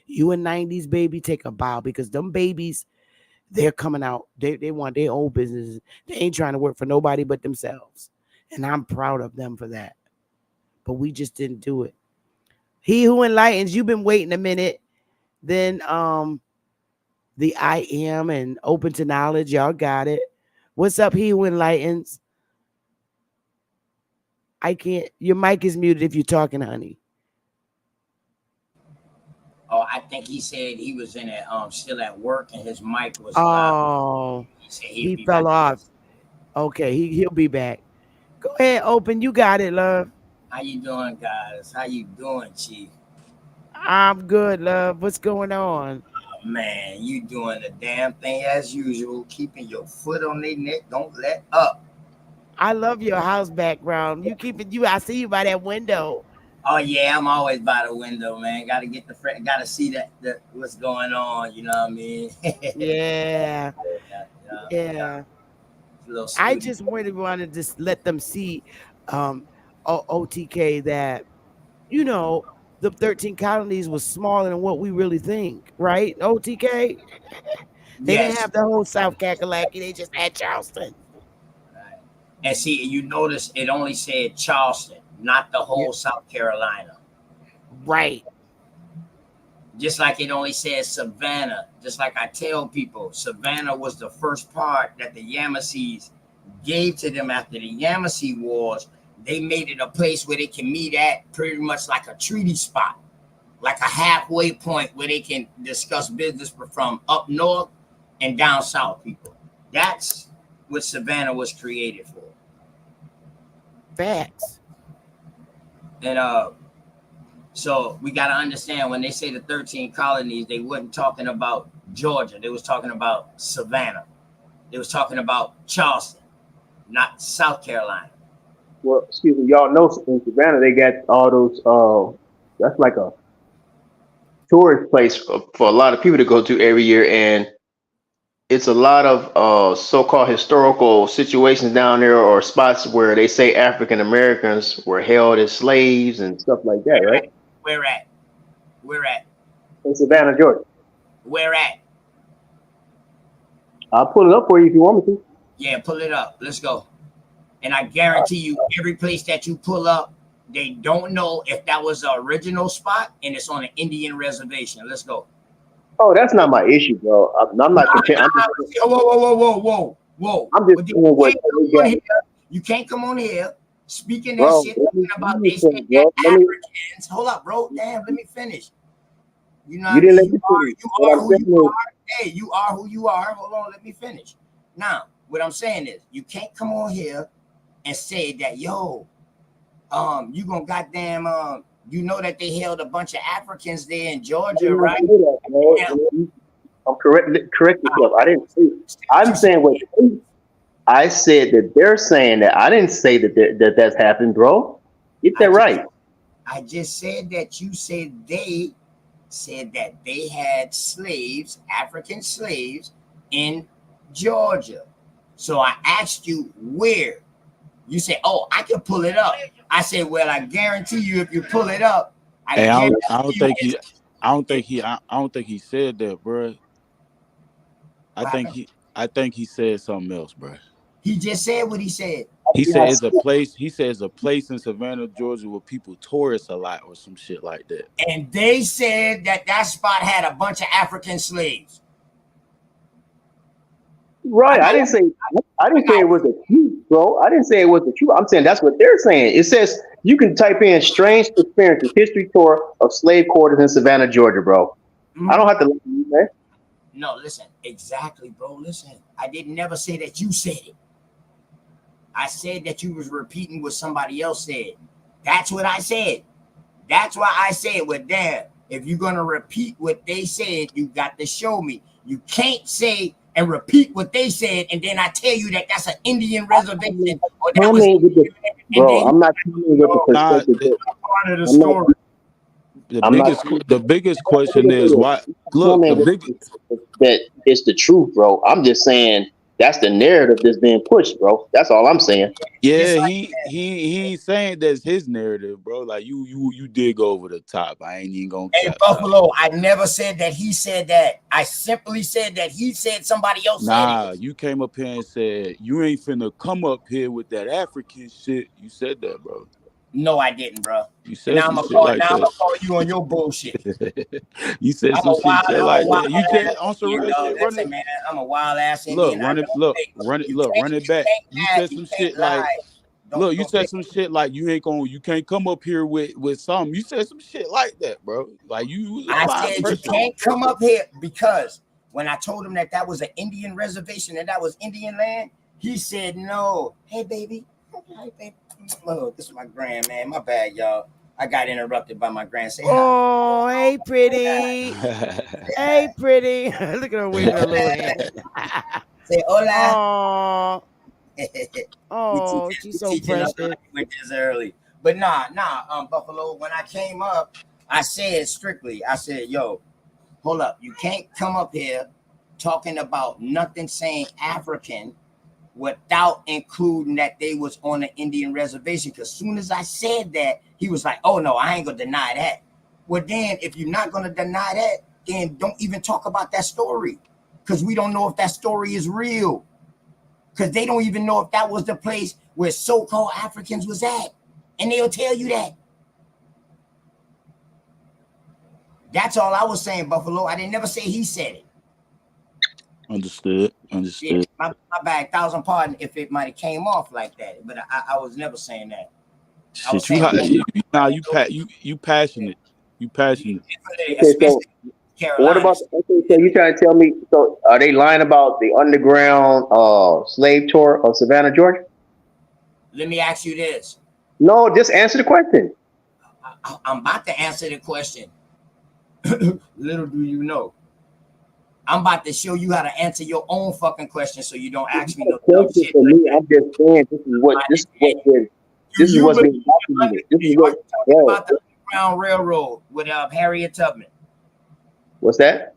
You a 90s baby, take a bow, because them babies, they're coming out. They want their own business. They ain't trying to work for nobody but themselves. And I'm proud of them for that. But we just didn't do it. He who enlightens, you've been waiting a minute. Then the I am and open to knowledge, y'all got it. What's up, he who enlightens? I can't. Your mic is muted if you're talking, honey. Oh, I think he said he was in it, still at work, and his mic was loud. Oh, He said he be fell back. off. Okay, he'll be back. Go ahead, open. You got it, love. How you doing, guys? How you doing, Chief? I'm good, love. What's going on? Oh, man, you doing the damn thing as usual, keeping your foot on their neck. Don't let up. I love your house background. You keep it. I see you by that window. Oh yeah, I'm always by the window, man. Got to get got to see that what's going on. You know what I mean? Yeah, yeah. A little I studio. just wanted to just let them see, OTK, that the 13 colonies was smaller than what we really think, right? OTK. They didn't Yes. have the whole South Kakalaki. They just had Charleston. Right. And see, you notice it only said Charleston, not the whole South Carolina. Right. Just like it only says Savannah. Just like I tell people, Savannah was the first part that the Yamasees gave to them after the Yamasee Wars. They made it a place where they can meet at, pretty much like a treaty spot, like a halfway point where they can discuss business from up north and down south people. That's what Savannah was created for. Facts. And so we got to understand, when they say the 13 colonies, they wasn't talking about Georgia. They was talking about Savannah. They was talking about Charleston, not South Carolina. Well, excuse me, y'all know in Savannah they got all those. That's like a tourist place for a lot of people to go to every year, and it's a lot of so-called historical situations down there, or spots where they say African Americans were held as slaves and stuff like that, right? Where at? In Savannah, Georgia. Where at? I'll pull it up for you if you want me to. Yeah, pull it up. Let's go. And I guarantee you, every place that you pull up, they don't know if that was the original spot, and it's on an Indian reservation. Let's go. Oh, that's not my issue, bro. I'm not content. Whoa. I'm just doing what they got. You can't come on here speaking that Bro, shit let me about finish they it, said bro. that Africans. Hold up, bro. Damn, let me finish. You know You what I didn't mean? let me finish. What I'm Who saying you is, are. Hey, you are who you are. Hold on, let me finish. Now, what I'm saying is, you can't come on here and say that, yo, you gonna goddamn, you know that they held a bunch of Africans there in I Georgia, did not right? say that, bro. Now, I'm correct yourself. I didn't say. I'm saying what I said that they're saying that. I didn't say that's happened, bro. Get I that just, right. I just said that you said they said that they had slaves, African slaves, in Georgia. So I asked you where. You said, "Oh, I can pull it up." I said, "Well, I guarantee you, if you pull it up, I Hey, guarantee I don't you think he. it's I don't think he said that, bro. I what think happened." he. I think he said something else, bro. He just said what he said, He Did said I it's say a place. He says a place in Savannah, Georgia, where people tourist a lot or some shit like that. and they said that that spot had a bunch of African slaves. I right? got, I I didn't say got. it was the truth, bro. I didn't say it was the truth. I'm saying that's what they're saying. It says you can type in "strange experiences history tour of slave quarters in Savannah, Georgia," bro. I don't Mhm. have to listen to you, man. No, listen, exactly, bro. Listen, I didn't never say that you said it. I said that you was repeating what somebody else said. That's what I said. That's why I said, well, damn, if you're gonna repeat what they said, you got to show me. You can't say and repeat what they said, and then I tell you that that's an Indian reservation, or that was, Coming with the and bro. then I'm not coming with the no, Nah, perspective. the, part of the I'm not. story. I'm not. the biggest Let question me say is this. why. I'm not Look, the coming with big. the perspective that it's the truth, bro. I'm just saying that's the narrative that's being pushed, bro. That's all I'm saying. Yeah, Just like, he's saying that's his narrative, bro. Like you did go over the top. I ain't even gonna hey, cap, dog. Buffalo, I never said that he said that. I simply said that he said somebody else said it. Nah, you came up here and said you ain't finna come up here with that African shit. You said that, bro. No, I didn't, bro. You And said now I'm some gonna shit call. like Now I'm that. gonna call you on your bullshit. You said some shit just I'm a like wild that. You just ass on some Indian, real dog. shit. Run Listen, it. man, I'm a wild ass Look, Indian. I run it. don't Look, think run it. you Look, can't run it back. You said you some can't shit like. lie. Look, you Don't said think some shit like you ain't gonna. You can't come up here with something. You said some shit like that, bro. Like you a I lying said you person. can't come up here because when I told him that that was an Indian reservation and that was Indian land, he said no. Hey baby, hey baby. Oh, this is my grand man. My bad, y'all. I got interrupted by my grand. Say hi. Oh, hey, pretty. Say Hey, hi. pretty. Look at her Say waving her little hola. hand. Say hola. Oh, we, oh, we she's so teaching other precious. languages early. But Buffalo, when I came up, I said strictly, I said, yo, hold up, you can't come up here talking about nothing saying African without including that they was on the Indian reservation. Because soon as I said that, he was like, oh no, I ain't gonna deny that. Well, then if you're not gonna deny that, then don't even talk about that story. Because we don't know if that story is real. Because they don't even know if that was the place where so-called Africans was at. And they'll tell you that. That's all I was saying, Buffalo. I didn't never say he said it. Understood. Yeah, Understood. my bad, thousand pardon if it might have came off like that. But I was never saying that. I was Shit, saying, nah, you passionate. You passionate. Okay, so especially what about? Carolinas. Okay, so you trying to tell me? So are they lying about the underground slave tour of Savannah, Georgia? Let me ask you this. No, just answer the question. I'm about to answer the question. Little do you know. I'm about to show you how to answer your own fucking question so you don't ask me no dumb Question shit for like me. that. I'm just saying this is You what's believe being documented. This is are what, you talking bro. about the Underground Railroad with Harriet Tubman? What's that?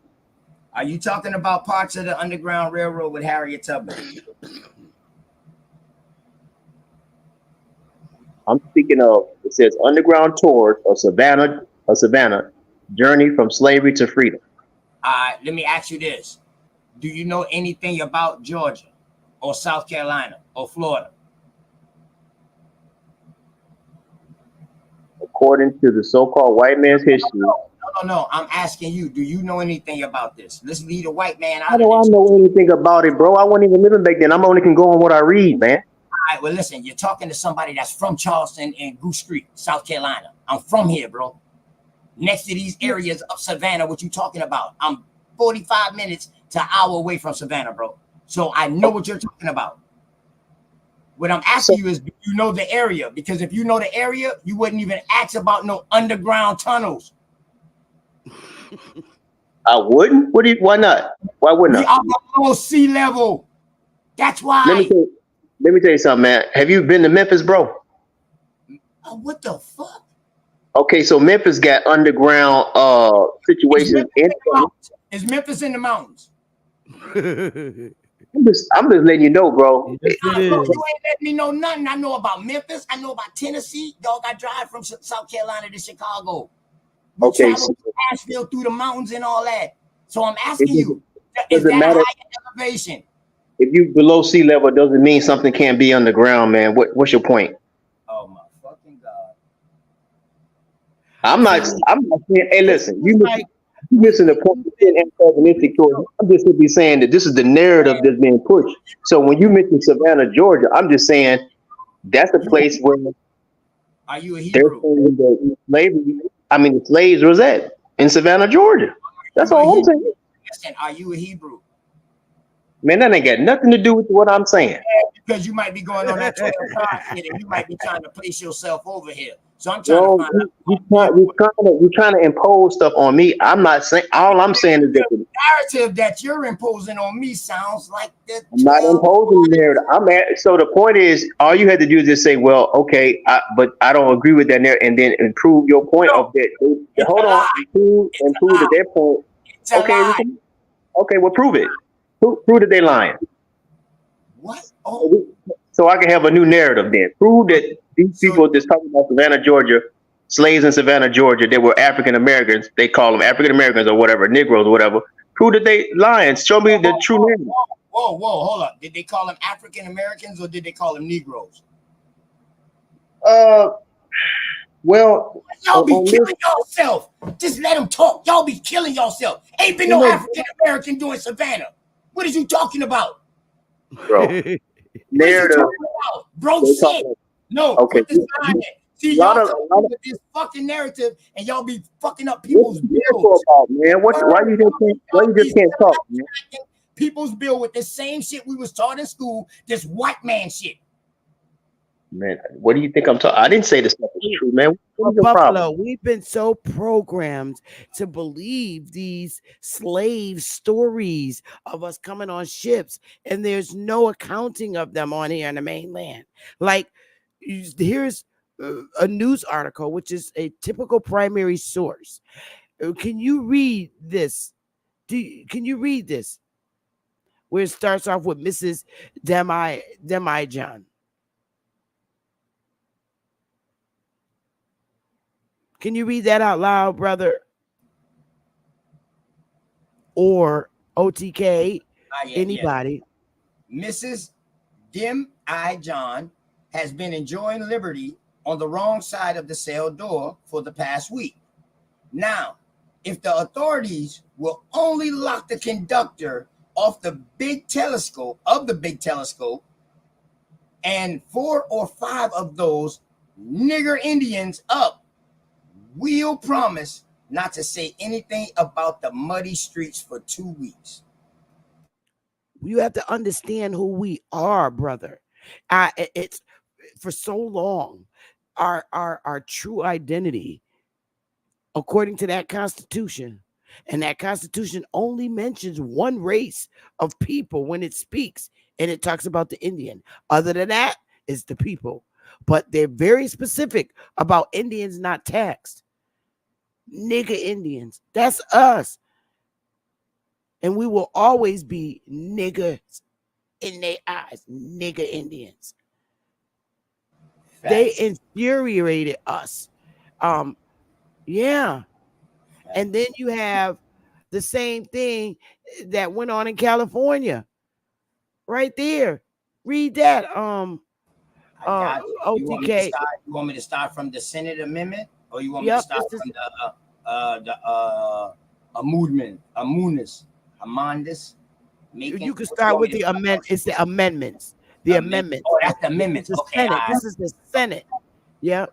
Are you talking about parts of the Underground Railroad with Harriet Tubman? I'm speaking of. It says underground tours of Savannah, journey from slavery to freedom. Let me ask you this. Do you know anything about Georgia or South Carolina or Florida? According to the so-called white man's history, No. I'm asking you, do you know anything about this? Let's leave the white man how out of do I this. know anything about it, bro? I wasn't even living back then. I'm only can go on what I read, man. right, well, listen, you're talking to somebody that's from Charleston and Goose Creek, South Carolina. I'm from here, bro. Next to these areas of Savannah, what you talking about? I'm 45 minutes to an hour away from Savannah, bro. So I know what you're talking about. What I'm asking you is, do you know the area? Because if you know the area, you wouldn't even ask about no underground tunnels. I wouldn't. Why not? Why wouldn't We I? are below sea level. That's why. Let me tell you something, man. Have you been to Memphis, bro? What the fuck? Okay, so Memphis got underground situations. Is Memphis in the mountains? I'm just letting you know, bro. You ain't letting me know nothing. I know about Memphis. I know about Tennessee. Dog, I drive from South Carolina to Chicago. We travel to Asheville through the mountains and all that. So I'm asking you, is that higher elevation? If you below sea level, doesn't mean something can't be underground, man. What's your point? Oh my fucking God. I'm not saying, hey, listen, you listen to point antagonistic towards. I'm just simply saying that this is the narrative that's being pushed. So when you mention Savannah, Georgia, I'm just saying that's a place where are you a Hebrew? The slaves was at in Savannah, Georgia. That's all I'm saying. Listen, are you a Hebrew? Man, that ain't got nothing to do with what I'm saying. Because you might be going on that 12 shit and you might be trying to place yourself over here. So I'm trying to find out. You're trying to impose stuff on me. I'm not saying. All I'm saying is that the narrative that you're imposing on me sounds like the. I'm not imposing the narrative. So the point is, all you had to do is just say, "Well, okay, but I don't agree with that narrative," and then improve your point of that. Hold on, improve at that point. Okay, well, prove it. Prove that they're lying. What? Oh. So I can have a new narrative then. Prove that these people that's talking about Savannah, Georgia, slaves in Savannah, Georgia, they were African Americans. They call them African Americans or whatever, Negroes or whatever. Prove that they lying. Show me the true narrative. Whoa, hold up. Did they call them African Americans or did they call them Negroes? Well, y'all be killing yourself. Just let them talk. Y'all be killing yourself. Ain't been no African American doing Savannah. What are you talking about, bro? Narrative, bro. Shit. No. Okay. Put this line in. See, y'all come with this fucking narrative, and y'all be fucking up people's bills. Man, why you just can't talk, man? People's bill with the same shit we was taught in school. This white man shit. Man, what do you think I'm talking? I didn't say this stuff is true, man. Buffalo, we've been so programmed to believe these slave stories of us coming on ships, and there's no accounting of them on here in the mainland. Like, here's a news article, which is a typical primary source. Can you read this? Can you read this? Where it starts off with Mrs. Demijohn. Can you read that out loud, brother? Or OTK, anybody? Mrs. Demijohn has been enjoying liberty on the wrong side of the cell door for the past week. Now, if the authorities will only lock the conductor off the big telescope, and 4 or 5 of those nigger Indians up, we'll promise not to say anything about the muddy streets for 2 weeks. You have to understand who we are, brother. It's for so long, our true identity, according to that Constitution, and that Constitution only mentions one race of people when it speaks, and it talks about the Indian. Other than that, it's the people. But they're very specific about Indians not taxed. Nigger Indians. That's us. And we will always be niggers in their eyes. Nigger Indians. Facts. They infuriated us. Yeah. And then you have the same thing that went on in California. Right there. Read that. OTK. You want me to start from the Senate Amendment, or you want me to start from the Amandus? You can start with the amendment. It's the amendments. The amendments. Oh, that's the amendments. The Okay, all Senate. right. This is the Senate. Yeah.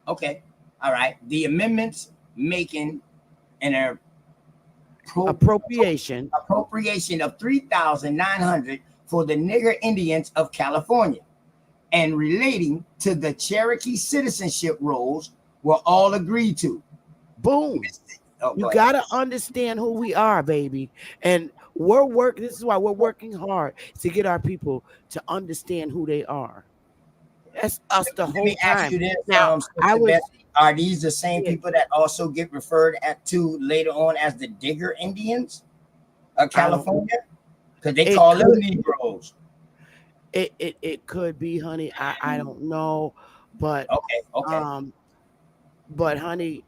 Okay, all right. The amendments making an Appropriation of 3,900 for the nigger Indians of California, and relating to the Cherokee citizenship rolls were all agreed to. Boom. Oh, You got to understand who we are, baby. And we're working. This is why we're working hard to get our people to understand who they are. That's us the Let whole me ask time. you this, Now, I was. Bessie, are these the same Yeah. people that also get referred to later on as the Digger Indians of California? Because they call them Negroes. It could be, honey. I don't know, but okay. But honey,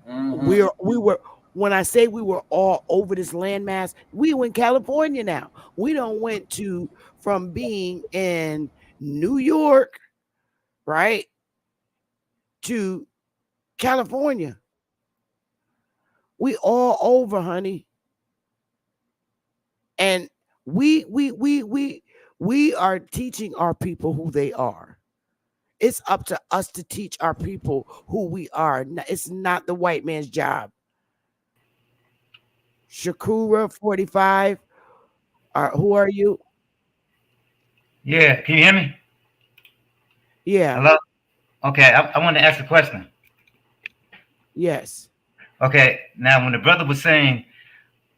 Mm-hmm. we were when I say we were all over this landmass, we were in California now. We don't went to from being in New York, right, to California. We all over, honey. And we are teaching our people who they are. It's up to us to teach our people who we are. It's not the white man's job. Shakura 45. Who are you? Yeah, can you hear me? Yeah. Hello? Okay, I want to ask a question. Yes. Okay, now when the brother was saying,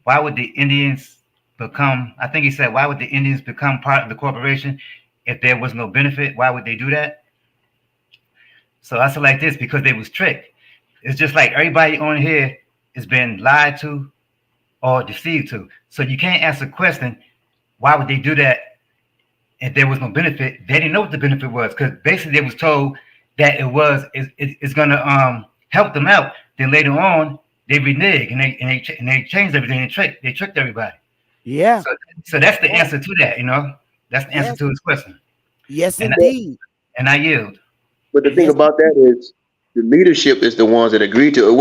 why would the Indians become, I think he said, why would the Indians become part of the corporation if there was no benefit? Why would they do that? So I said like this, because they was tricked. It's just like everybody on here has been lied to or deceived to. So you can't ask a question, why would they do that if there was no benefit? They didn't know what the benefit was, because basically they was told that it's gonna help them out. Then later on they reneged and they changed everything. They tricked everybody. Yeah. So that's the answer to that. That's the answer to his question. Yes, and indeed. I yield. But the thing about that is, the leadership is the ones that agreed to it.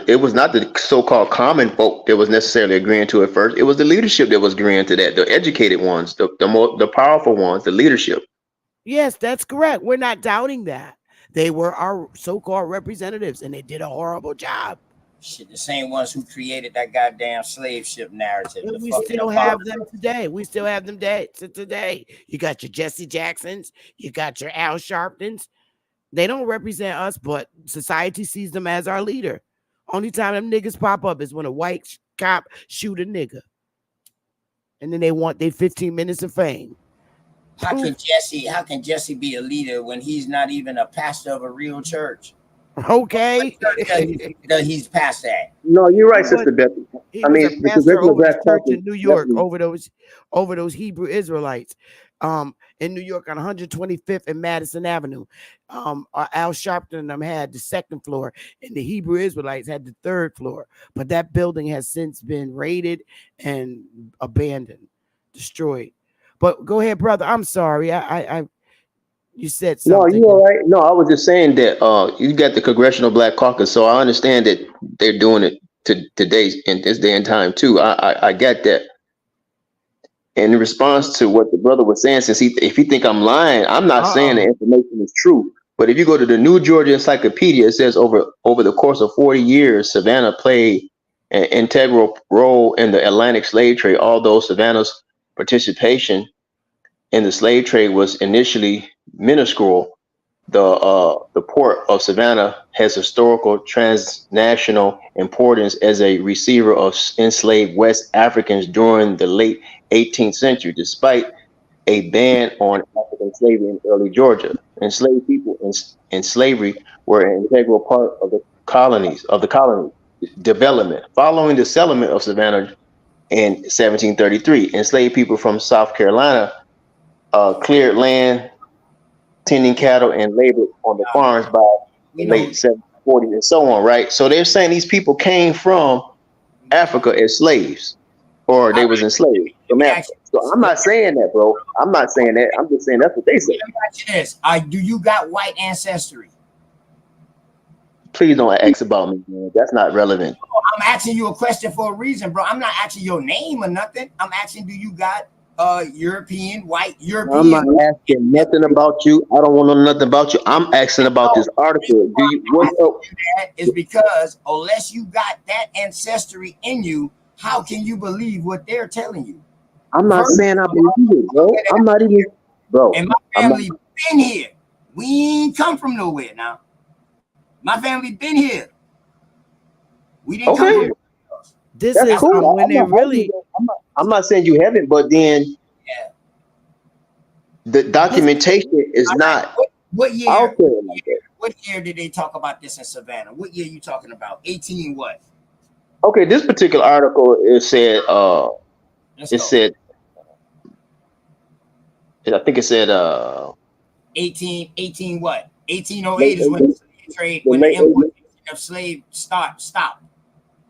It was not the so-called common folk that was necessarily agreeing to it first. It was the leadership that was agreeing to that. The educated ones, the powerful ones, the leadership. Yes, that's correct. We're not doubting that. They were our so-called representatives, and they did a horrible job. Shit, the same ones who created that goddamn slave ship narrative. And we still have them today. We still have them today. You got your Jesse Jacksons. You got your Al Sharptons. They don't represent us, but society sees them as our leader. Only time them niggas pop up is when a white cop shoot a nigga. And then they want their 15 minutes of fame. How can Jesse be a leader when he's not even a pastor of a real church? Okay. He's past that. No, you're right, Sister Betty. He was a pastor over the church in New York over those Hebrew Israelites. In New York on 125th and Madison Avenue. Al Sharpton and them had the second floor, and the Hebrew Israelites had the third floor. But that building has since been raided and abandoned, destroyed. But go ahead, brother. I'm sorry. You said something. No, you're all right. No, I was just saying that you got the Congressional Black Caucus, so I understand that they're doing it today in this day and time too. I get that. In response to what the brother was saying, if you think I'm lying, I'm not saying the information is true. But if you go to the New Georgia Encyclopedia, it says over the course of 40 years, Savannah played an integral role in the Atlantic slave trade. Although Savannah's participation in the slave trade was initially minuscule, the port of Savannah has historical transnational importance as a receiver of enslaved West Africans during the late 18th century, despite a ban on African slavery in early Georgia. Enslaved people in slavery were an integral part of the colony development. Following the settlement of Savannah in 1733, enslaved people from South Carolina cleared land, tending cattle, and labored on the farms by the late 1740s and so on, right? So they're saying these people came from Africa as slaves, or they was enslaved from Africa. So I'm not saying that, bro. I'm not saying that. I'm just saying that's what they say. Do you got white ancestry? Please don't ask about me, man. That's not relevant. I'm asking you a question for a reason, bro. I'm not asking your name or nothing. I'm asking, do you got European, white I'm not European. asking nothing about you. I don't want to know nothing about you. I'm asking about this article. Do you what's up? That is because unless you got that ancestry in you, how can you believe what they're telling you? I'm not First, saying I believe it, bro. I'm not even, bro. and my I'm not. family been here. We ain't come from nowhere now. My family been here. We didn't come Okay, from. This that's is cool. when I'm they not arguing really that. I'm not saying you haven't, but then Yeah. the this documentation is All right. not What out year? there like that. What year did they talk about this in Savannah? What year you talking about? 18 what? Okay, this particular article it said Let's it go. said I think it said 18 what? 1808 late is when the slave trade, the when the late importation of slave stopped.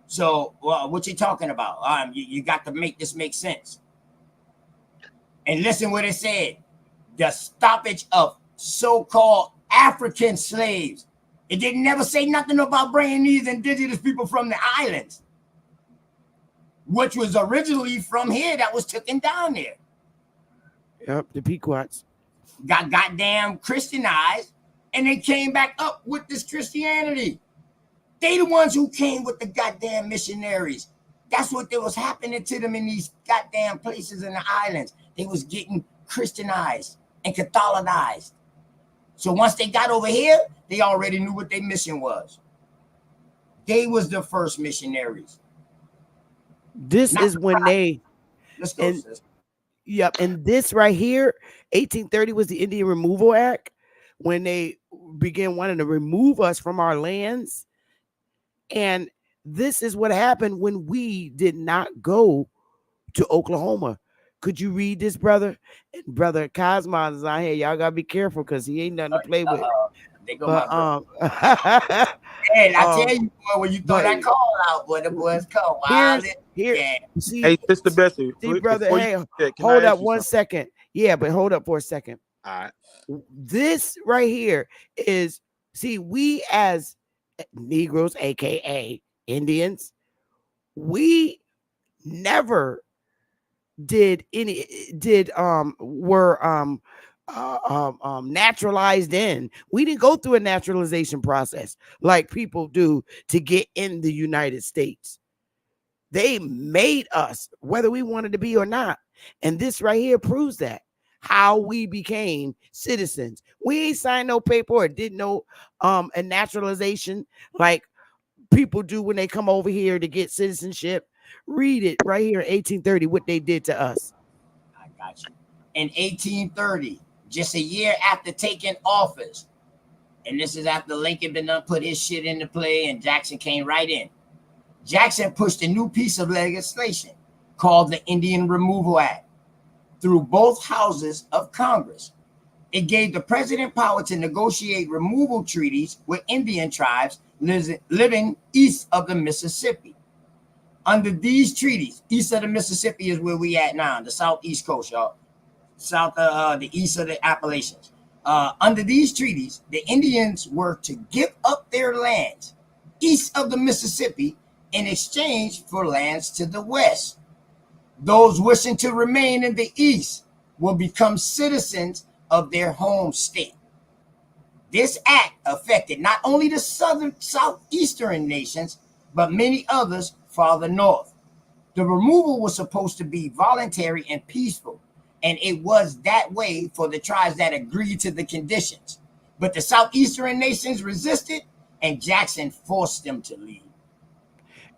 So, what you talking about? You got to make this make sense. And listen what it said: the stoppage of so-called African slaves. It didn't never say nothing about bringing these indigenous people from the islands, which was originally from here that was taken down there. yep, the Pequots. Got goddamn Christianized, and they came back up with this Christianity. They the ones who came with the goddamn missionaries. That's what was happening to them in these goddamn places in the islands. They was getting Christianized and Catholicized. So once they got over here, they already knew what their mission was. They was the first missionaries. This Not is when they Let's go, and sis. yep, and this right here, 1830 was the Indian Removal Act when they began wanting to remove us from our lands. And this is what happened when we did not go to Oklahoma. Could you read this, brother? And brother Cosmos is out here. Y'all gotta be careful because he ain't nothing to play with. They go my But brother. Hey, I tell you, boy, when you throw but that call out, boy, the boys come wild. here, Yeah. see, Hey, Sister Bessie, brother. before you Hey, do that, can I hold ask up you 1 second. Yeah, but hold up for a second. All right. This right here is we as Negroes, aka Indians, we never were naturalized in. We didn't go through a naturalization process like people do to get in the United States. They made us whether we wanted to be or not, and this right here proves that how we became citizens. We ain't signed no paper or did no a naturalization like people do when they come over here to get citizenship. Read it right here in 1830 what they did to us. I got you. In 1830, just a year after taking office, and this is after Lincoln been done put his shit into play and Jackson came right in. Jackson pushed a new piece of legislation called the Indian Removal Act through both houses of Congress. It gave the president power to negotiate removal treaties with Indian tribes living east of the Mississippi. Under these treaties, east of the Mississippi is where we at now, the southeast coast, y'all. The east of the Appalachians. Under these treaties, the Indians were to give up their lands east of the Mississippi in exchange for lands to the west. Those wishing to remain in the east will become citizens of their home state. This act affected not only the southeastern nations, but many others farther north. The removal was supposed to be voluntary and peaceful, and it was that way for the tribes that agreed to the conditions. But the southeastern nations resisted, and Jackson forced them to leave.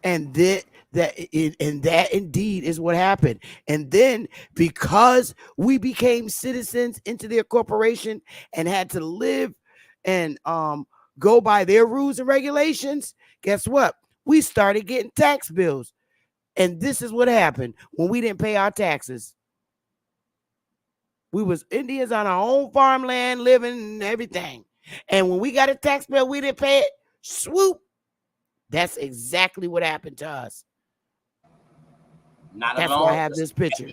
And that indeed is what happened. And then because we became citizens into their corporation and had to live and go by their rules and regulations, guess what? We started getting tax bills. And this is what happened when we didn't pay our taxes. We was Indians on our own farmland, living and everything. And when we got a tax bill, we didn't pay it. Swoop. That's exactly what happened to us. That's why I have this picture.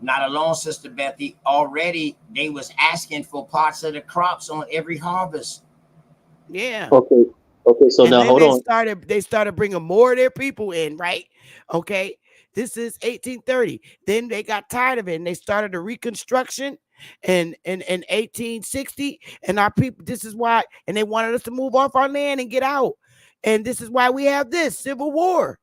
Not alone, Sister Bethy. Already they was asking for parts of the crops on every harvest. Yeah. Okay. So and now then hold on. They started bringing more of their people in, right? Okay. This is 1830. Then they got tired of it and they started a reconstruction in 1860. And our people, this is why, and they wanted us to move off our land and get out. And this is why we have this Civil War,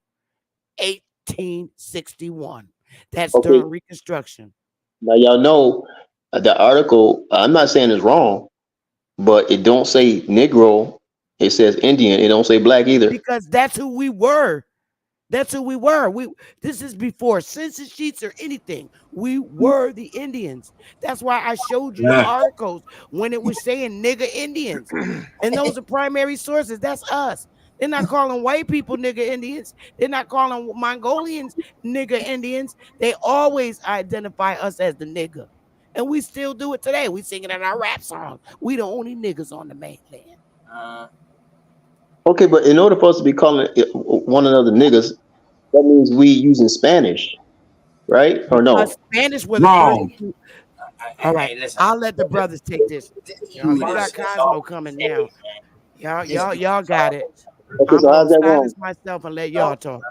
1861. That's during Reconstruction. Now y'all know the article. I'm not saying it's wrong, but it don't say Negro. It says Indian. It don't say black either. Because that's who we were. That's who we were. This is before census sheets or anything. We were the Indians. That's why I showed you the articles when it was saying nigger Indians. And those are primary sources. That's us. They're not calling white people nigger Indians. They're not calling Mongolians nigger Indians. They always identify us as the nigger. And we still do it today. We sing it in our rap songs. We the only niggers on the mainland. Okay, but in order for us to be calling one another niggas, that means we using Spanish, right? Or no? Spanish was wrong. All right, listen. I'll let the brothers take this. You got Cosmo coming now. Y'all got it. Okay, so how's that wrong? Myself and let y'all talk,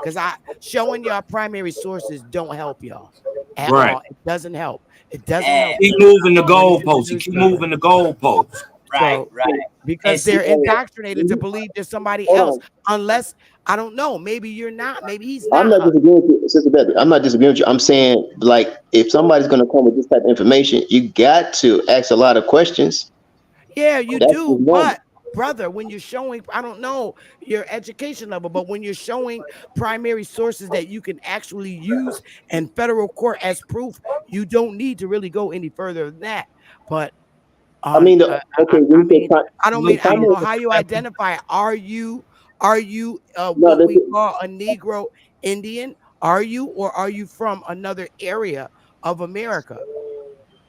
because showing y'all primary sources don't help y'all at all. It doesn't help. It doesn't help. Keep moving the goalposts. You keep moving the goalposts. Right. Because they're indoctrinated to believe there's somebody else. Unless, I don't know, maybe you're not, maybe he's not. I'm not disagreeing with you, Sister Betty. I'm not disagreeing with you. I'm saying, like, if somebody's going to come with this type of information, you got to ask a lot of questions. Yeah, you do. But, brother, when you're showing, I don't know your education level, but when you're showing primary sources that you can actually use in federal court as proof, you don't need to really go any further than that. But I don't know how you identify. Are you what we call a Negro Indian? Are you, or are you from another area of America?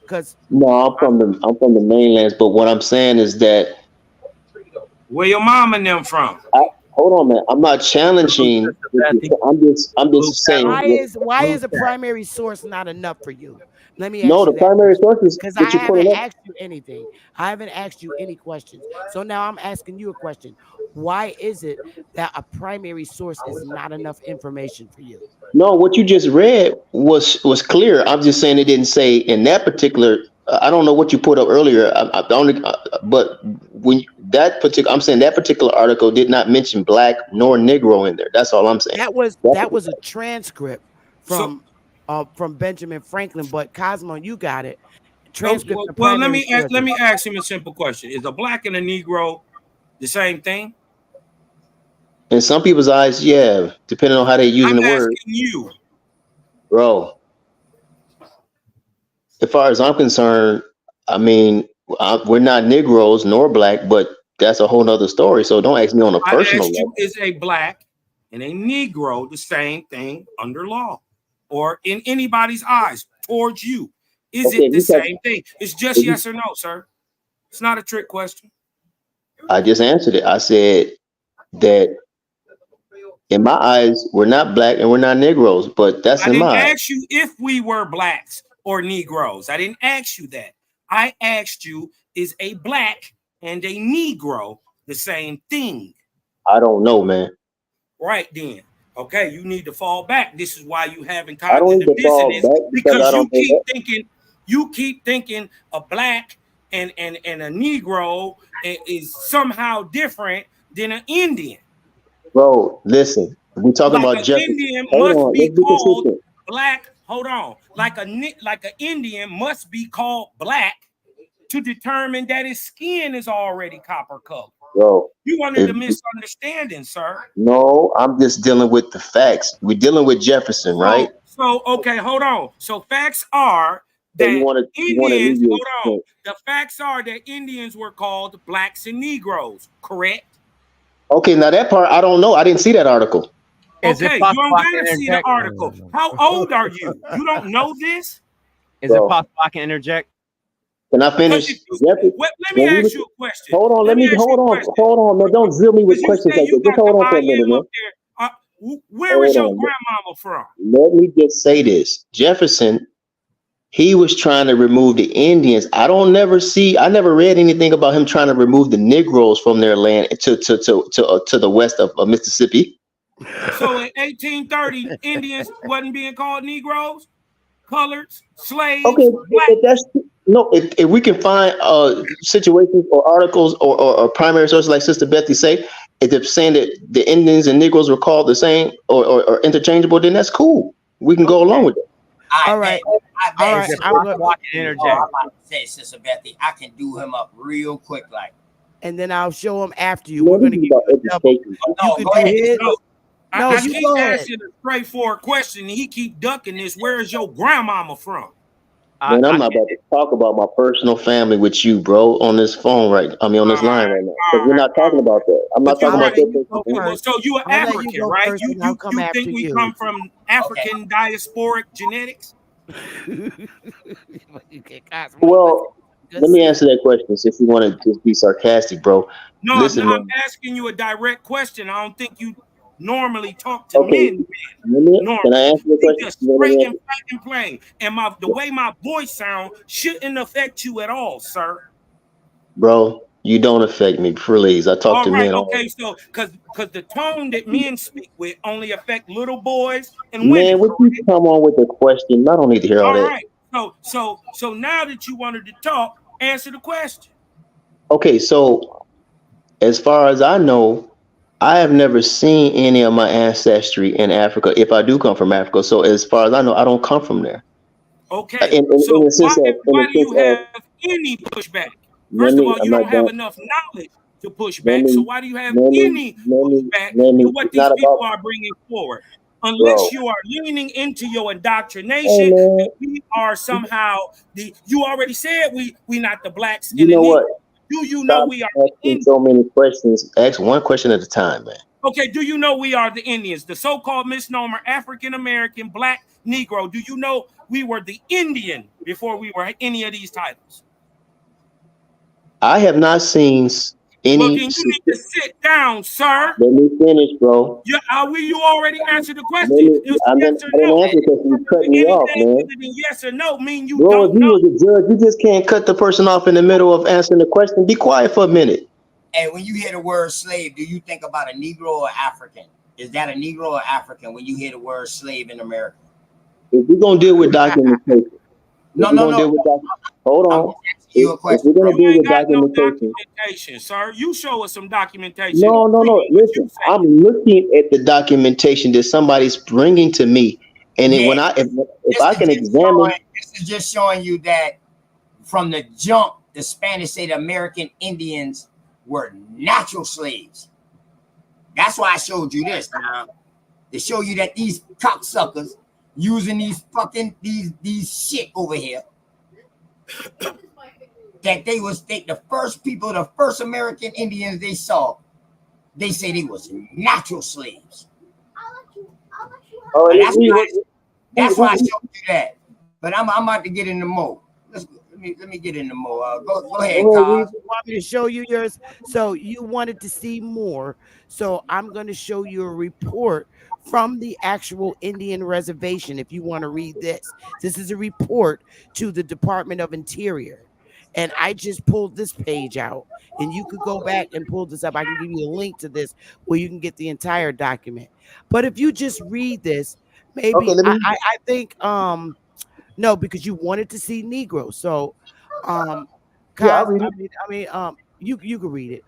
Because no, I'm from the mainlands. But what I'm saying is that where your mom and them from? Hold on, man. I'm not challenging. I'm just saying. Why is a primary source not enough for you? Let me ask you the primary sources, because I haven't asked you anything. I haven't asked you any questions. So now I'm asking you a question. Why is it that a primary source is not enough information for you? No, what you just read was clear. I'm just saying it didn't say in that particular. I don't know what you put up earlier. But when I'm saying that particular article did not mention black nor Negro in there. That's all I'm saying. That was a transcript from Benjamin Franklin, but Cosmo, you got it. Transcript. Well, let me ask him a simple question: is a black and a Negro the same thing? In some people's eyes, yeah, depending on how they're using the word. I'm asking you, bro. As far as I'm concerned, I mean, we're not Negroes nor black, but that's a whole nother story. So don't ask me on a personal level. Is a black and a Negro the same thing under law, or in anybody's eyes towards you? Is it the same thing? It's just yes or no, sir. It's not a trick question. I just answered it. I said that in my eyes, we're not black and we're not Negroes, but that's in my eyes. I didn't ask you if we were blacks or Negroes. I didn't ask you that. I asked you, is a black and a Negro the same thing? I don't know, man. Right then. Okay, you need to fall back. This is why you having cognitive dissonance, because you keep thinking a black and a Negro is somehow different than an Indian. Bro, listen. We're talking about Jefferson. Indian must be called black. Hold on. Like an Indian must be called black to determine that his skin is already copper colored. Bro, you wanted a misunderstanding, sir. No, I'm just dealing with the facts. We're dealing with Jefferson, right? So okay, hold on. So facts are that Indians. Hold on. The facts are that Indians were called blacks and Negroes. Correct? Okay, now that part I don't know. I didn't see that article. Okay, you don't gotta see the article. How old are you? You don't know this? Is it possible I can interject? Can I finish? Let me ask you a question. Hold on, hold on, man. Don't zill me with questions like that. Just hold on for a minute, man. Where is your grandmama from? Let me just say this. Jefferson, he was trying to remove the Indians. I never read anything about him trying to remove the Negroes from their land to the west of Mississippi. So in 1830, Indians wasn't being called Negroes, coloreds, slaves, Okay, black. if that's no, if we can find situations or articles or primary sources like Sister Bethy say, if they're saying that the Indians and Negroes were called the same or interchangeable, then that's cool. We can go along with it. All right. I All right. bet. I'm I gonna, can Oh, interject. I'm about to say, Sister Bethy, I can do him up real quick, like. and then I'll show him after you. Man, We're this gonna is give about you a double. education. Oh, You no, could go do ahead. his. No, No, I you keep go ahead. asking a straightforward question, and he keep ducking this. Where is your grandmama from? Man, I'm not about to talk about my personal family with you, bro, on this phone on this line right now. Because we're not talking about that. I'm not But you're talking I'll about right. let that. you go Well, first. so you are I'm gonna let you African, go right? first, You and I'll you come you after think we you. come from African diasporic genetics? You get Cosmo, Well, good let me sleep. answer that question since you want to just be sarcastic, bro. No, Listen, I'm man. asking you a direct question. I don't think you normally talk to Okay, men. can I Normally, answer the you question? just You want straight me to and answer? flat and plain. And the way my voice sound shouldn't affect you at all, sir. Bro, you don't affect me, please. I talk All to right, men all. okay, so because the tone that men speak with only affect little boys and women. Man, would you come on with a question? I don't need to hear all All that. right. So now that you wanted to talk, answer the question. Okay, so as far as I know, I have never seen any of my ancestry in Africa. If I do come from Africa, so as far as I know, I don't come from there. Okay. In So the sense of, in why the do sense you of, have any pushback? let First of me, all, I'm you not don't have done. enough knowledge to push Let back. So me, why do you have let me, any let me, pushback let to me. what It's these not people about, are bringing forward? bro. Unless you are leaning into your Hey indoctrination man, that we are somehow you already said we not the blacks you and the know what? Negroes. Do you know Stop we are the asking Indians? so many questions. Ask one question at a time, man. Okay, do you know we are the Indians, the so-called misnomer African American, Black, Negro? Do you know we were the Indian before we were any of these titles? I have not seen Well, any. then you need to sit down, sir. Let me finish, bro. You already answered the Let question. me. It was I yes didn't, or I didn't no. answer because you cut me off, Anything man. other than yes or no mean you Bro, if don't you know. was a judge, you just can't cut the person off in the middle of answering the question. Be quiet for a minute. Hey, when you hear the word slave, do you think about a Negro or African? Is that a Negro or African when you hear the word slave in America? If we're gonna deal with documentation, No, no, no. hold I'm on. just asking you a If we're question, bro. gonna You deal ain't with got no documentation, documentation, sir. You show us some documentation no, no, no. proving what you Listen, say. I'm looking at the documentation that somebody's bringing to me, and then Yeah, when if I can examine, this is just showing you that from the jump, the Spanish say the American Indians were natural slaves. That's why I showed you this now. To show you that these cocksuckers using these fucking these shit over here. That they was the first people, the first American Indians they saw, they say they was natural slaves. oh, And that's why I who, showed you that. But I'm about to get into more. Let me get into more. Go ahead, Cos. You want me to show you yours? So you wanted to see more. So I'm going to show you a report from the actual Indian reservation. If you want to read this is a report to the Department of Interior. And I just pulled this page out, and you could go back and pull this up. I can give you a link to this where you can get the entire document. But if you just read this, maybe okay, let me. I think no, because you wanted to see Negro. So Yeah, I'll Cos, read it. you can read it.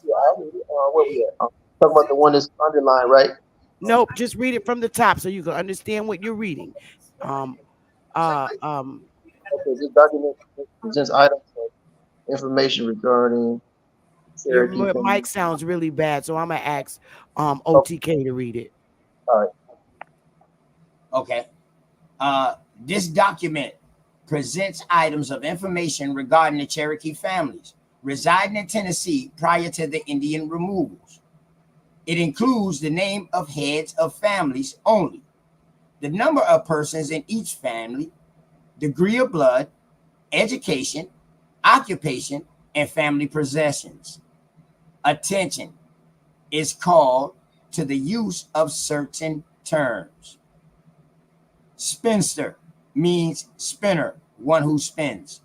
Yeah, I'll read it. Where we at? Talking about the one that's underlined, right? Nope, just read it from the top so you can understand what you're reading. Um, Okay, this document presents items of information regarding your Cherokee family. mic sounds really bad, so I'm gonna ask Oh, OTK to read it. all right. Okay. This document presents items of information regarding the Cherokee families residing in Tennessee prior to the Indian removals. It includes the name of heads of families only, the number of persons in each family, degree of blood, education, occupation, and family possessions. Attention is called to the use of certain terms. Spinster means spinner, one who spins.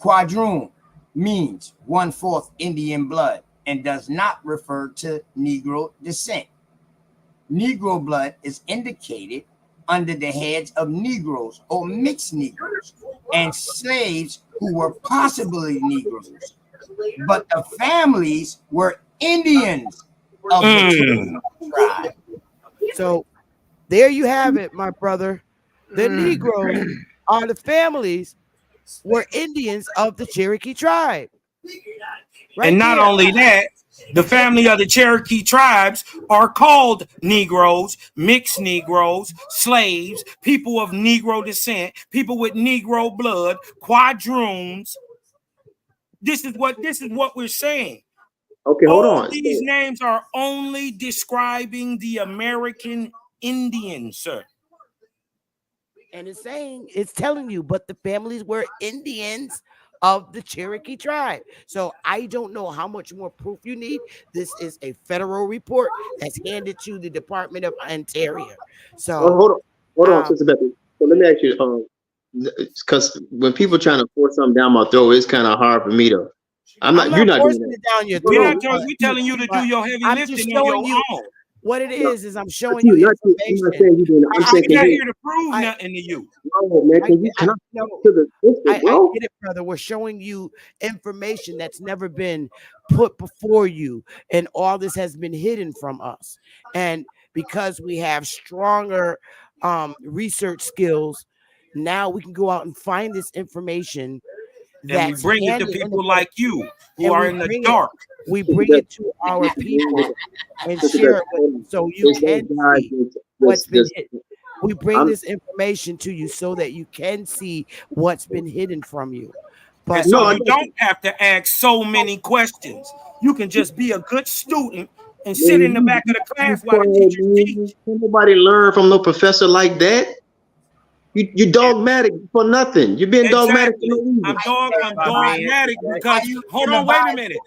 Quadroon means 1/4 Indian blood and does not refer to Negro descent. Negro blood is indicated under the heads of Negroes or mixed Negroes and slaves who were possibly Negroes, but the families were Indians of the tribe. So there you have it, my brother. The Negroes are the families were Indians of the Cherokee tribe. Right, and not only that, the family of the Cherokee tribes are called Negroes, mixed Negroes, slaves, people of Negro descent, people with Negro blood, quadroons. This is what we're saying. Okay, hold on. These names are only describing the American Indians, sir. And it's telling you, but the families were Indians of the Cherokee tribe. So I don't know how much more proof you need. This is a federal report that's handed to the Department of Ontario. So hold on, Sister Bethany. So let me ask you, because when people trying to force something down my throat, it's kind of hard for me to. You're not forcing it down your throat. We're telling you to do your heavy lifting on your own. What it is I'm showing you information. I'm not here to prove nothing to you. No, man, I get it, brother. We're showing you information that's never been put before you, and all this has been hidden from us. And because we have stronger research skills, now we can go out and find this information. And we bring it to people like you who are in the dark. We bring it to our people and share it with them so you can see what's been hidden. We bring this information to you so that you can see what's been hidden from you. But so you don't have to ask so many questions. You can just be a good student and sit in the back of the class while the teacher teaches. Nobody learn from no professor like that. You're dogmatic for nothing. You're being dogmatic for no reason. I'm dogmatic because hold on, wait a minute.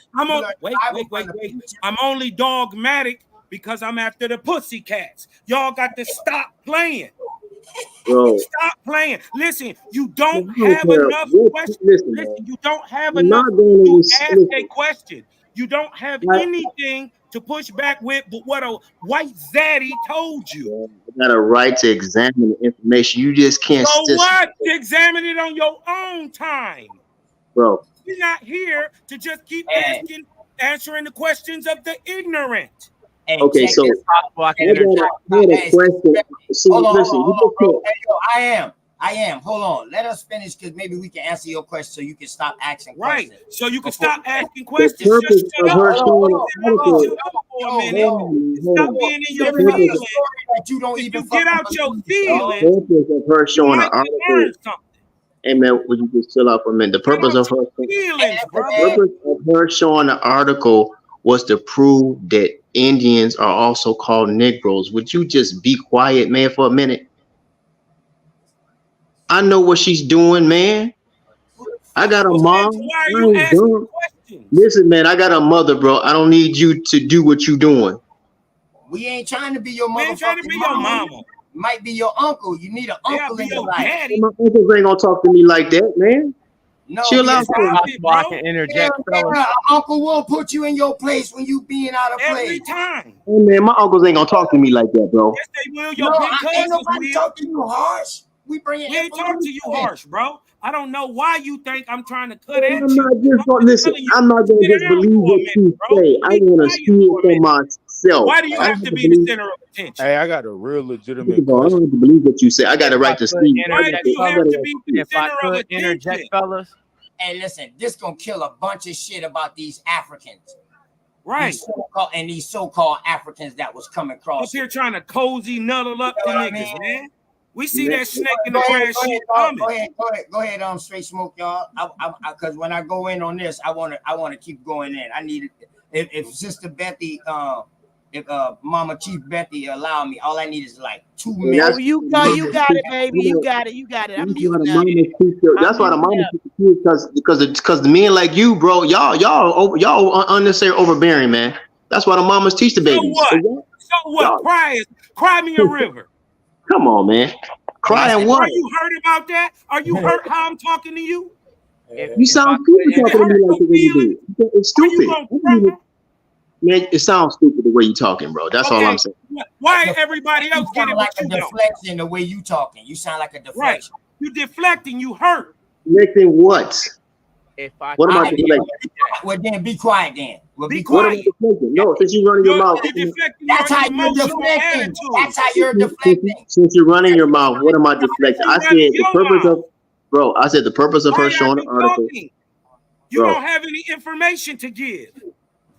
Wait. I'm only dogmatic because I'm after the pussycats. Y'all got to stop playing. Bro. Stop playing. Listen, you don't have enough questions. Listen, you don't have enough to ask a question. You don't have anything to push back with but what a white zaddy told you. You got a right to examine the information. You just can't. So what? Examine it on your own time, bro. You're not here to just keep answering the questions of the ignorant. Okay, so I had a question. See, hold on, listen, bro. Hey, yo, I am. Hold on. Let us finish because maybe we can answer your question so you can stop asking questions. Right. So you can stop asking questions. Just shut up. Stop being in your feelings. You don't even get out your feelings. The purpose of her showing an article. Hey man, would you just chill out for a minute? The purpose of her showing an article was to prove that Indians are also called Negroes. Would you just be quiet, man, for a minute? I know what she's doing, man. I got a mom. Listen, man, I got a mother, bro. I don't need you to do what you doing. We ain't trying to be your mother. We ain't trying to be your mama. Might be your uncle. You need an uncle in your life. My uncles ain't gonna talk to me like that, man. No, chill out. I can interject. Uncle will put you in your place when you being out of place. Every time. Hey, man, my uncles ain't gonna talk to me like that, bro. Yes, they will. Your big cousins ain't nobody will. talk to you harsh. We ain't talk to you harsh, bro. I don't know why you think I'm trying to cut at you. I'm not gonna just believe what you say. I want to see it for myself. Why do you have to be the center of attention? Hey, I got a real legitimate question. I don't have to believe what you say. I got a right to speak. Why do you have to be the center of attention? Interject, fellas. Hey, listen, this gonna kill a bunch of shit about these Africans. Right. These so-called Africans that was coming across. Up here trying to cozy nuddle up to niggas, man. We see that snake in the grass shit coming. Go ahead, straight smoke, y'all. Because when I go in on this, I want to keep going in. I need it. If Sister Betty, if Mama Chief Betty allow me, all I need is like 2 minutes. Oh, you got it, baby. You got it. I'm That's why the mama because the men like you, bro, y'all unnecessary overbearing, man. That's why the mamas teach the babies. So what? Cry me a river. Come on, man. Crying what? Are you hurt about that? Are you hurt how I'm talking to you? You sound stupid talking to me like the way you do. It's stupid. Man, it sounds stupid. with the way you talking, bro. That's all I'm saying. Why everybody else get it like but a you don't? deflection the way you talking. You sound like a deflection. Right. You deflecting, you hurt. Deflecting what? What am I deflecting? Well, then be quiet then. Well, be What am I quiet. deflecting? No, since you're running your mouth. That's how you're deflecting. That's how you're deflecting. Since you're running your mouth, what am I deflecting? I said the purpose of, bro, I said the purpose of her showing the article. You don't have any information to give.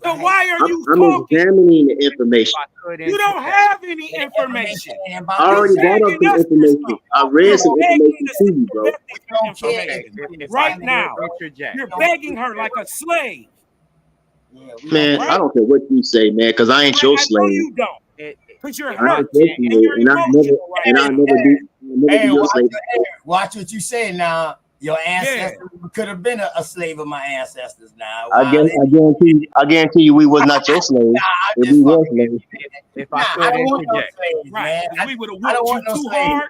So why are you I'm talking? examining the information. You don't have any information. I already brought up the information. I read some information to you, bro. Right now, you're begging her like a slave. Man, I don't care what you say, man, because I ain't your slave. You don't. Because you're I hurt. and I never be your slave. Watch what you say now. Your ancestors could have been a slave of my ancestors. Now, I guarantee you, we was not your slave. If we was slaves. If I could interject, right? We would have worked you too hard.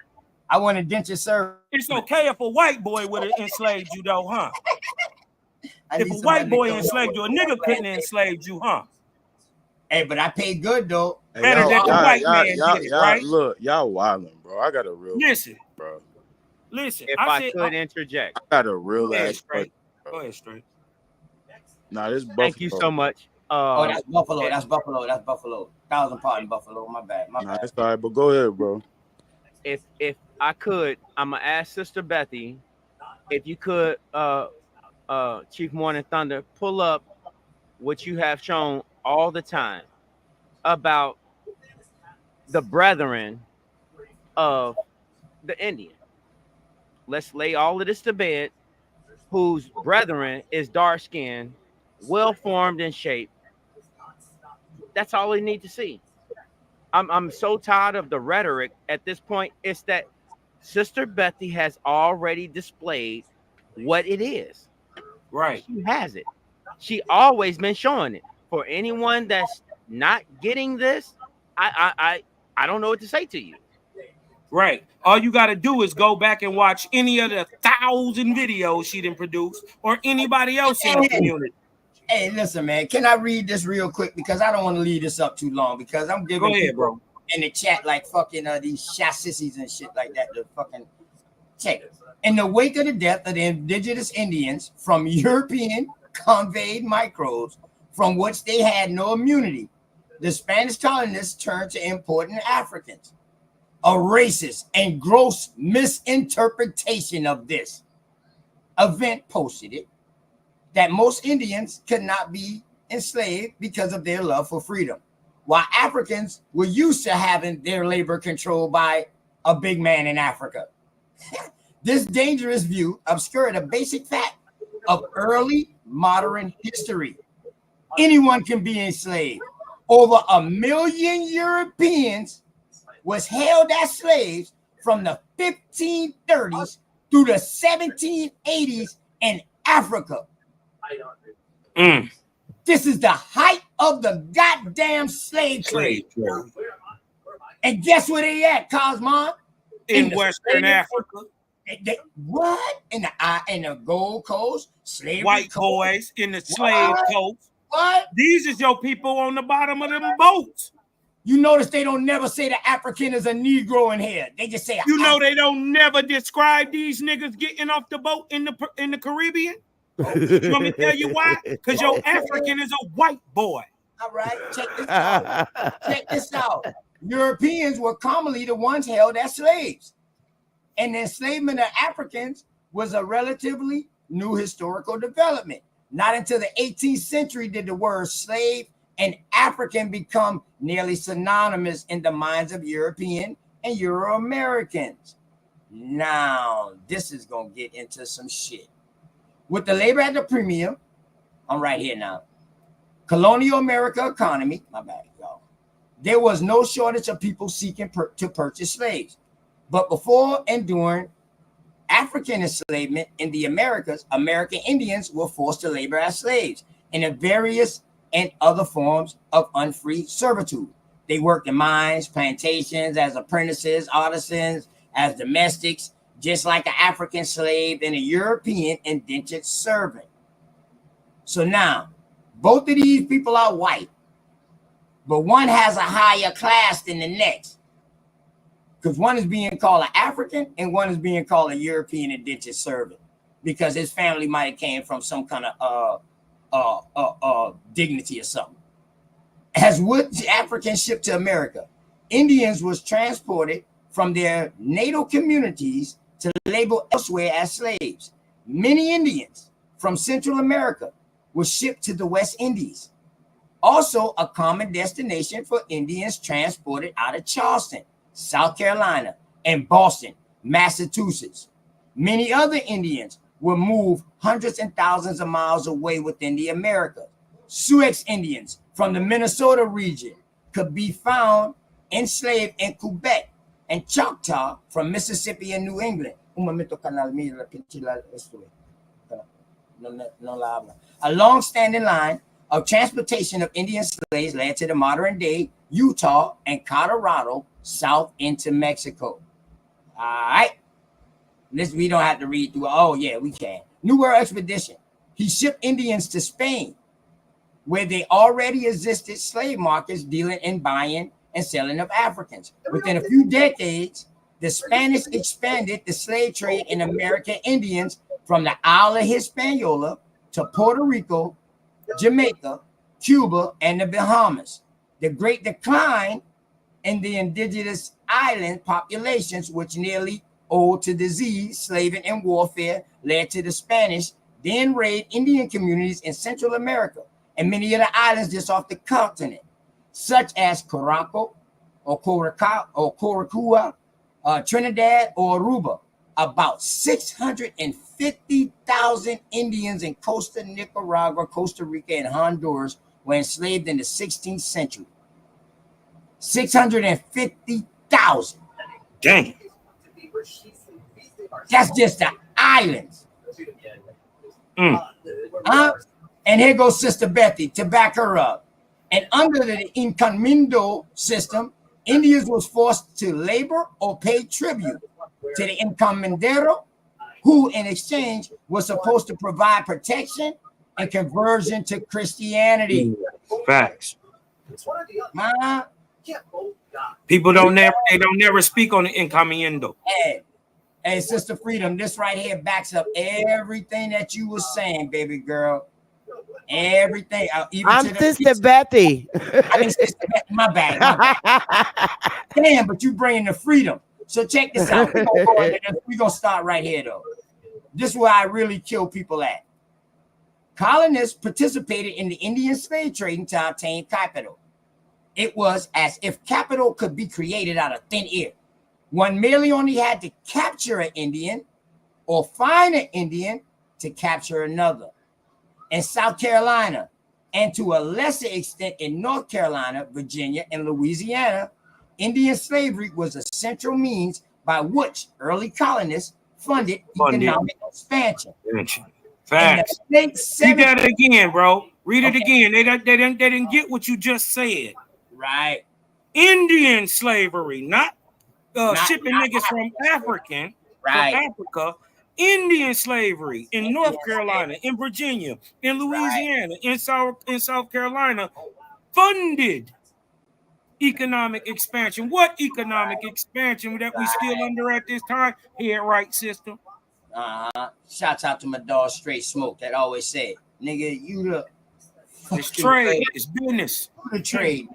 I want to dent your service. It's okay if a white boy would have enslaved you, though, huh? If a white boy enslaved you, a nigga couldn't enslave you, huh? Hey, but I paid good though. Better than the white man did it, right? Look, y'all wilding, bro. I got a real bro. Listen, if I could interject, I got a real ass straight. Go ahead, straight. Nah, this Buffalo. Thank you so much. Oh, that's Buffalo. That's Buffalo. That's Buffalo. 1,000 pardon, Buffalo. My bad. My bad. That's all right, but go ahead, bro. If I could, I'm gonna ask Sister Bethy if you could, Chief Morning Thunder, pull up what you have shown all the time about the brethren of the Indian. Let's lay all of this to bed. Whose brethren is dark skinned, well formed in shape. That's all we need to see. I'm so tired of the rhetoric at this point. It's that Sister Bethy has already displayed what it is. Right. She has it. She always been showing it. For anyone that's not getting this, I don't know what to say to you. Right. All you got to do is go back and watch any of the 1,000 videos she didn't produce or anybody else in the community. Hey, listen, man. Can I read this real quick? Because I don't want to leave this up too long because I'm giving people in the chat like fucking these chassissies and shit like that. The fucking check it. In the wake of the death of the indigenous Indians from European conveyed microbes from which they had no immunity, the Spanish colonists turned to importing Africans. A racist and gross misinterpretation of this event posted it that most Indians could not be enslaved because of their love for freedom, while Africans were used to having their labor controlled by a big man in Africa. This dangerous view obscured a basic fact of early modern history. Anyone can be enslaved. Over 1 million Europeans was held as slaves from the 1530s through the 1780s in Africa. This is the height of the goddamn slave trade. And guess where they at, Cosmon? In Western Africa. What? In the Gold Coast? Slavery White coast? boys in the slave coast. What? These is your people on the bottom of them boats. You notice they don't never say the African is a Negro in here. They just say you know they don't never describe these niggas getting off the boat in the Caribbean. You want me to tell you why? Because your African is a white boy. All right, check this out. Check this out. Europeans were commonly the ones held as slaves, and the enslavement of Africans was a relatively new historical development. Not until the 18th century did the words slave and African become nearly synonymous in the minds of European and Euro-Americans. Now, this is going to get into some shit. With the labor at the premium, I'm right here now. Colonial America economy, my bad, y'all. There was no shortage of people seeking to purchase slaves. But before and during African enslavement in the Americas, American Indians were forced to labor as slaves in the various and other forms of unfree servitude. They worked in mines, plantations, as apprentices, artisans, as domestics, just like an African slave and a European indentured servant. So now, both of these people are white, but one has a higher class than the next. Because one is being called an African and one is being called a European indentured servant, because his family might have came from some kind of dignity or something. As with the African shipped to America, Indians was transported from their natal communities to labor elsewhere as slaves. Many Indians from Central America were shipped to the West Indies, also a common destination for Indians transported out of Charleston, South Carolina, and Boston, Massachusetts. Many other Indians were moved hundreds and thousands of miles away within the Americas. Sioux Indians from the Minnesota region could be found enslaved in Quebec, and Choctaw from Mississippi and New England. A long-standing line of transportation of Indian slaves led to the modern-day Utah and Colorado south into Mexico. All right. This we don't have to read through. Oh, yeah, we can. New World Expedition. He shipped Indians to Spain, where they already existed slave markets dealing and buying and selling of Africans. Within a few decades, the Spanish expanded the slave trade in American Indians from the Isle of Hispaniola to Puerto Rico, Jamaica, Cuba, and the Bahamas. The great decline in the indigenous island populations, which nearly owed to disease, slaving, and warfare, led to the Spanish then raid Indian communities in Central America and many of the islands just off the continent, such as Curaçao or Coracua, Trinidad, or Aruba. About 650,000 Indians in Costa Nicaragua, Costa Rica, and Honduras were enslaved in the 16th century. 650,000. Dang. That's just the islands. And here goes Sister Betty to back her up. And under the encomiendo system, Indians was forced to labor or pay tribute to the encomendero, who in exchange was supposed to provide protection and conversion to Christianity. Facts. People don't never speak on the encomiendo. Hey, Sister Freedom, this right here backs up everything that you were saying, baby girl. Everything. I'm Sister Betty. I mean, Sister Betty, my bad. Damn, but you bringing the freedom. So check this out. We're going to start right here, though. This is where I really kill people at. Colonists participated in the Indian slave trading to obtain capital. It was as if capital could be created out of thin air. One merely only had to capture an Indian or find an Indian to capture another. In South Carolina, and to a lesser extent in North Carolina, Virginia, and Louisiana, Indian slavery was a central means by which early colonists funded economic expansion. Facts. See that again, bro. Read it again. They didn't get what you just said. Right. Indian slavery, not shipping niggas from Africa. Indian slavery in North Carolina, in Virginia, in Louisiana, in South Carolina, funded economic expansion. What economic expansion that we still under at this time? Head right system. Shouts out to my dog Straight Smoke that always said, nigga, you the it's trade, it's business. The trade.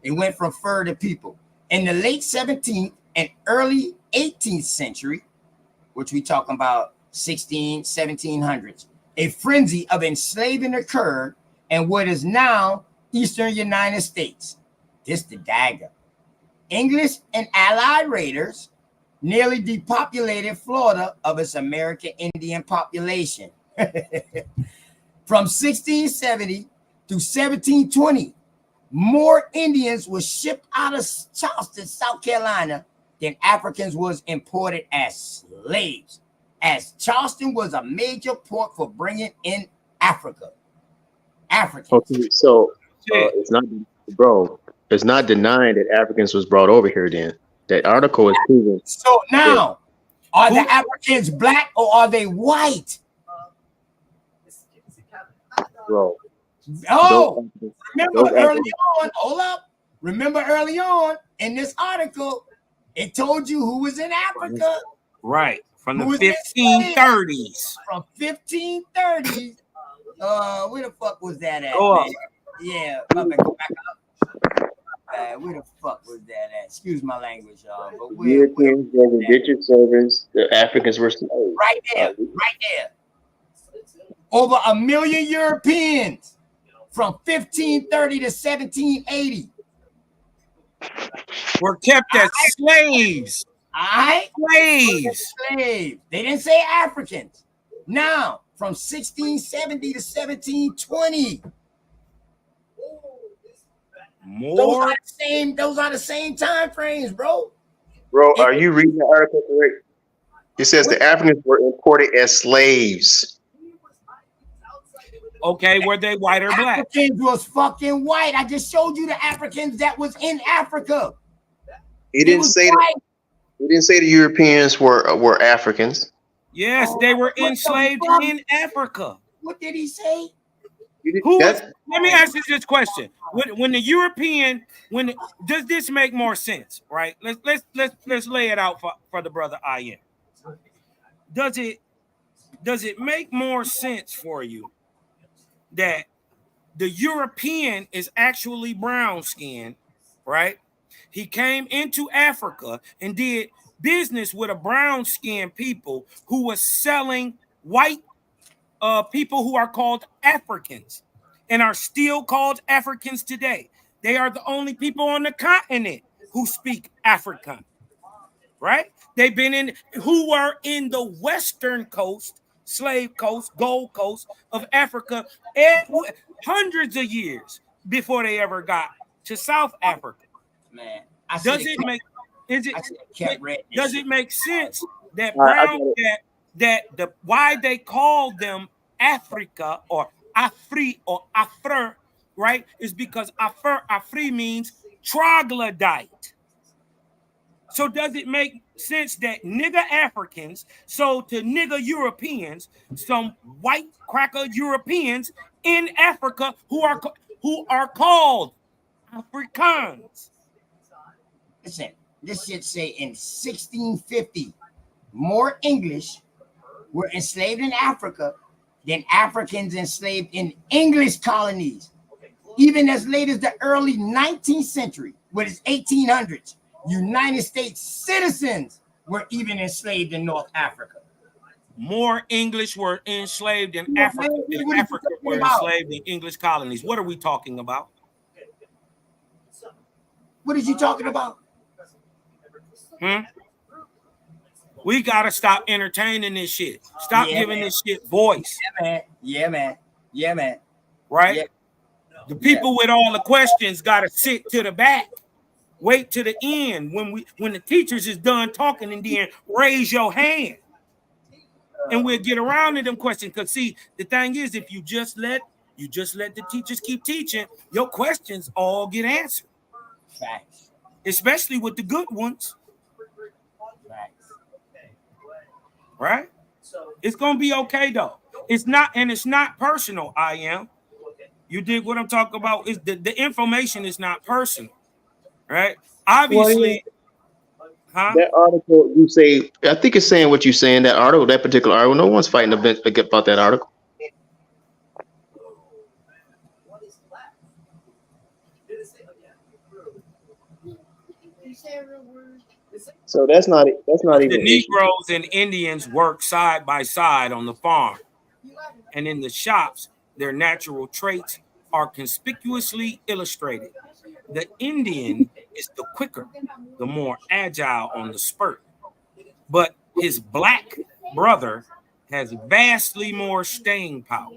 It went from fur to people. In the late 17th and early 18th century, which we talking about 1700s, a frenzy of enslaving occurred in what is now Eastern United States. This the dagger. English and Allied raiders nearly depopulated Florida of its American Indian population. From 1670 to 1720, more Indians were shipped out of Charleston, South Carolina, than Africans was imported as slaves, as Charleston was a major port for bringing in Africans. Okay, so it's not, bro. It's not denying that Africans was brought over here. Then that article is proven. So now, are the Africans black or are they white? Bro, Oh, remember early on, hold up. Remember early on in this article, it told you who was in Africa. Right. From the 1530s. From 1530s. Where the fuck was that at? Go man? up. Yeah, go back up. Where the fuck was that at? Excuse my language, y'all. But Europeans were indentured servants. The Africans were slaves. Right there, right there. Over 1 million Europeans from 1530 to 1780 were kept as slaves. All right? Slaves. Slaves. They didn't say Africans. Now, from 1670 to 1720. More. Those are the same time frames, bro. Bro, are you reading the article correct? It says the Africans were imported as slaves. Okay, were they white or black? Africans was fucking white. I just showed you the Africans that was in Africa. He didn't say that. He didn't say the Europeans were Africans. Yes, they were enslaved in Africa. What did he say? Let me ask you this question: When the European, does this make more sense? Right? Let's lay it out for the brother I am. Does it make more sense for you that the European is actually brown skinned, right? He came into Africa and did business with a brown skinned people who was selling white people who are called Africans and are still called Africans today. They are the only people on the continent who speak African, right? They've been who were in the western coast, slave coast, Gold Coast of Africa, hundreds of years before they ever got to South Africa. Man, does it make sense that why they call them Africa or Afri or Afr, right? Is because Afri means troglodyte. So does it make sense that nigger Africans sold to nigger Europeans, some white cracker Europeans in Africa who are called Afrikaans? Listen, this shit say in 1650, more English were enslaved in Africa than Africans enslaved in English colonies. Even as late as the early 19th century, with its 1800s, United States citizens were even enslaved in North Africa. More English were enslaved in Africa than Africa were enslaved in English colonies. What are we talking about? What are you talking about? We gotta stop entertaining this shit. Stop giving this shit voice. Yeah, man. Right? Yeah. The people with all the questions gotta sit to the back. Wait to the end when the teachers is done talking, and then raise your hand. And we'll get around to them questions. Because see, the thing is, if you just let the teachers keep teaching, your questions all get answered. Facts. Especially with the good ones. Facts. Right? It's gonna be okay though. It's not personal, I am. You dig what I'm talking about? Is the information is not personal, right? Obviously, that article you say, I think it's saying what you say in that article, that particular article. No one's fighting about that article. So that's not even the Negroes and Indians work side by side on the farm, and in the shops, their natural traits are conspicuously illustrated. The Indian is the quicker, the more agile on the spurt, but his black brother has vastly more staying power.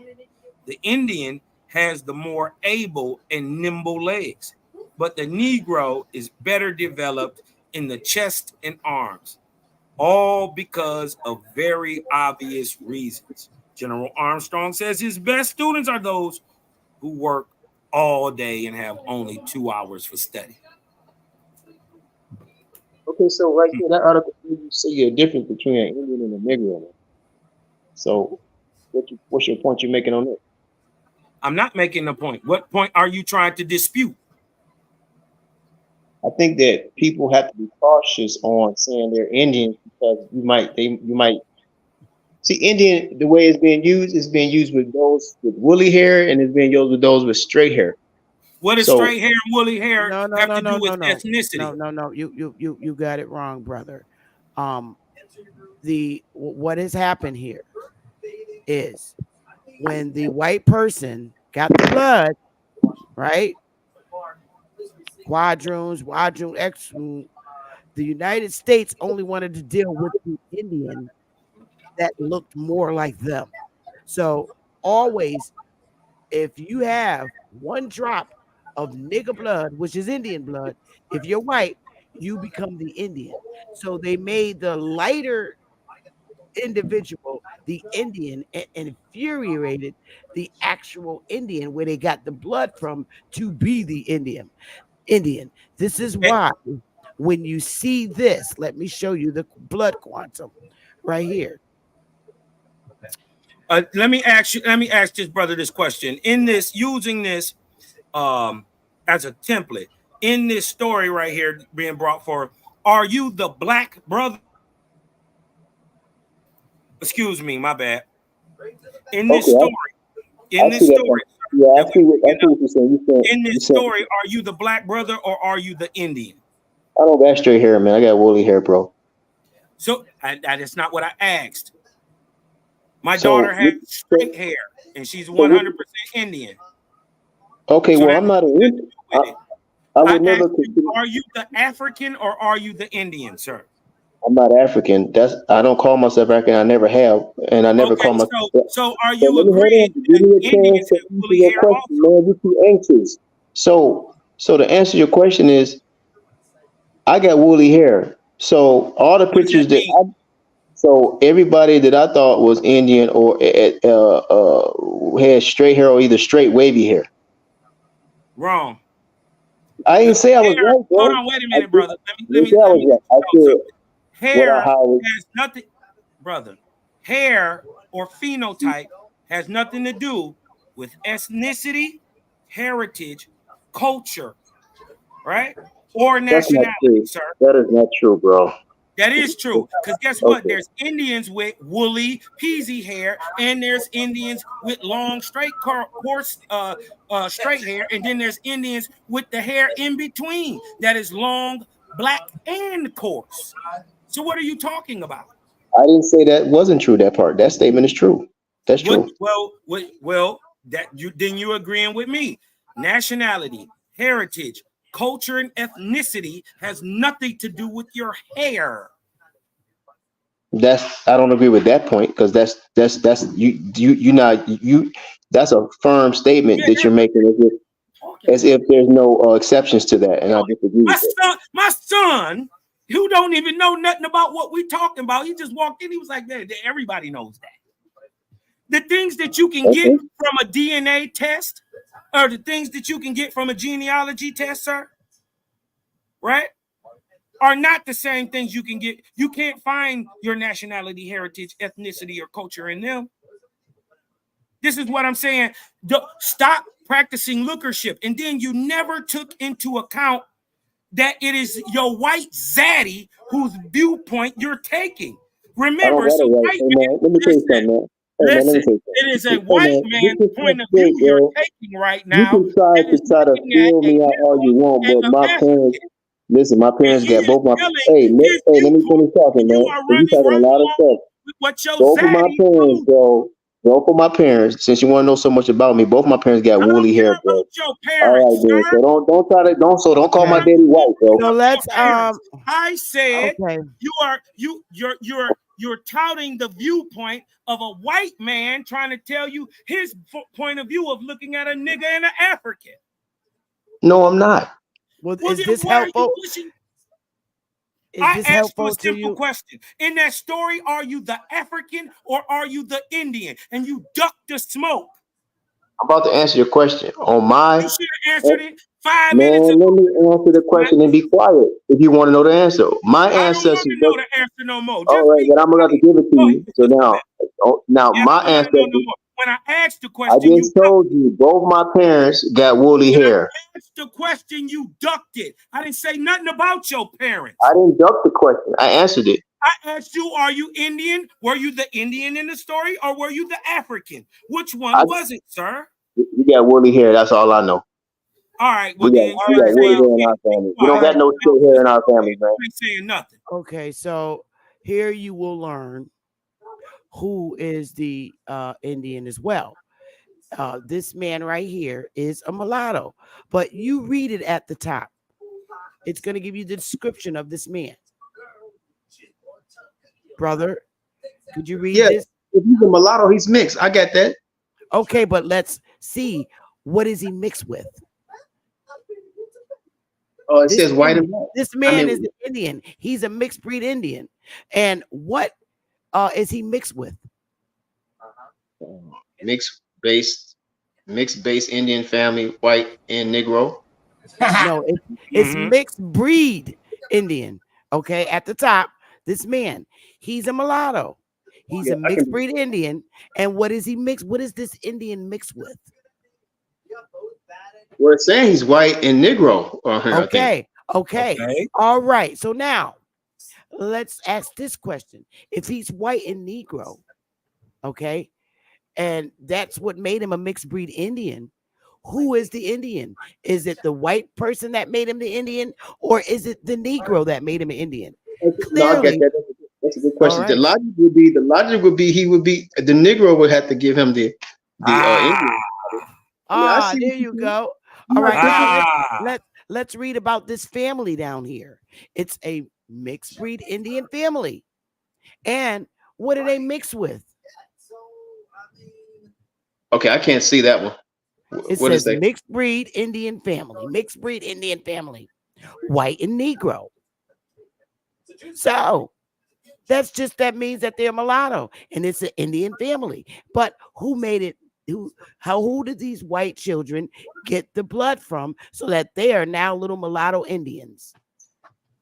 The Indian has the more able and nimble legs, but the Negro is better developed in the chest and arms, all because of very obvious reasons. General Armstrong says his best students are those who work all day and have only 2 hours for study. Okay, so right here, that article, you see a difference between an Indian and a Negro. So what's your point you're making on that? I'm not making a point. What point are you trying to dispute? I think that people have to be cautious on saying they're Indians because you might see Indian the way it's being used is being used with those with woolly hair and it's being used with those with straight hair. What does So straight hair and woolly hair No, no, have no, to do no, with no, no, ethnicity? no. You got it wrong, brother. What has happened here is when the white person got the blood, right? Quadroon, X-roon, the United States only wanted to deal with the Indian that looked more like them. So always, if you have one drop of nigger blood, which is Indian blood, if you're white, you become the Indian. So they made the lighter individual the Indian and infuriated the actual Indian where they got the blood from to be the Indian. This is why when you see this, let me show you the blood quantum right here. Let me ask this brother this question. In this, using this as a template, in this story right here being brought forth, are you the black brother? Excuse me, my bad. In this story, in this story, you're saying. in this story, are you the black brother or are you the Indian? I don't got straight hair, man. I got woolly hair, bro. So that is not what I asked. My daughter has straight hair, and she's 100% Indian. Okay, well, I'm not an Indian. I would never. Are you the African or are you the Indian, sir? I'm not African. I don't call myself African. I never have, and I never call myself. So are you agreeing that Indians have woolly hair also? Man, you too anxious. So to answer your question is, I got woolly hair. So all the pictures so everybody that I thought was Indian or had straight hair or either straight wavy hair. Wrong. I didn't say I was right, bro. Hold on, wait a minute, brother. Let me hair has nothing, brother. Hair or phenotype has nothing to do with ethnicity, heritage, culture, right? Or nationality, sir. That is not true, bro. That is true. Because guess what? There's Indians with woolly, peasy hair, and there's Indians with long, straight, coarse, straight hair, and then there's Indians with the hair in between that is long, black, and coarse. So what are you talking about? I didn't say that wasn't true. That part, that statement is true. That's true. Well, then you agreeing with me? Nationality, heritage, culture, and ethnicity has nothing to do with your hair. I don't agree with that point because that's that's a firm statement that you're making as if there's no exceptions to that, and I disagree with that. My son, who don't even know nothing about what we talking about, he just walked in. He was like, everybody knows that. The things that you can get from a DNA test are the things that you can get from a genealogy test, sir, right? Are not the same things you can get. You can't find your nationality, heritage, ethnicity, or culture in them. This is what I'm saying. Stop practicing lookership. And then you never took into account that it is your white zaddy whose viewpoint you're taking. Remember, so white man, let me tell you something, man. Listen, it is a white man's point of view you're taking right now. You can try to feel me out all you want, but my parents, listen, my parents got both my. Hey, let me finish talking, man. You talking a lot of stuff. Both of my parents, bro. Both of my parents. Since you want to know so much about me, both my parents got woolly hair, bro. All right, man. So don't call my daddy white, bro. So let's I said you're touting the viewpoint of a white man trying to tell you his point of view of looking at a nigga and an African. No, I'm not. Well, is this helpful? I asked you a simple question. In that story, are you the African or are you the Indian? And you ducked the smoke. I'm about to answer your question. On my, you should have answered it 5 minutes ago. Let me answer the question and be quiet if you want to know the answer. My ancestors. I don't want to know the answer no more. All right, then I'm about to give it to you. So now my ancestors. when I asked the I question, just told you both my parents got woolly hair. I asked the question, you ducked it. I didn't say nothing about your parents. I didn't duck the question. I answered it. I asked you, are you Indian? Were you the Indian in the story, or were you the African? Which one was it, sir? We got woolly hair. That's all I know. All right, well We then got woolly hair in our family. We don't got no straight hair in our family, man. I ain't saying nothing. Okay, so here you will learn who is the Indian as well. This man right here is a mulatto, but you read it at the top. It's going to give you the description of this man. Brother, could you read this? If he's a mulatto, he's mixed. I got that. Okay, but let's see, what is he mixed with? Oh, it says white and black. This man is an Indian. He's a mixed breed Indian. And what is he mixed with? Mixed base Indian family, white and Negro. No, it's mixed breed Indian. Okay, at the top, this man, he's a mulatto. He's a mixed breed Indian. And what is he mixed? What is this Indian mixed with? We're saying he's white and Negro. Okay. All right. So now let's ask this question. If he's white and Negro, okay, and that's what made him a mixed breed Indian, who is the Indian? Is it the white person that made him the Indian, or is it the Negro that made him an Indian? Clearly, that's a good question. Right. The logic would be he would be the Negro would have to give him the Indian. There you go. All right, let's read about this family down here. It's a mixed breed Indian family. And what are they mixed with? Okay, I can't see that one. It says mixed breed Indian family. Mixed breed Indian family. White and Negro. So that means that they're mulatto and it's an Indian family. But who made it? Who did these white children get the blood from so that they are now little mulatto Indians?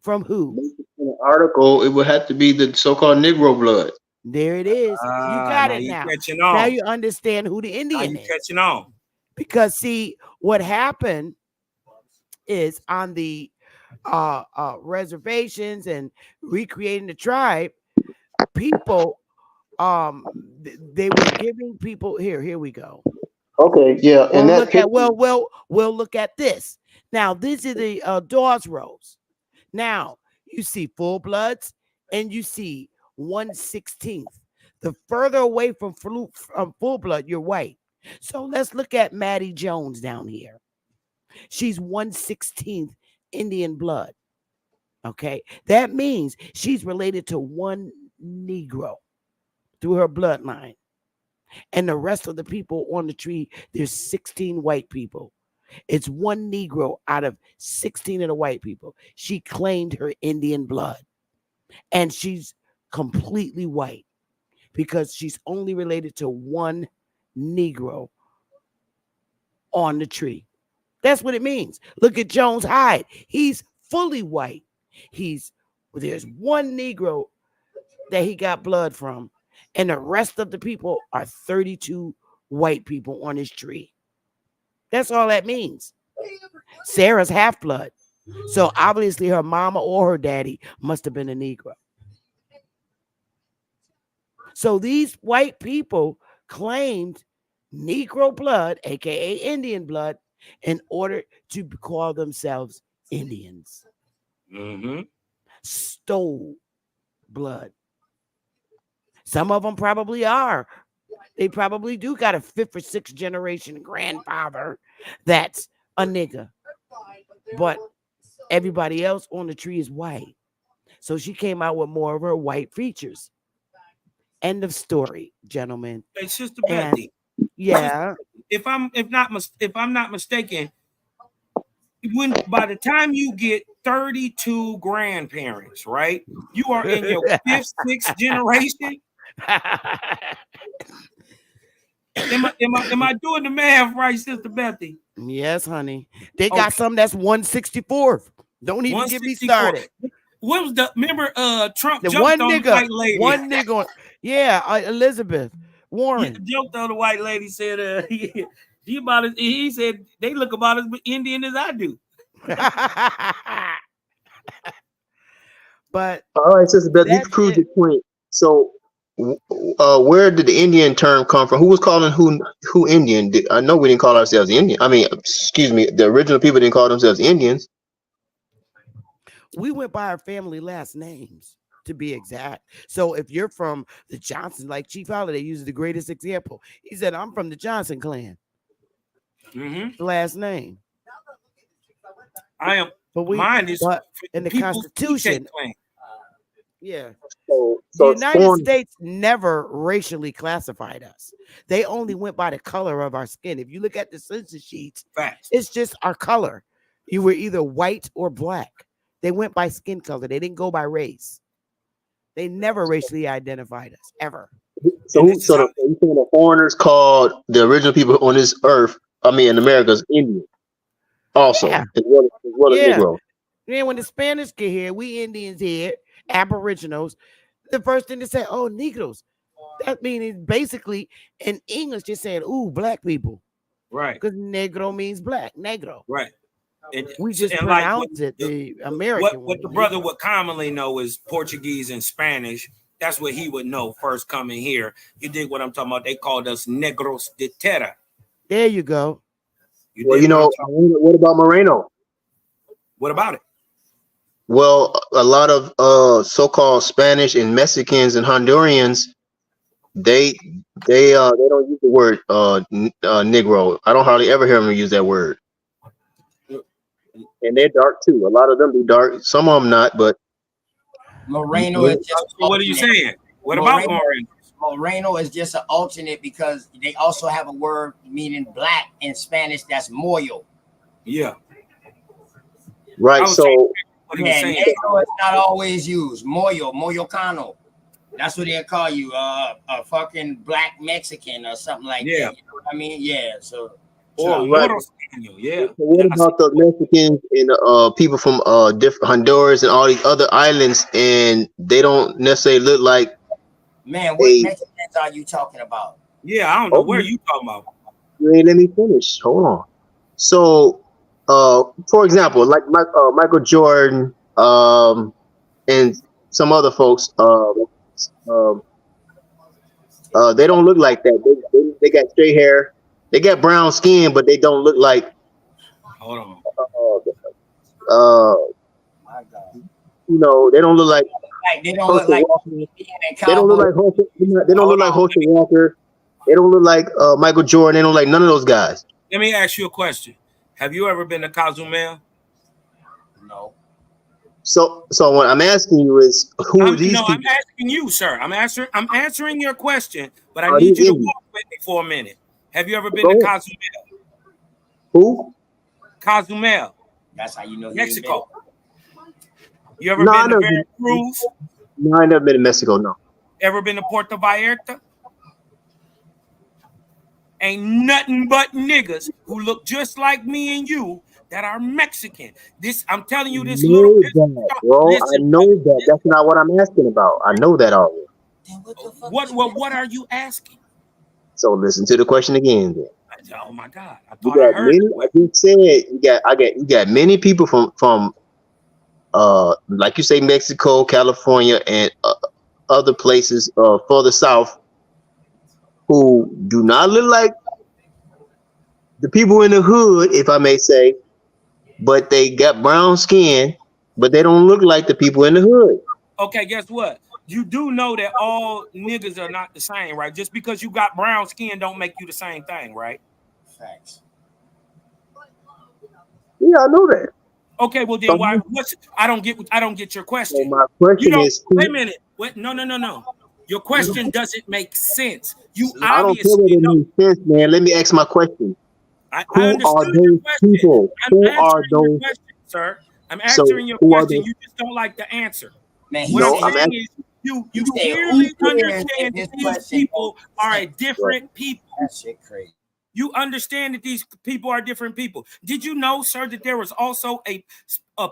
From who? In the article, it would have to be the so-called Negro blood. There it is. You got it now. Now you understand who the Indian is. Catching on. Because see, what happened is on the reservations and recreating the tribe, people they were giving people here we go. Okay, yeah, and we'll look at this. Now, these are the Dawes rows. Now, you see full bloods and you see 1/16. The further away from full blood, you're white. So let's look at Maddie Jones down here. She's 1/16 Indian blood. Okay, that means she's related to one Negro through her bloodline. And the rest of the people on the tree, there's 16 white people. It's one Negro out of 16 of the white people. She claimed her Indian blood. And she's completely white because she's only related to one Negro on the tree. That's what it means. Look at Jones Hyde. He's fully white. There's one Negro that he got blood from, and the rest of the people are 32 white people on his tree. That's all that means. Sarah's half blood. So obviously her mama or her daddy must have been a Negro. So these white people claimed Negro blood, aka Indian blood, in order to call themselves Indians. Stole blood. Some of them probably are. They probably do got a 5th or 6th generation grandfather that's a nigga. But everybody else on the tree is white. So she came out with more of her white features. End of story, gentlemen. Hey, Sister Betty. Yeah. If I'm not mistaken, by the time you get 32 grandparents, right? You are in your 5th, 6th generation. Am I doing the math right, Sister Betty? Yes, honey. They got some that's 164th. Don't even get me started. What was remember Trump the jumped one on nigga, the white lady. One nigga. Yeah, Elizabeth. Warren. Joked on the white lady said, he about as, he said they look about as Indian as I do. But all right, Sister Beth, you proved your point. So, where did the Indian term come from? Who was calling who Indian? I know we didn't call ourselves Indian. I mean, excuse me, the original people didn't call themselves Indians. We went by our family last names, to be exact. So if you're from the Johnson, like Chief Holiday uses the greatest example. He said, "I'm from the Johnson clan." Last name. I am. But mine is in the Constitution. Yeah. So the United States never racially classified us. They only went by the color of our skin. If you look at the census sheets, it's just our color. You were either white or black. They went by skin color. They didn't go by race. They never racially identified us, ever. So the foreigners called the original people on this earth, in America's Indian. Also, as well as Negro. Then when the Spanish get here, we Indians here, Aboriginals, the first thing to say, "Oh, Negroes." That means basically in English, just saying, "Ooh, black people." Right. Because Negro means black. Negro. Right. We just pronounce it the American what the brother would commonly know is Portuguese and Spanish. That's what he would know first coming here. You dig what I'm talking about? They called us negros de terra. There you go. What about Moreno? What about it? Well, a lot of so-called Spanish and Mexicans and Hondurans, they don't use the word Negro. I don't hardly ever hear them use that word. And they're dark too. A lot of them be dark. Some of them not, but Moreno is just. What are you saying? What about Moreno? Moreno is just an alternate because they also have a word meaning black in Spanish. That's moyo. Yeah. Right. So. Negro is not always used. Moyocano. That's what they'll call you. A fucking black Mexican or something like that. You know what I mean? Yeah. So. Right. Yeah. So what about the Mexicans and people from different Honduras and all these other islands, and they don't necessarily look like? Man, what Mexicans are you talking about? Yeah, I don't know where you talking about. You ain't let me finish. Hold on. So, for example, like Michael Jordan, and some other folks, they don't look like that. They got straight hair. They got brown skin, but they don't look like. Hold on. They don't look like. They don't look like. They don't look like. They don't look like Herschel Walker. They don't look like Michael Jordan. They don't like none of those guys. Let me ask you a question. Have you ever been to Cozumel? No. So what I'm asking you is, who are these people? I'm asking you, sir. I'm answering your question, but I need you to walk with me for a minute. Have you ever been to Cozumel? Who? Cozumel. That's how you know Mexico. You ever been to Veracruz? No, I never been to Mexico. No. Ever been to Puerto Vallarta? Ain't nothing but niggas who look just like me and you that are Mexican. I'm telling you this little bit. Bro, I know that. That's not what I'm asking about. I know that already. What are you asking? So listen to the question again. Then. Oh my God! I just said you got many people from like you say, Mexico, California, and other places further south who do not look like the people in the hood, if I may say, but they got brown skin, but they don't look like the people in the hood. Okay, guess what? You do know that all niggas are not the same, right? Just because you got brown skin don't make you the same thing, right? Facts. Yeah, I know that. Okay, well then why? I don't get your question. So my question is, wait a minute. No. Your question doesn't make sense. I don't care whether it makes sense, man. Let me ask my question. Who are those people? Who are those? Sir, I'm answering your question. You just don't like the answer. Man, what I'm saying is you clearly understand that these people are a different people. That shit crazy. You understand that these people are different people. Did you know, sir, that there was also a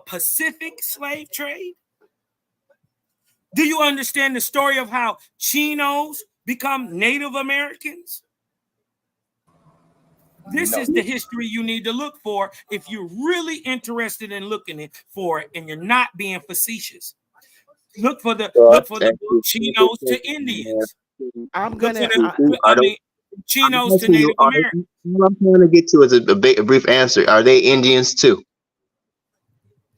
Pacific slave trade? Do you understand the story of how Chinos become Native Americans? This is the history you need to look for if you're really interested in looking for it and you're not being facetious. Look for the Chinos to Indians. I'm gonna. Chinos to Native Americans. What I'm trying to get to is a brief answer. Are they Indians too?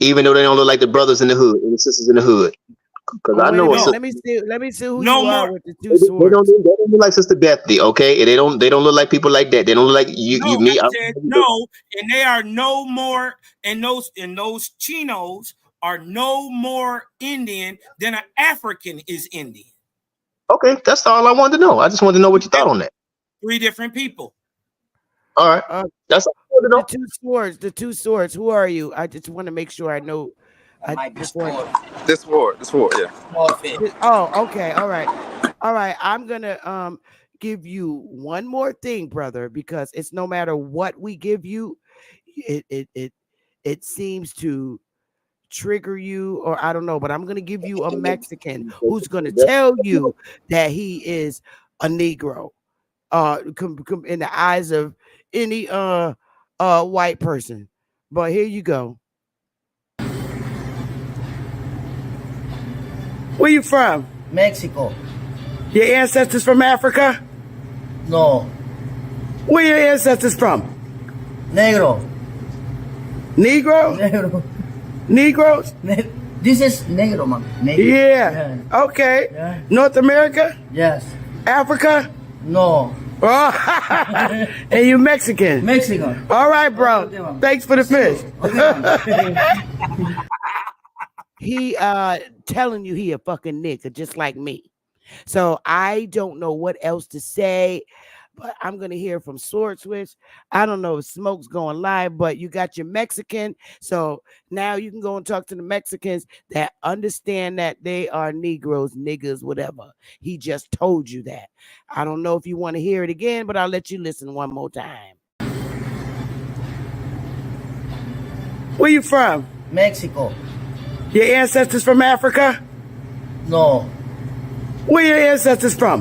Even though they don't look like the brothers in the hood and the sisters in the hood. Because I know let me see who you are with the two swords. They don't look like Sister Bethany, okay? They don't look like people like that. They don't look like me. I said no, and they are no more, and those Chinos are no more Indian than an African is Indian. Okay, that's all I wanted to know. I just wanted to know what you thought on that. 3 different people. All right, that's all I wanted to know. The two swords. Who are you? I just want to make sure I know. This sword, yeah. Oh, okay, all right. I'm gonna give you one more thing, brother, because it's no matter what we give you, it seems to trigger you, or I don't know, but I'm gonna give you a Mexican who's gonna tell you that he is a Negro, in the eyes of any white person. But here you go. Where you from? Mexico. Your ancestors from Africa? No. Where your ancestors from? Negro. Negro? Negro. Negroes? This is Negro, man. Negro. Yeah. Okay. Yeah. North America? Yes. Africa? No. Oh. And you Mexican? Mexican. All right, bro. Okay, thanks for the fish. Okay, He telling you he a fucking nigga just like me. So I don't know what else to say, but I'm gonna hear from Sword Switch. I don't know if Smoke's going live, but you got your Mexican. So now you can go and talk to the Mexicans that understand that they are Negroes, niggas, whatever. He just told you that. I don't know if you want to hear it again, but I'll let you listen one more time. Where you from? Mexico. Your ancestors from Africa? No. Where your ancestors from?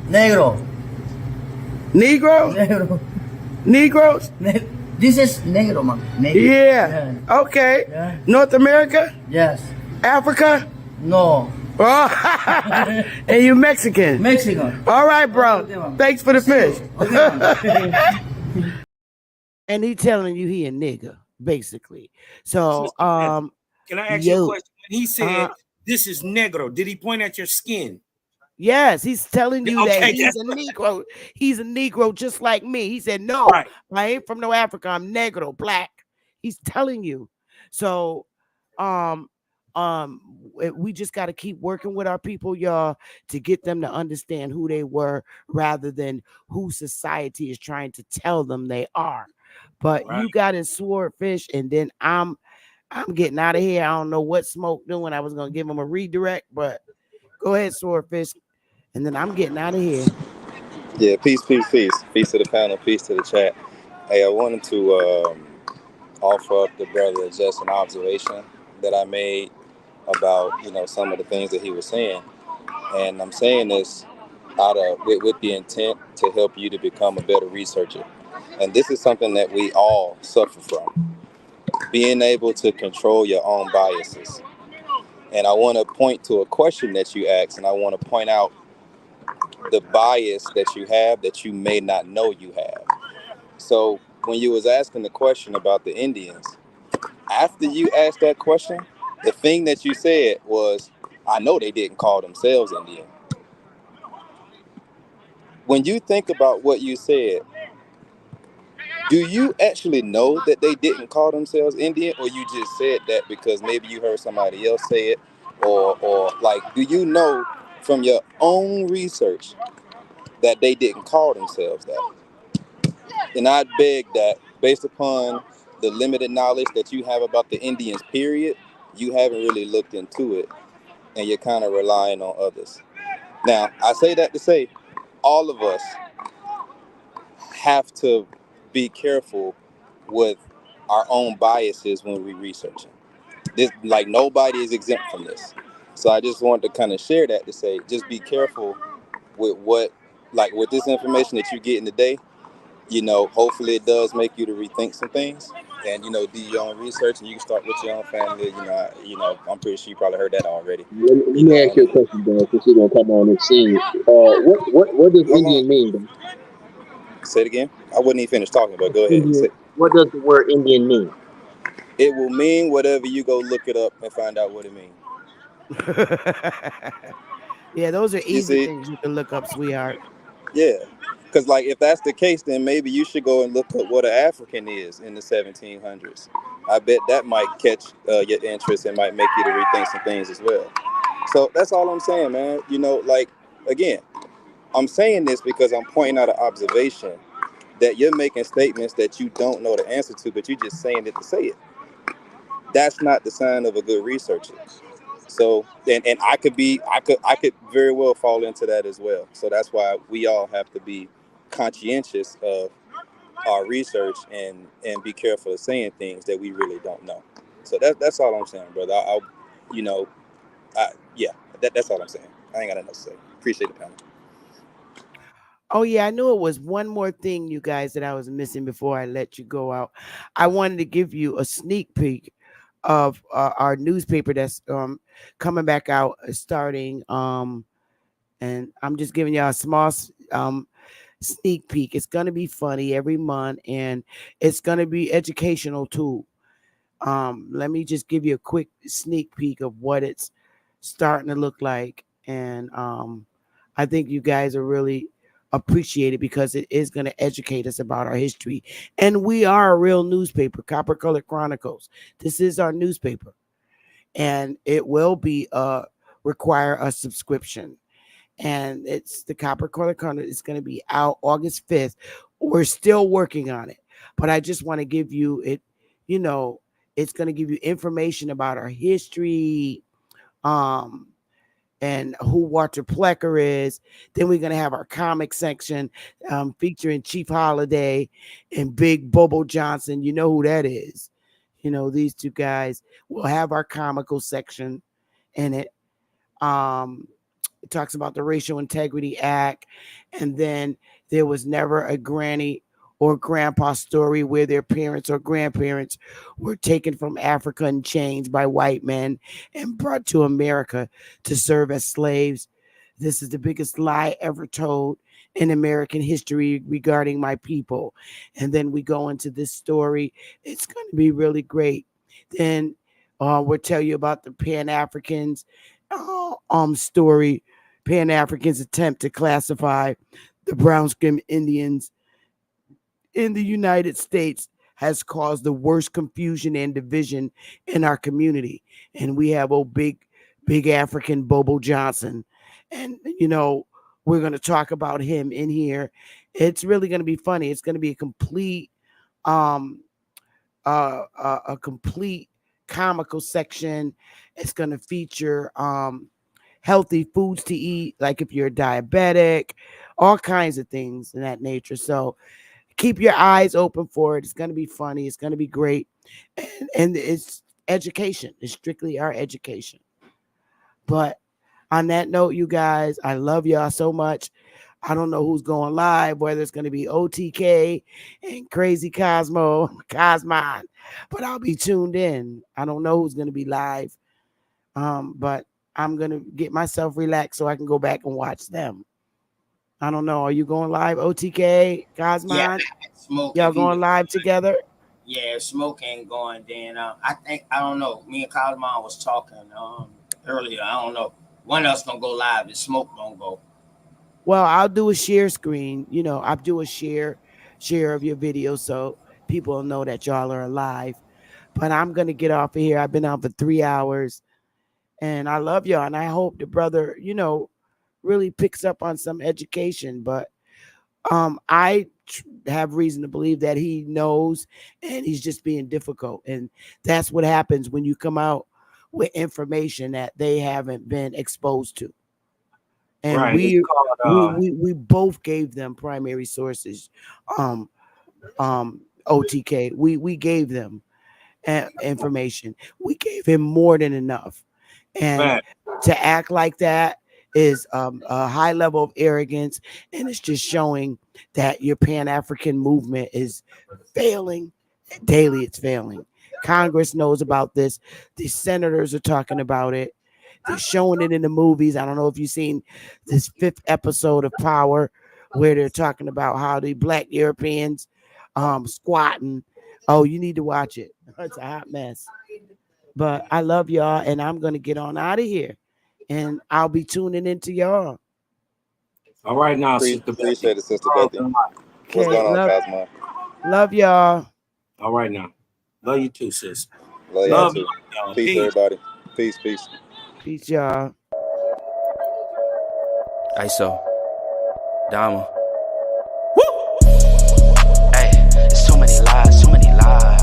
Negro. Negro? Negro. Negroes? This is Negro, man. Negro. Yeah. Okay. Yeah. North America? Yes. Africa? No. Oh. And you Mexican? Mexican. All right, bro. Okay, thanks for the fish. Okay, And he telling you he a nigga, basically. So, can I ask you a question? When he said this is Negro, did he point at your skin? Yes, he's telling you Okay, that he's a Negro. He's a Negro just like me. He said, no, Right. I ain't from no Africa. I'm Negro, black. He's telling you. So, we just got to keep working with our people, y'all, to get them to understand who they were rather than who society is trying to tell them they are. But Right. you got his Swordfish, and then I'm getting out of here. I don't know what Smoke doing. I was gonna give him a redirect, but go ahead, Swordfish, and then I'm getting out of here. Yeah, peace to the panel, peace to the chat. Hey, I wanted to offer up the brother just an observation that I made about some of the things that he was saying, and I'm saying this with the intent to help you to become a better researcher. And this is something that we all suffer from, being able to control your own biases. And I want to point to a question that you asked, and I want to point out the bias that you have that you may not know you have. So when you was asking the question about the Indians, after you asked that question, the thing that you said was, I know they didn't call themselves Indian. When you think about what you said, do you actually know that they didn't call themselves Indian, or you just said that because maybe you heard somebody else say it, or like, do you know from your own research that they didn't call themselves that? And I beg that, based upon the limited knowledge that you have about the Indians, period, you haven't really looked into it, and you're kind of relying on others. Now, I say that to say, all of us have to be careful with our own biases when we researching. This, like, nobody is exempt from this. So I just wanted to kind of share that to say, just be careful with what, like with this information that you're getting today, hopefully it does make you to rethink some things and, do your own research and you can start with your own family. I'm pretty sure you probably heard that already. Let me ask you a question, bro, since you're gonna come on and scene. What does Hold Indian on. mean, bro? Say it again. I wouldn't even finish talking, but go ahead. Indian, what does the word Indian mean? It will mean whatever you go look it up and find out what it means. Yeah, those are You easy see? things you can look up, sweetheart. Yeah. Because, like, if that's the case, then maybe you should go and look up what an African is in the 1700s. I bet that might catch your interest and might make you to rethink some things as well. So that's all I'm saying, man. Like, again, I'm saying this because I'm pointing out an observation that you're making statements that you don't know the answer to, but you're just saying it to say it. That's not the sign of a good researcher. So, and I could very well fall into that as well. So that's why we all have to be conscientious of our research and be careful of saying things that we really don't know. So that's all I'm saying, brother. You know, yeah, that's all I'm saying. I ain't got nothing else to say. Appreciate the panel. Oh yeah, I knew it was one more thing, you guys, that I was missing before I let you go out. I wanted to give you a sneak peek of our newspaper that's coming back out starting and I'm just giving y'all a small sneak peek. It's going to be funny every month and it's going to be educational too. Let me just give you a quick sneak peek of what it's starting to look like. And I think you guys are really appreciate it because it is going to educate us about our history. And we are a real newspaper, Copper Colored Chronicles. This is our newspaper. And it will be require a subscription. And it's the Copper Colored Chronicles. It's going to be out August 5th. We're still working on it. But I just want to give you it, it's going to give you information about our history, and who Walter Plecker is. Then we're going to have our comic section featuring Chief Holiday and Big Bobo Johnson. You know who that is. These two guys will have our comical section in it. It talks about the Racial Integrity Act. And then there was never a granny or grandpa story where their parents or grandparents were taken from Africa in chains by white men and brought to America to serve as slaves. This is the biggest lie ever told in American history regarding my people. And then we go into this story. It's going to be really great. Then we'll tell you about the Pan-Africans story. Pan-Africans attempt to classify the brown skin Indians in the United States has caused the worst confusion and division in our community. And we have big African Bobo Johnson. And, we're going to talk about him in here. It's really going to be funny. It's going to be a complete, a complete comical section. It's going to feature, healthy foods to eat, like if you're diabetic, all kinds of things in that nature. So, keep your eyes open for it. It's going to be funny. It's going to be great. And it's education. It's strictly our education. But on that note, you guys, I love y'all so much. I don't know who's going live, whether it's going to be OTK and Crazy Cosmon, but I'll be tuned in. I don't know who's going to be live, but I'm going to get myself relaxed so I can go back and watch them. I don't know. Are you going live, OTK, Cosmon? Yeah, Smoke. Y'all going live together? Yeah, Smoke ain't going. Then I don't know. Me and Cosmon was talking earlier. I don't know. One of us gonna go live. If Smoke don't go. Well, I'll do a share screen. I'll do a share of your video so people will know that y'all are alive. But I'm gonna get off of here. I've been on for 3 hours, and I love y'all, and I hope the brother, really picks up on some education. But I have reason to believe that he knows, and he's just being difficult, and that's what happens when you come out with information that they haven't been exposed to. And Right. we both gave them primary sources. OTK, we gave them information. We gave him more than enough, and Right. to act like that is a high level of arrogance, and it's just showing that your Pan-African movement is failing. Daily, it's failing. Congress knows about this. The senators are talking about it. They're showing it in the movies. I don't know if you've seen this 5th episode of Power, where they're talking about how the Black Europeans squatting. Oh, you need to watch it. It's a hot mess. But I love y'all, and I'm going to get on out of here. And I'll be tuning into y'all. All right, now, appreciate it, Sister Betty. What's going on, Cosmo? Love y'all. All right, now. Love you too, sis. Love y'all too. Peace, everybody. Peace. Peace, y'all. ISO. Dama. Hey, it's so many lies, so many lies.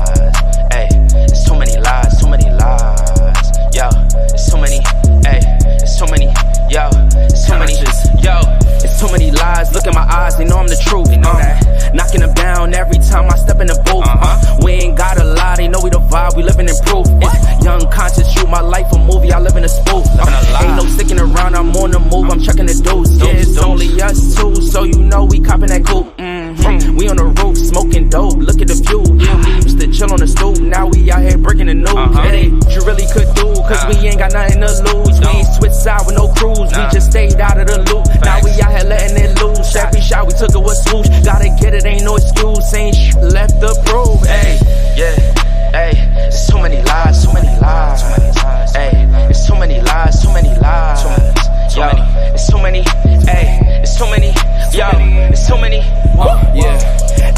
Hey, it's so many lies, so many lies. Yo, it's so many. Hey, it's so many. Yo, it's so many. Yo, it's so many lies. Look in my eyes, they know I'm the truth. They know that. Knocking them down every time I step in the booth. We ain't gotta lie, they know we the vibe, we living in proof. It's young, conscious, shoot my life a movie, I live in a spoof. Ain't no sticking around, I'm on the move, I'm checking the dudes. Yeah, it's only us two, so you know we copping that coupe. We on the roof, smoking dope, look at the view. Yeah, we used to chill on the stoop, now we out here breaking the news. It ain't what you really could do, cause we ain't got nothing to lose. We ain't switched side with no cruise, we just stayed out of the loop. Now we out here letting it loose, every shot we took it was swoosh. Gotta get it, ain't no excuse, ain't left to prove. Hey, yeah, hey, there's so many lies, so many lies. Hey, there's so many lies, so many lies. Yo, there's so many, hey, there's so many, yo, there's so many. Yeah,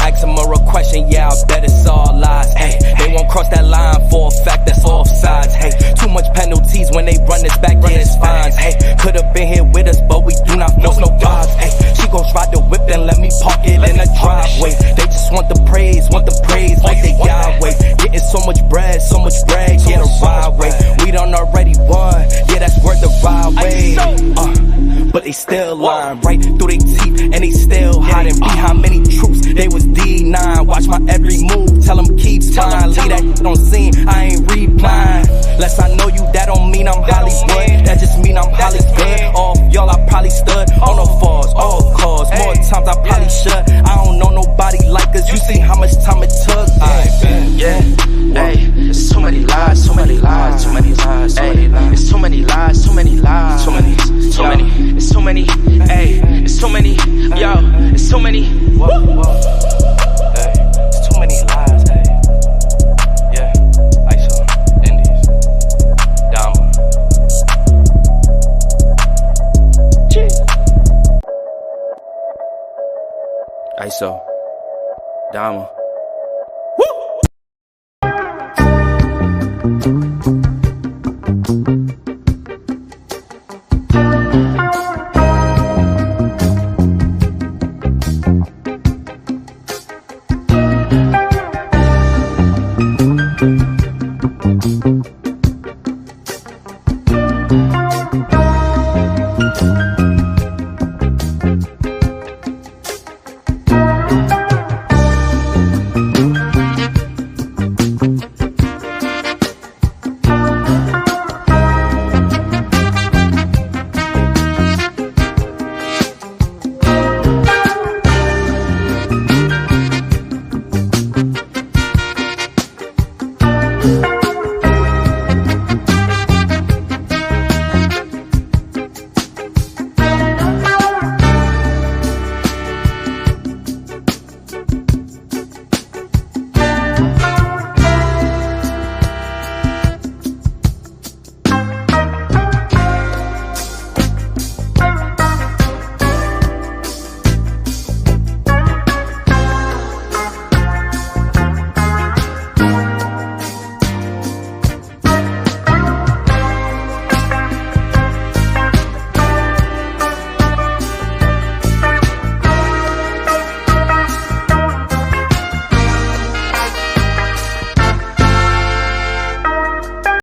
ask them a real question, yeah, I bet it's all lies. Hey, they won't cross that line for a fact, that's offsides. Hey, too much penalties when they run this back, yeah, it's fines. Hey, could've been here with us, but we do not force no vibes. Hey, she gon' try the whip and let me park it in the driveway. They just want the praise, like the Yahweh. Getting so much bread, get a ride way. We done already won, yeah, that's worth the ride way. But they still lying right through their teeth, and they still hiding behind many truths. They was D9, watch my every move, tell them keep fine. Leave that on scene, I ain't replying. Less I know you, that don't mean I'm Hollywood, that just mean I'm Hollywood. All y'all I probably stood on no falls, all cause. More times I probably should. I don't know nobody like us, you see how much time it took. Yeah, hey, there's so many lies, so many lies, so many lies. Hey, there's so many lies, so many lies, so many, there's so many, hey, there's so many, yo, there's so many. Hey, there's too many lies, hey. Yeah, ISO, Indies, Dama. ISO, Dama.